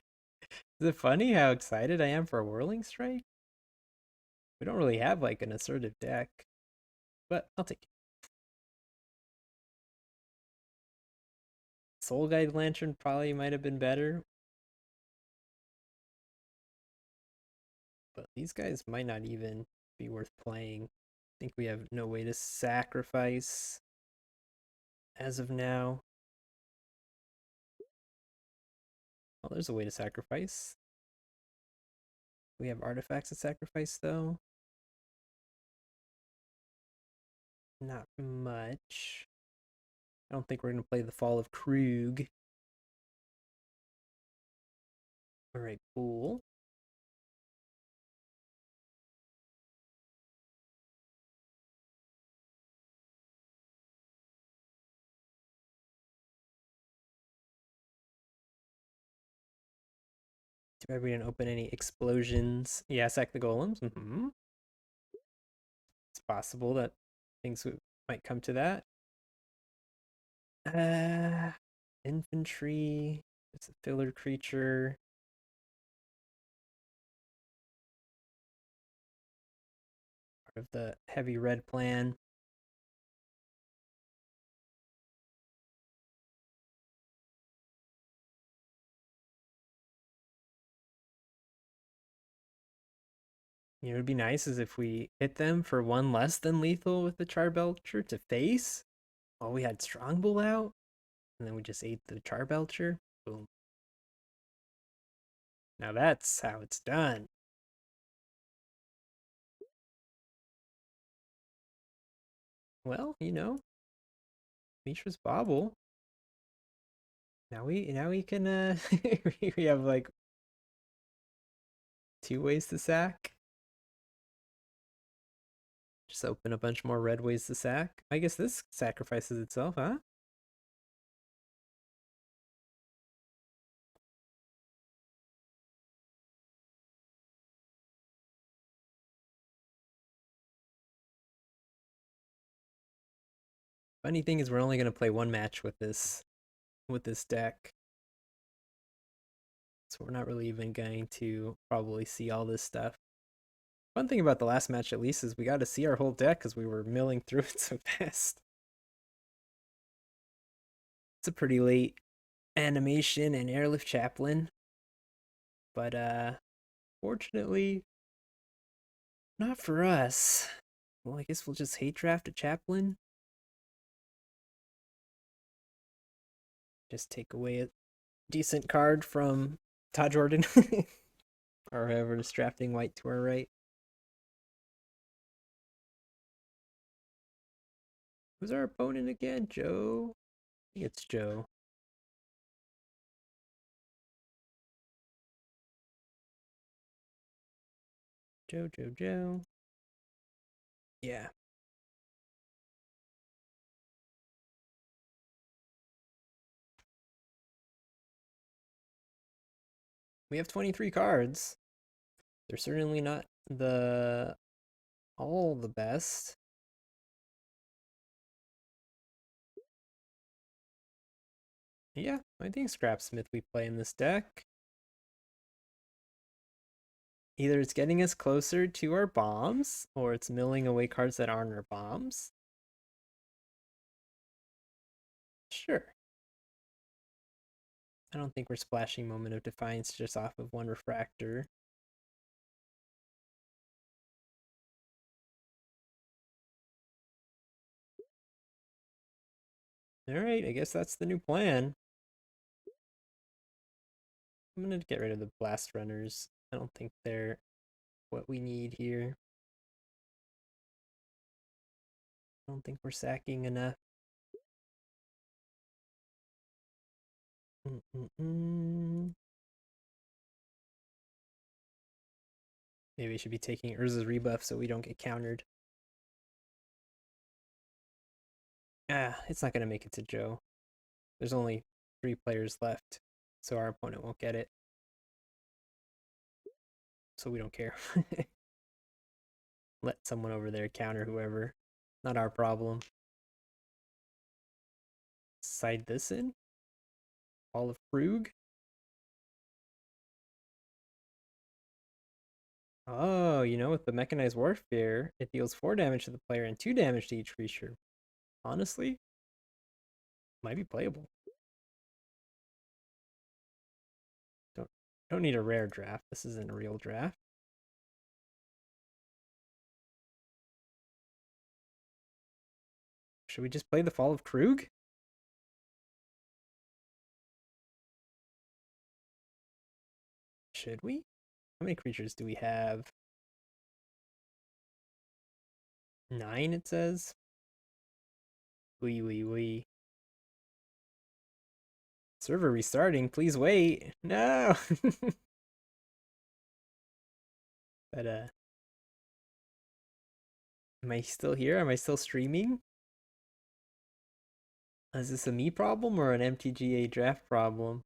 S1: it funny how excited I am for a Whirling Strike? We don't really have like an assertive deck, but I'll take it. Soul Guide Lantern probably might have been better, but these guys might not even be worth playing. I think we have no way to sacrifice as of now. Oh, there's a way to sacrifice. We have artifacts to sacrifice though. Not much. I don't think we're going to play the Fall of Krug. Alright, cool. Too bad we didn't open any explosions. Yeah, sack the golems. It's possible that things might come to that. Infantry. It's a filler creature. Part of the heavy red plan. You know, it'd be nice is if we hit them for one less than lethal with the Charbelcher to face. Oh, we had Strongbull out, and then we just ate the Charbelcher. Boom. Now that's how it's done. Well, you know, Mishra's Bobble. Now we can we have like 2 ways to sack. Just open a bunch more red ways to sack. I guess this sacrifices itself, huh? Funny thing is we're only gonna play one match with this deck. So we're not really even going to probably see all this stuff. One thing about the last match at least is we got to see our whole deck because we were milling through it so fast. It's a pretty late animation and Airlift Chaplain. But fortunately, not for us. Well, I guess we'll just hate draft a Chaplain. Just take away a decent card from Todd Jordan. Or whoever's drafting white to our right. Who's our opponent again? Joe? I think it's Joe. Joe. Yeah. We have 23 cards. They're certainly not all the best. Yeah, I think Scrapsmith we play in this deck. Either it's getting us closer to our bombs, or it's milling away cards that aren't our bombs. Sure. I don't think we're splashing Moment of Defiance just off of one Refractor. Alright, I guess that's the new plan. I'm gonna get rid of the Blast Runners. I don't think they're what we need here. I don't think we're sacking enough. Maybe we should be taking Urza's rebuff so we don't get countered. It's not going to make it to Joe. There's only 3 players left, so our opponent won't get it. So we don't care. Let someone over there counter whoever. Not our problem. Side this in. All of Krug. Oh, you know, with the Mechanized Warfare, it deals 4 damage to the player and 2 damage to each creature. Honestly, might be playable. Don't need a rare draft. This isn't a real draft. Should we just play the Fall of Krug? Should we? How many creatures do we have? 9, it says. Wee. Server restarting, please wait. No! But, am I still here? Am I still streaming? Is this a me problem or an MTGA draft problem?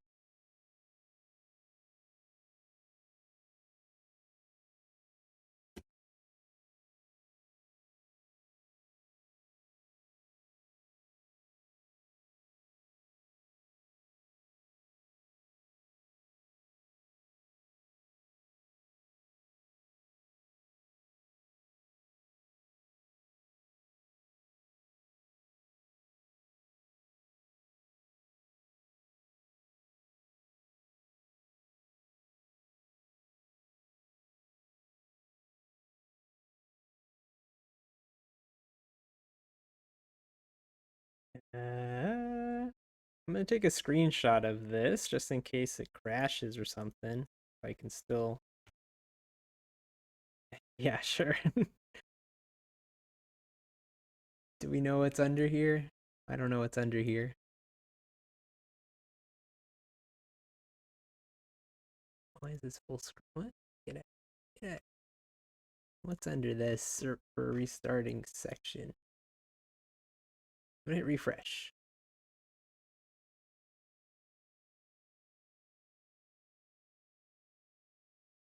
S1: I'm gonna take a screenshot of this just in case it crashes or something. If I can still. Yeah, sure. Do we know what's under here? I don't know what's under here. Why is this full screen? What? Get it. Get it. What's under this for restarting section? I'm gonna hit refresh.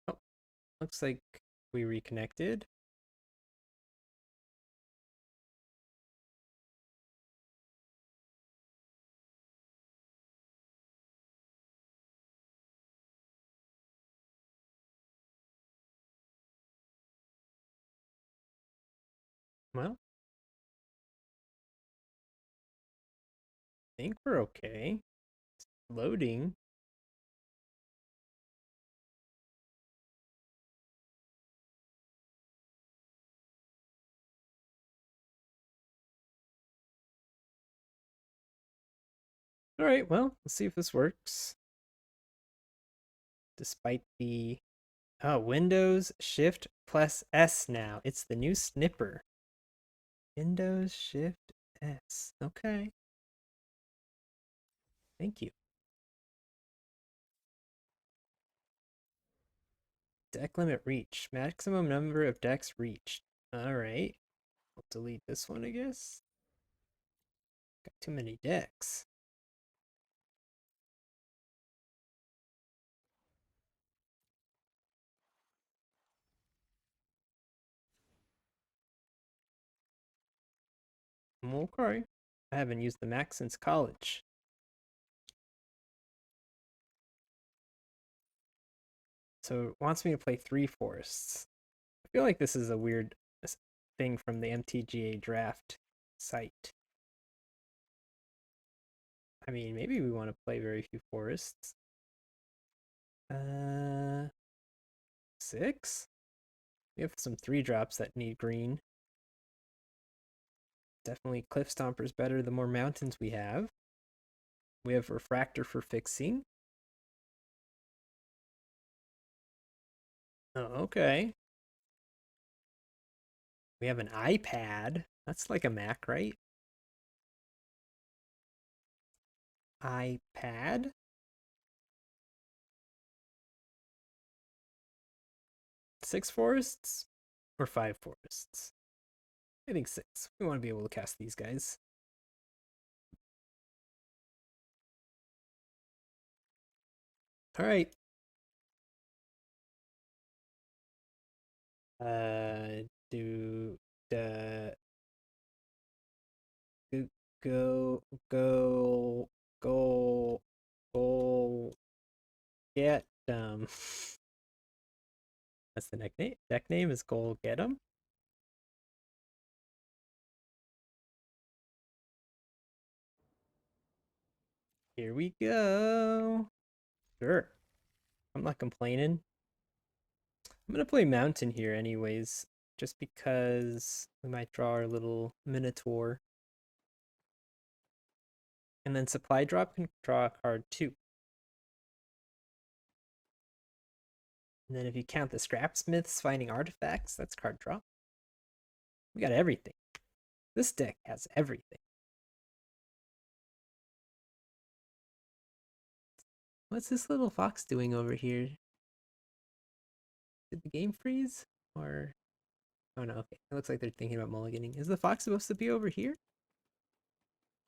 S1: Oh, looks like we reconnected. Well, I think we're okay. It's loading. All right, well, let's see if this works. Despite the Windows Shift plus S now. It's the new snipper. Windows Shift S. Okay. Thank you. Deck limit reached. Maximum number of decks reached. All right. I'll delete this one, I guess. Got too many decks. Okay. I haven't used the max since college. So it wants me to play 3 forests. I feel like this is a weird thing from the MTGA draft site. I mean, maybe we want to play very few forests. 6? We have some 3-drops that need green. Definitely Cliff Stomper's better the more mountains we have. We have Refractor for fixing. Oh, okay. We have an iPad. That's like a Mac, right? iPad? 6 forests? Or 5 forests? I think 6. We want to be able to cast these guys. Alright. Do the go go go go get That's the nickname. Deck name is Goal Get 'em. Here we go. Sure. I'm not complaining. I'm gonna play Mountain here anyways, just because we might draw our little Minotaur. And then Supply Drop can draw a card too. And then if you count the Scrapsmiths finding artifacts, that's card draw. We got everything. This deck has everything. What's this little fox doing over here? Did the game freeze? Or... Oh no, okay. It looks like they're thinking about mulliganing. Is the fox supposed to be over here?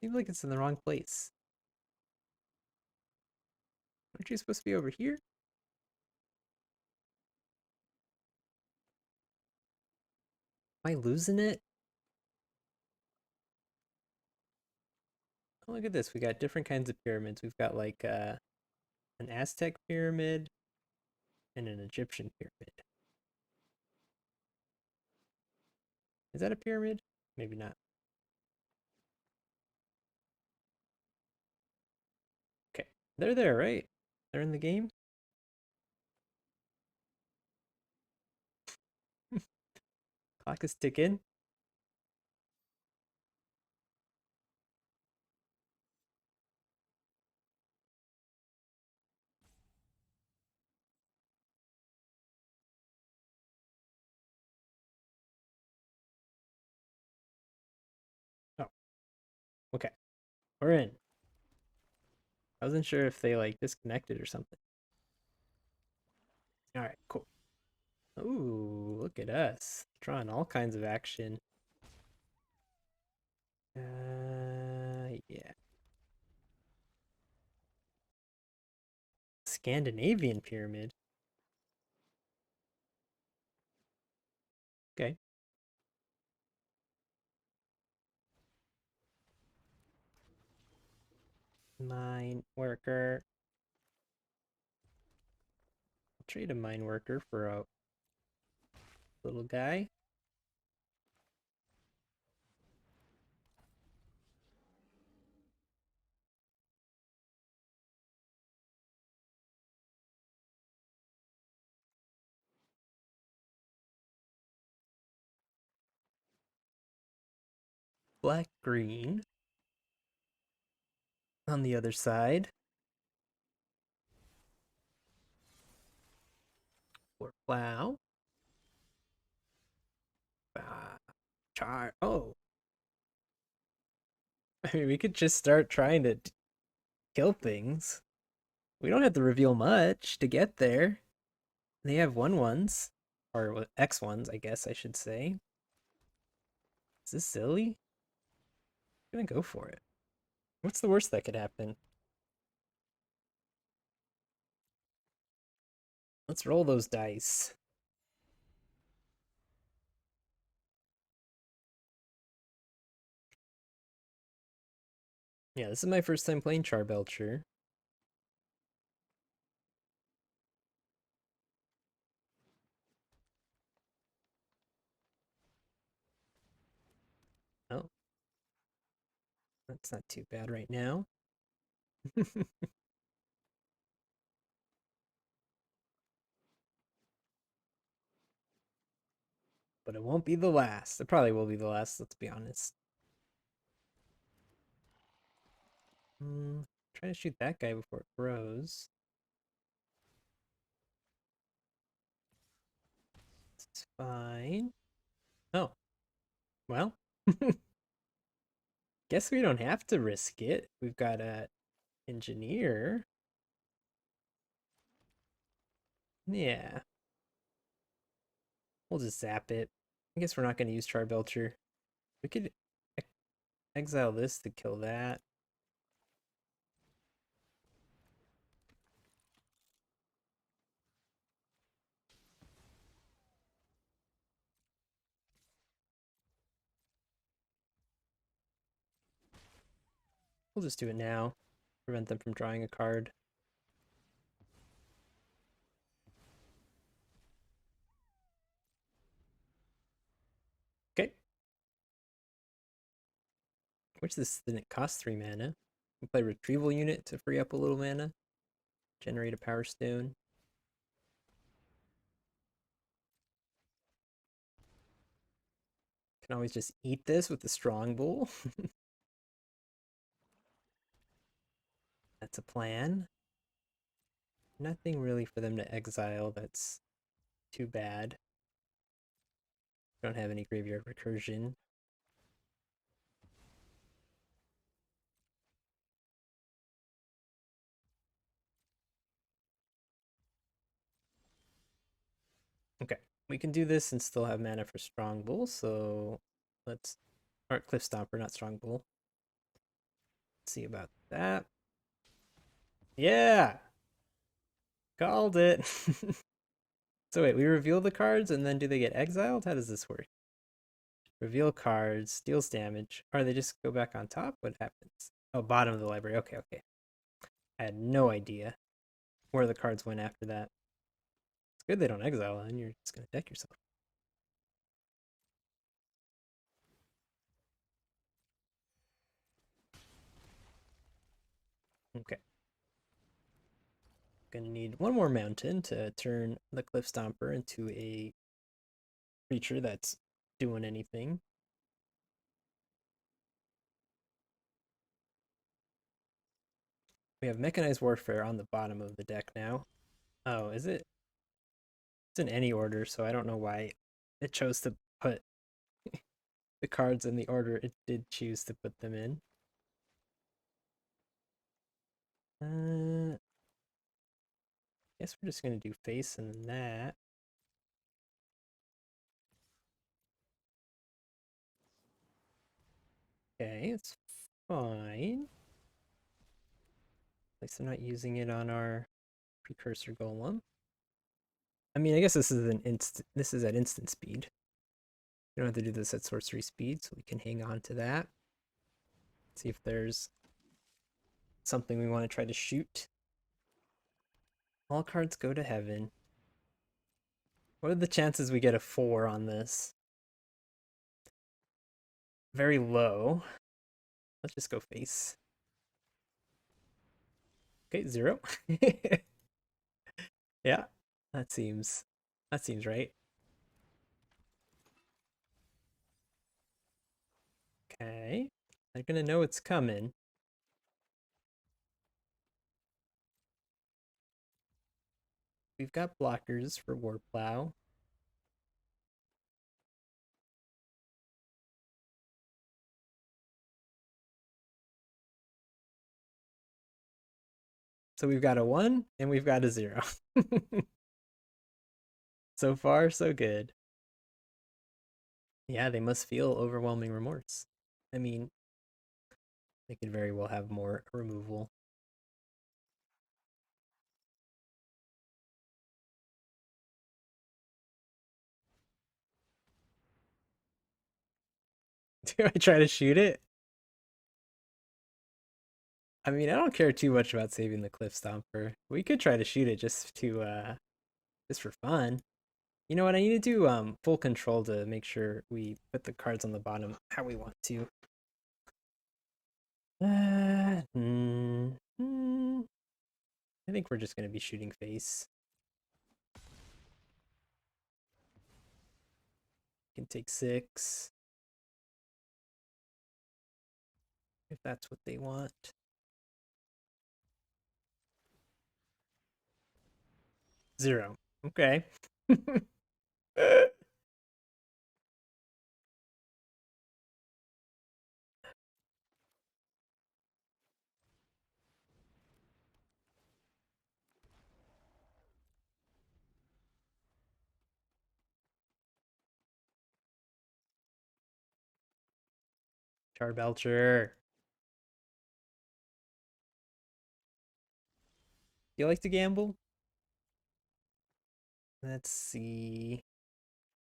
S1: Seems like it's in the wrong place. Aren't you supposed to be over here? Am I losing it? Oh, look at this. We got different kinds of pyramids. We've got like an Aztec pyramid and an Egyptian pyramid. Is that a pyramid? Maybe not. Okay. They're there, right? They're in the game? Clock is ticking. Okay, we're in. I wasn't sure if they like disconnected or something. All right, cool. Ooh, look at us drawing all kinds of action. Yeah. Scandinavian pyramid. Okay. Mine worker. I'll trade a mine worker for a little guy. Black green on the other side. Or plow. Char. Oh, I mean, we could just start trying to kill things. We don't have to reveal much to get there. They have 1/1s, or X1s, I guess I should say. Is this silly? I'm gonna go for it. What's the worst that could happen? Let's roll those dice. Yeah, this is my first time playing Charbelcher. Oh, that's not too bad right now. But it won't be the last. It probably will be the last, let's be honest. Try to shoot that guy before it grows. It's fine. Oh, well. Guess we don't have to risk it. We've got a engineer. Yeah. We'll just zap it. I guess we're not going to use Charbelcher. We could exile this to kill that. We'll just do it now. Prevent them from drawing a card. Okay. Which this didn't cost 3 mana. We play Retrieval Unit to free up a little mana. Generate a Power Stone. Can always just eat this with the Strong Bull. That's a plan. Nothing really for them to exile that's too bad. Don't have any graveyard recursion. Okay, we can do this and still have mana for Strong Bull, so let's... Or Cliff Stomper, not Strong Bull. Let's see about that. Yeah! Called it! So wait, we reveal the cards and then do they get exiled? How does this work? Reveal cards, deals damage. Or they just go back on top? What happens? Oh, bottom of the library. Okay, okay. I had no idea where the cards went after that. It's good they don't exile, and you're just gonna deck yourself. Okay. Gonna need one more mountain to turn the Cliff Stomper into a creature that's doing anything. We have Mechanized Warfare on the bottom of the deck now. Oh, is it? It's in any order, so I don't know why it chose to put the cards in the order it did choose to put them in. Guess we're just gonna do face and then that. Okay, it's fine. At least I'm not using it on our precursor golem. I mean, I guess this is at instant speed. We don't have to do this at sorcery speed, so we can hang on to that. See if there's something we want to try to shoot. All cards go to heaven. What are the chances we get a 4 on this? Very low. Let's just go face. Okay, 0. Yeah, that seems right. Okay, they're gonna know it's coming. We've got blockers for Warplow. So we've got a 1 and we've got a 0. So far, so good. Yeah, they must feel overwhelming remorse. I mean, they could very well have more removal. Do I try to shoot it? I mean, I don't care too much about saving the Cliff Stomper. We could try to shoot it just for fun. You know what? I need to do full control to make sure we put the cards on the bottom how we want to. I think we're just gonna be shooting face. Can take 6 if that's what they want. Zero. Okay. Charbelcher. You like to gamble? Let's see.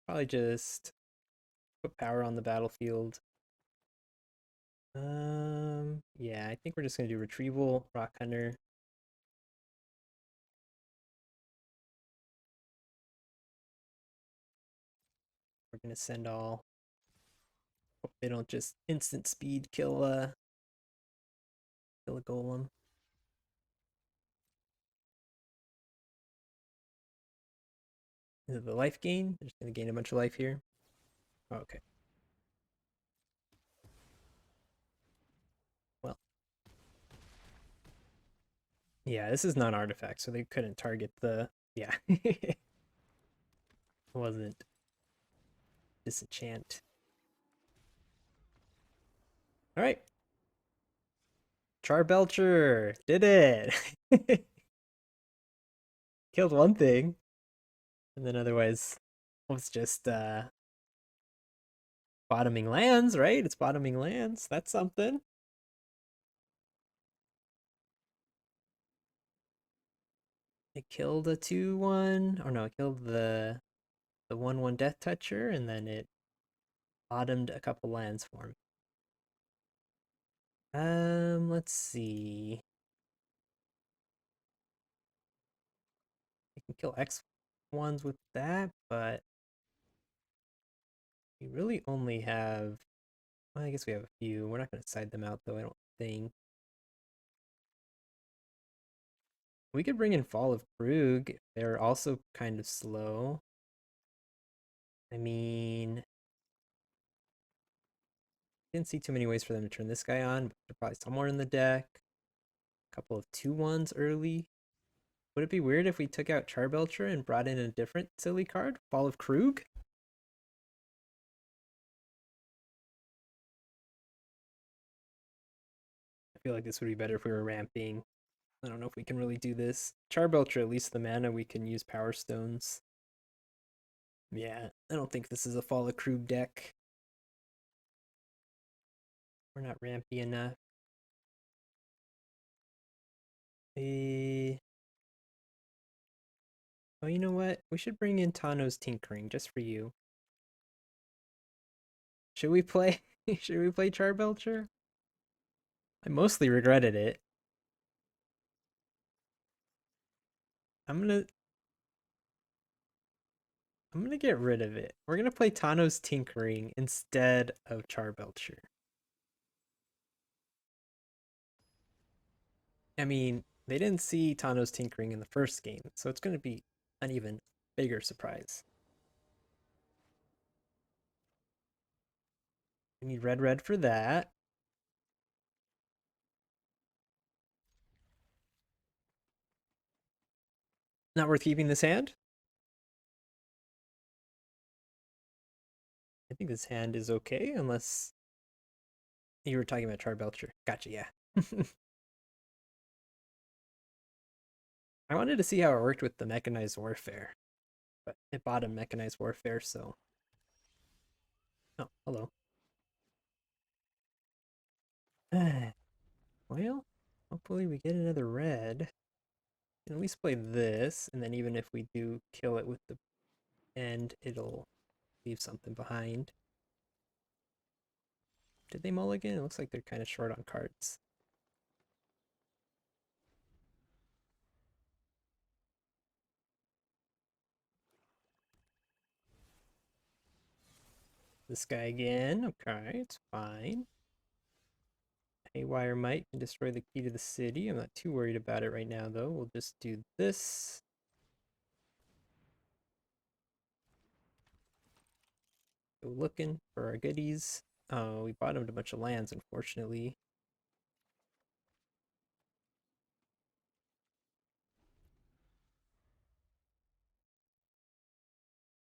S1: Probably just put power on the battlefield. Yeah, I think we're just gonna do retrieval, rock hunter. We're gonna send all. Hope they don't just instant speed kill a golem. Is it the life gain? They're just gonna gain a bunch of life here. Oh, okay. Well. Yeah, this is non-artifact, so they couldn't target the yeah. It wasn't disenchant. Alright. Charbelcher did it. Killed one thing. And then otherwise it was just bottoming lands, right? It's bottoming lands. That's something. It killed a 2/1. Or no, it killed the 1/1 Death Toucher, and then it bottomed a couple lands for me. Let's see. I can kill X1s with that, but we really only have. Well, I guess we have a few. We're not going to side them out, though, I don't think. We could bring in Fall of Krug. They're also kind of slow. I mean, didn't see too many ways for them to turn this guy on, but they're probably somewhere in the deck. A couple of 2/1s early. Would it be weird if we took out Charbelcher and brought in a different silly card? Fall of Krug? I feel like this would be better if we were ramping I don't know if we can really do this. Charbelcher, at least the mana, we can use Power Stones. Yeah, I don't think this is a Fall of Krug deck. We're not rampy enough. Oh, you know what? We should bring in Tano's Tinkering just for you. Should we play? Should we play Charbelcher? I mostly regretted it. I'm gonna I'm gonna get rid of it. We're gonna play Tano's Tinkering instead of Charbelcher. I mean, they didn't see Tano's Tinkering in the first game, so it's gonna be an even bigger surprise. We need red for that. Not worth keeping this hand? I think this hand is okay, unless you were talking about Charbelcher. Gotcha, yeah. I wanted to see how it worked with the Mechanized Warfare, but it bought a Mechanized Warfare, so... Oh, hello. Well, hopefully we get another red. At least play this, and then even if we do kill it with the end, it'll leave something behind. Did they mulligan? It looks like they're kind of short on cards. This guy again. Okay, it's fine. Haywire Might can destroy the key to the city. I'm not too worried about it right now, though. We'll just do this. Go looking for our goodies. Oh, we bottomed a bunch of lands, unfortunately.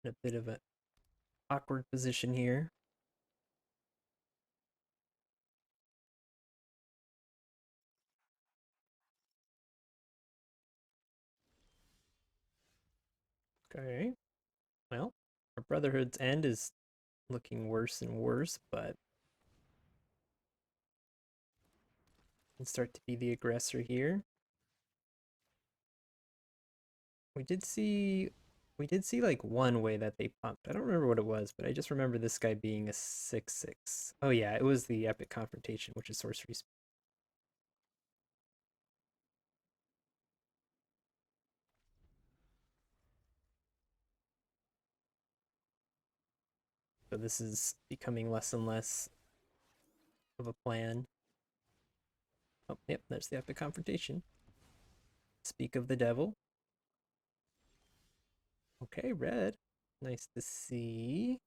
S1: In a bit of an awkward position here. Okay. Well, our Brotherhood's end is looking worse and worse, but we can start to be the aggressor here. We did see like one way that they pumped. I don't remember what it was, but I just remember this guy being a 6/6. Oh yeah, it was the Epic Confrontation, which is sorcery. So this is becoming less and less of a plan. Oh, yep, there's the Epic Confrontation. Speak of the devil. Okay, red. Nice to see.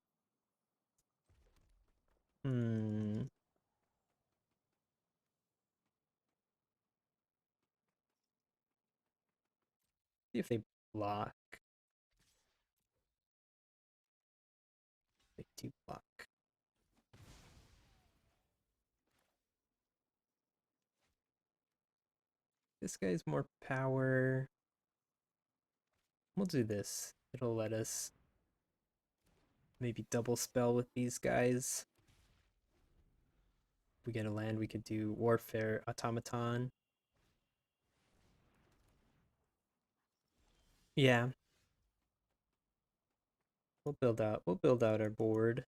S1: Hmm. See if they block. They do block. This guy's more power. We'll do this. It'll let us maybe double spell with these guys. If we get a land, we could do Warfare Automaton. Yeah. We'll build out our board.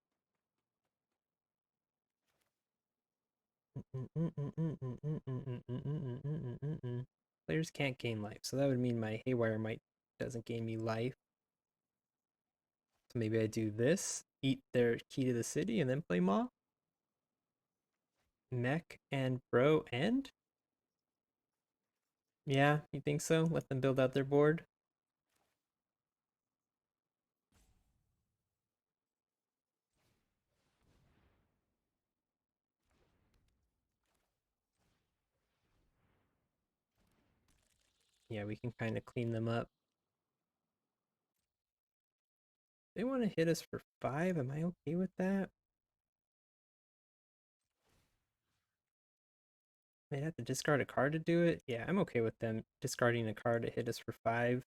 S1: Players can't gain life, so that would mean my Haywire Might doesn't gain me life. So maybe I do this, eat their key to the city, and then play Maw. Mech and Bro end? Yeah, you think so? Let them build out their board? Yeah, we can kind of clean them up. They want to hit us for 5. Am I okay with that? They'd have to discard a card to do it? Yeah, I'm okay with them discarding a card to hit us for 5.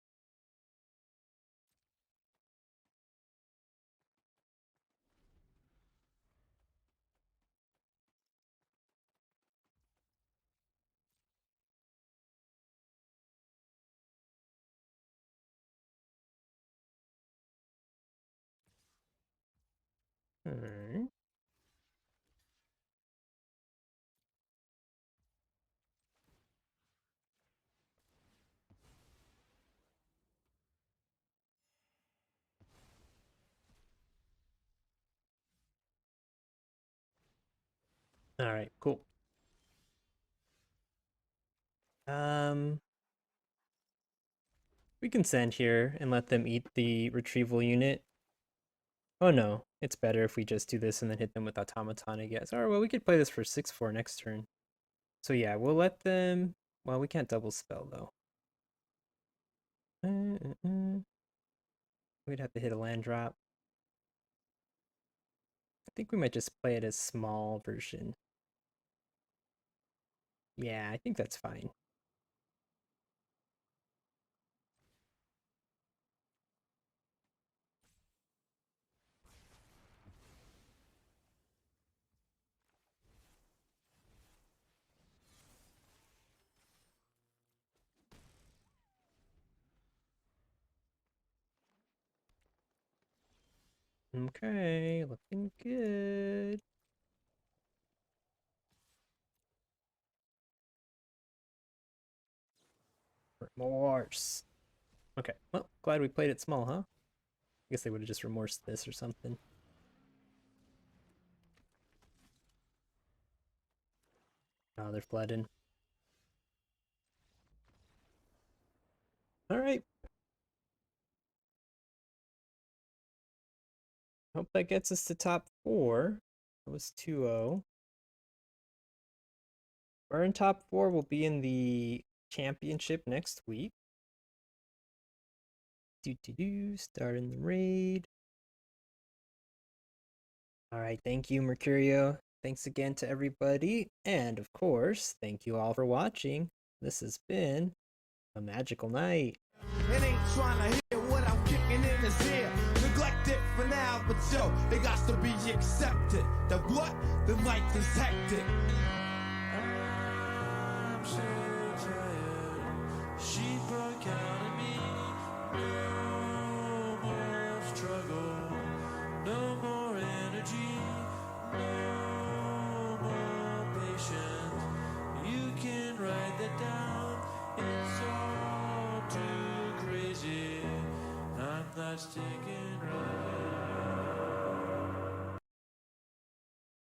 S1: Alright. Alright, cool. We can send here and let them eat the retrieval unit. Oh no, it's better if we just do this and then hit them with automaton, I guess. Alright, well, we could play this for 6/4 next turn. So yeah, we'll let them... Well, we can't double spell, though. We'd have to hit a land drop. I think we might just play it as small version. Yeah, I think that's fine. Okay, looking good. Remorse. Okay, well, glad we played it small, huh? I guess they would have just remorsed this or something. Oh, they're flooding. Alright. Hope that gets us to top 4. That was 2-0. We're in top 4. We'll be in the championship next week. Starting the raid. Alright, thank you, Mercurio. Thanks again to everybody. And of course, thank you all for watching. This has been a magical night.
S4: It ain't trying to hear what I'm kicking in his ear. Neglect it for now, but yo, it got to be accepted. The what? The life is hectic. I'm so tired. She broke out of me. No more struggle. No more energy. No more patience. You can write that down. It's all too crazy. I'm not sticking right.